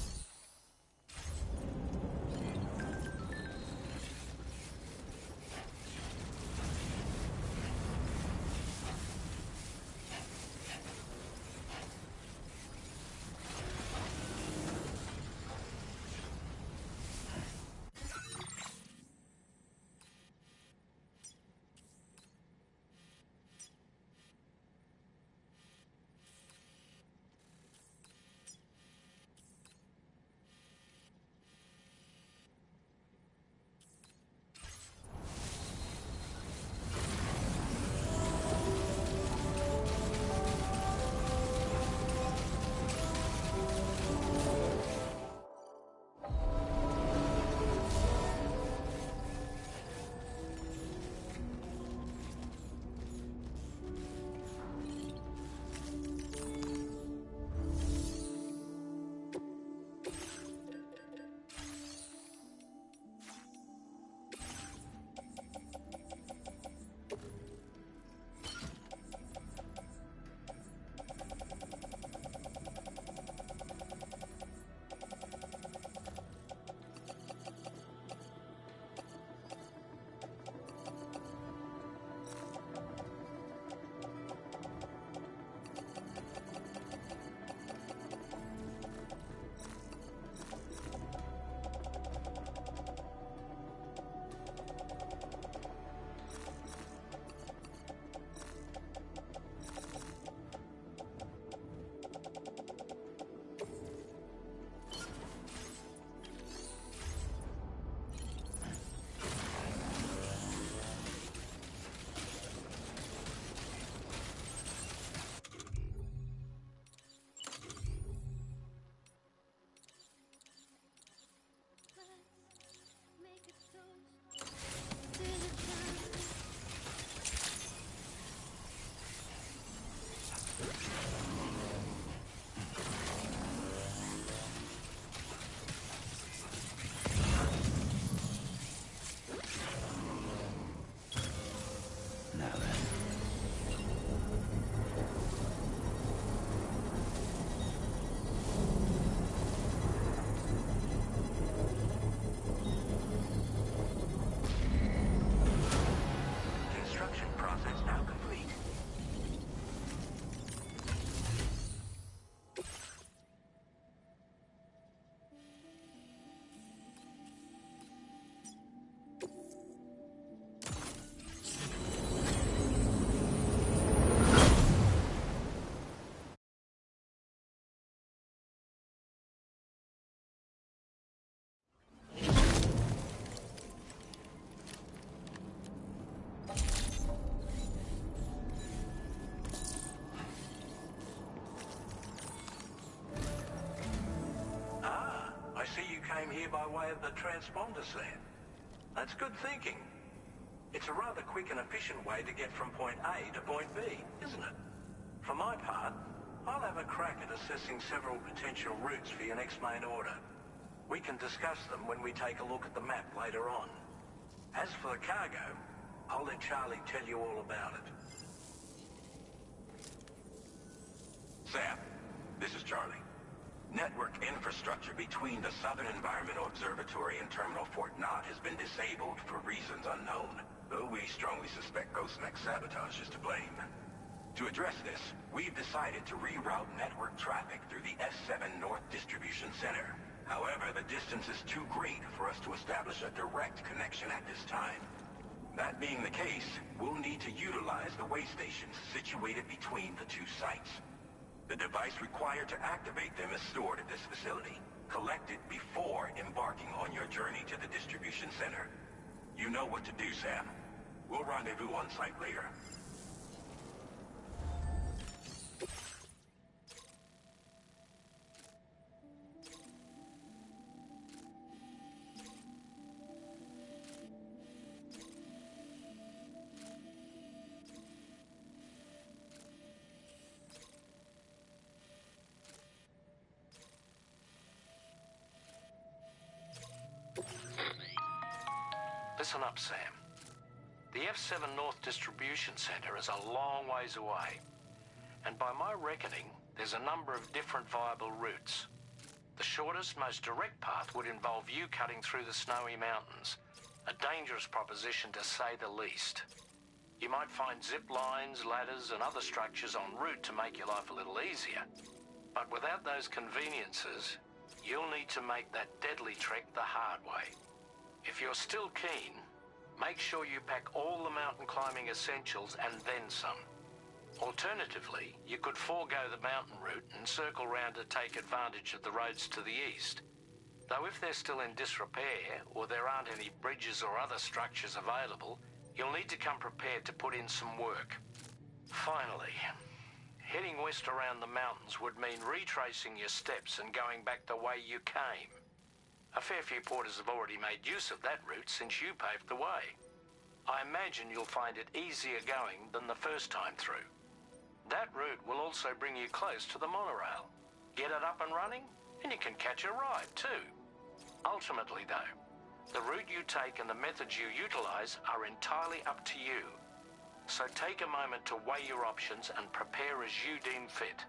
here by way of the transponder, Sam. That's good thinking. It's a rather quick and efficient way to get from point A to point B, isn't it? For my part, I'll have a crack at assessing several potential routes for your next main order. We can discuss them when we take a look at the map later on. As for the cargo, I'll let Charlie tell you all about it. Sam, this is Charlie. Network infrastructure between the Southern Environmental Observatory and Terminal Fort Knott has been disabled for reasons unknown, though we strongly suspect Ghostmech's sabotage is to blame. To address this, we've decided to reroute network traffic through the S7 North Distribution Center. However, the distance is too great for us to establish a direct connection at this time. That being the case, we'll need to utilize the way stations situated between the two sites. The device required to activate them is stored at this facility. Collect it before embarking on your journey to the distribution center. You know what to do, Sam. We'll rendezvous on site later. Listen up, Sam. The F7 North Distribution Center is a long ways away. And by my reckoning, there's a number of different viable routes. The shortest, most direct path would involve you cutting through the snowy mountains. A dangerous proposition, to say the least. You might find zip lines, ladders, and other structures en route to make your life a little easier. But without those conveniences, you'll need to make that deadly trek the hard way. If you're still keen, make sure you pack all the mountain climbing essentials and then some. Alternatively, you could forego the mountain route and circle round to take advantage of the roads to the east. Though if they're still in disrepair, or there aren't any bridges or other structures available, you'll need to come prepared to put in some work. Finally, heading west around the mountains would mean retracing your steps and going back the way you came. A fair few porters have already made use of that route since you paved the way. I imagine you'll find it easier going than the first time through. That route will also bring you close to the monorail. Get it up and running, and you can catch a ride too. Ultimately though, the route you take and the methods you utilize are entirely up to you. So take a moment to weigh your options and prepare as you deem fit.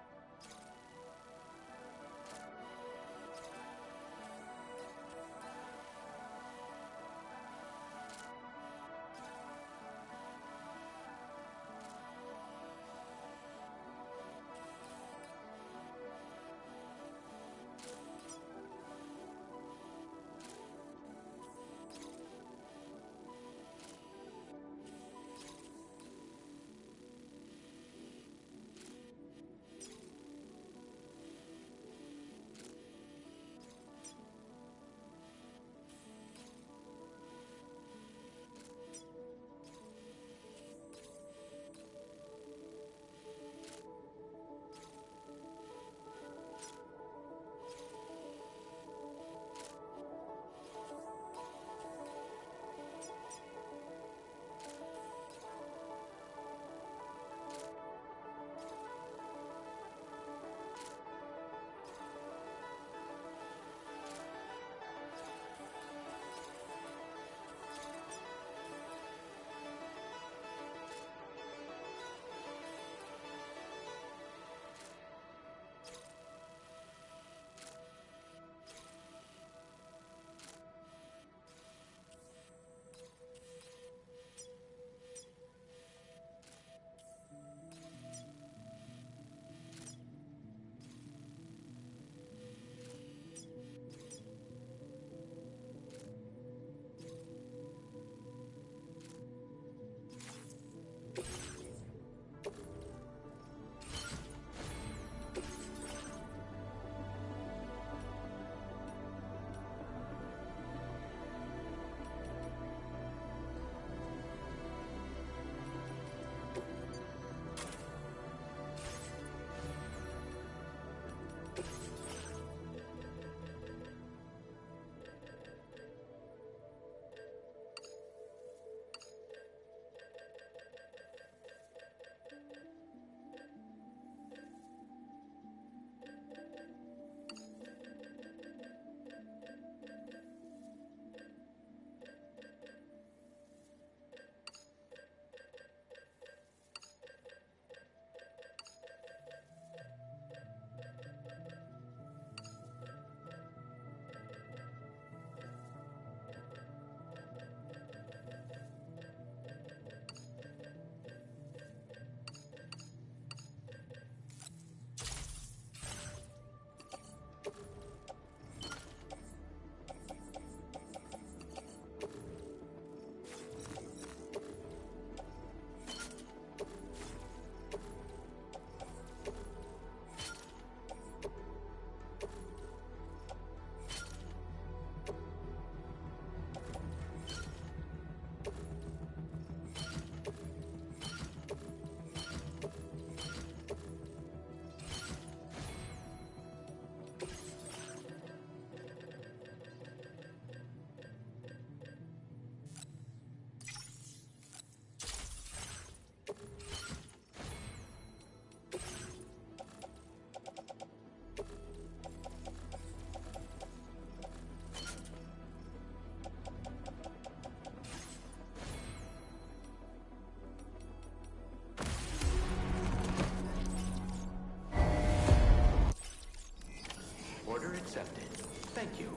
Order accepted. Thank you.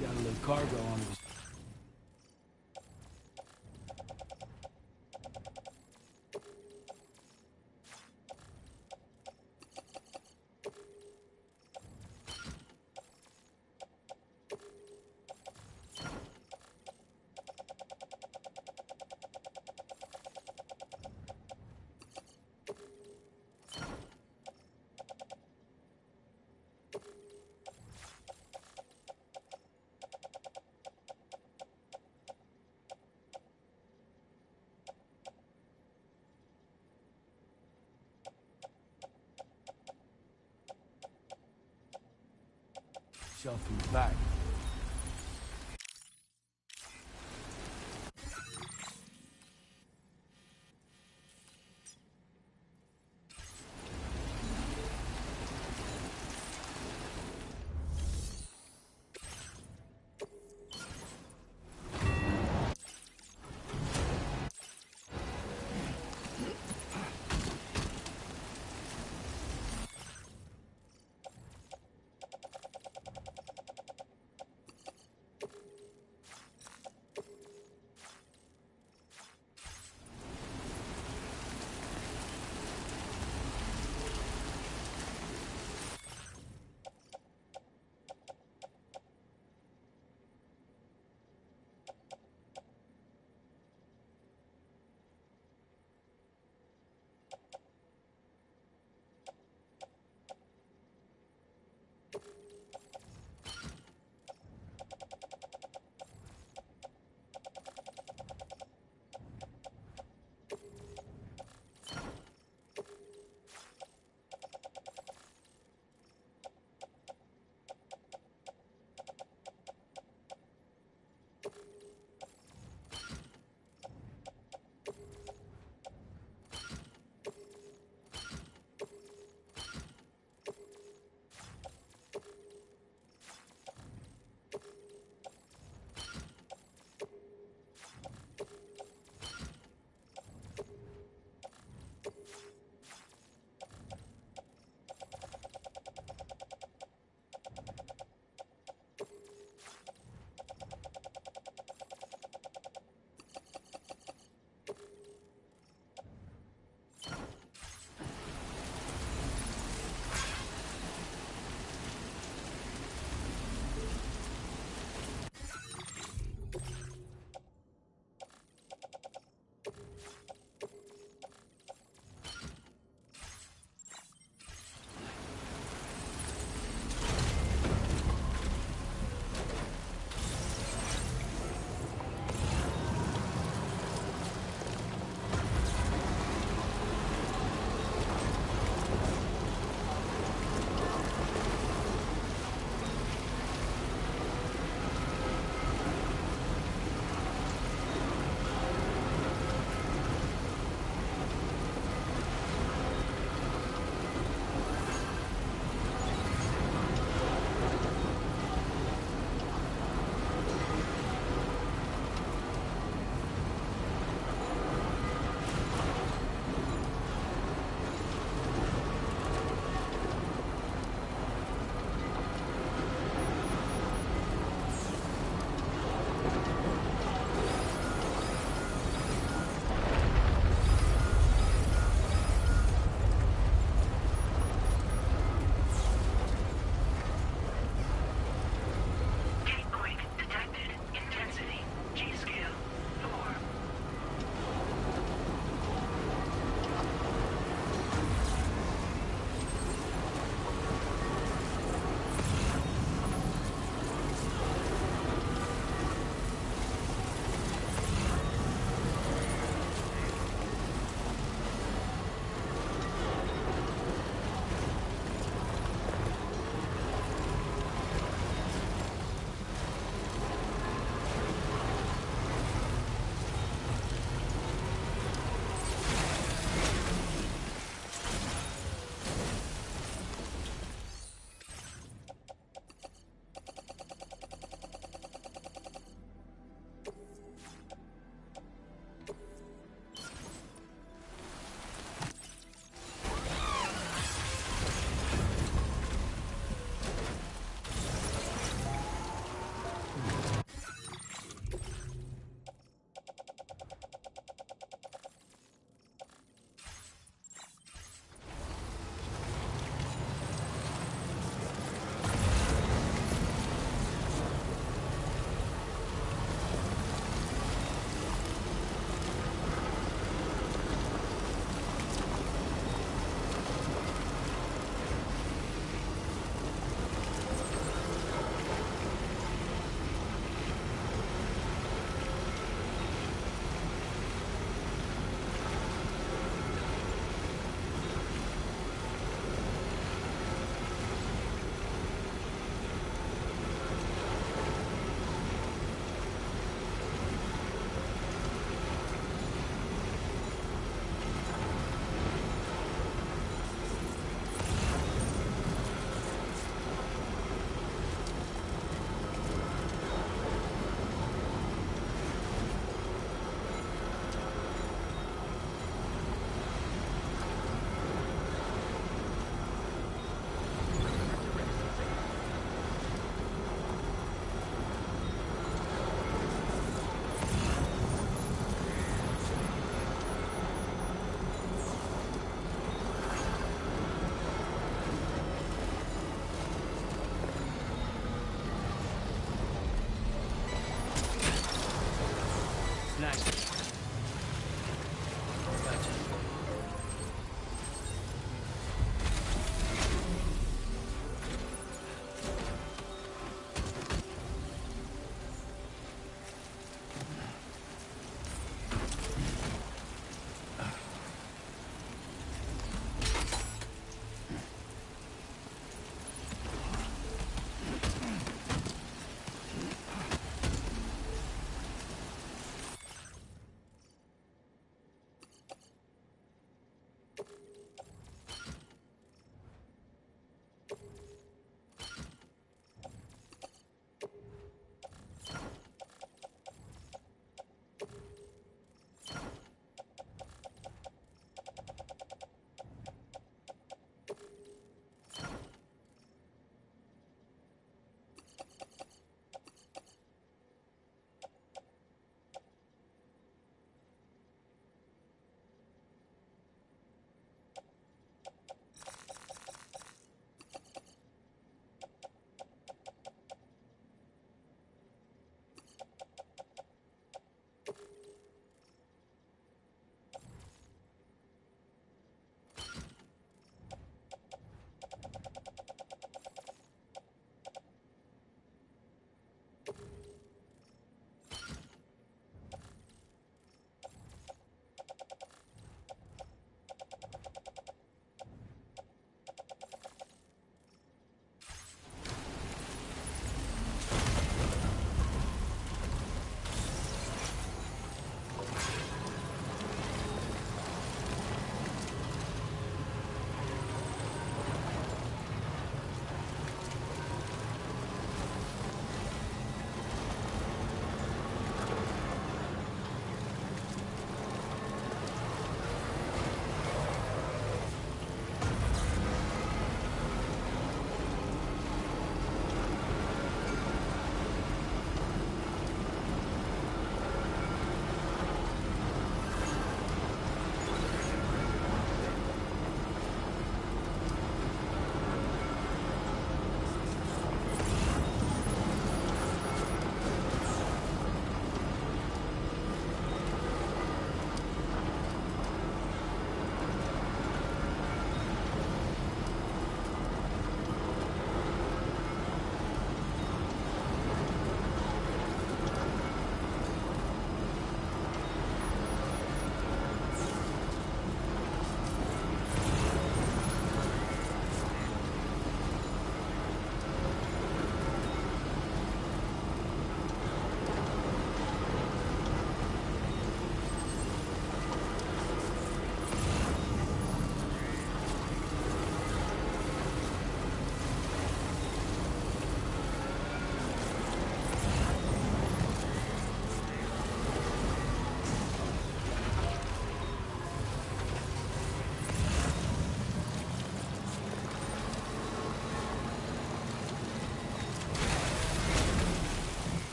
Got a little cargo on his... Shelf in the back.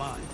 mine.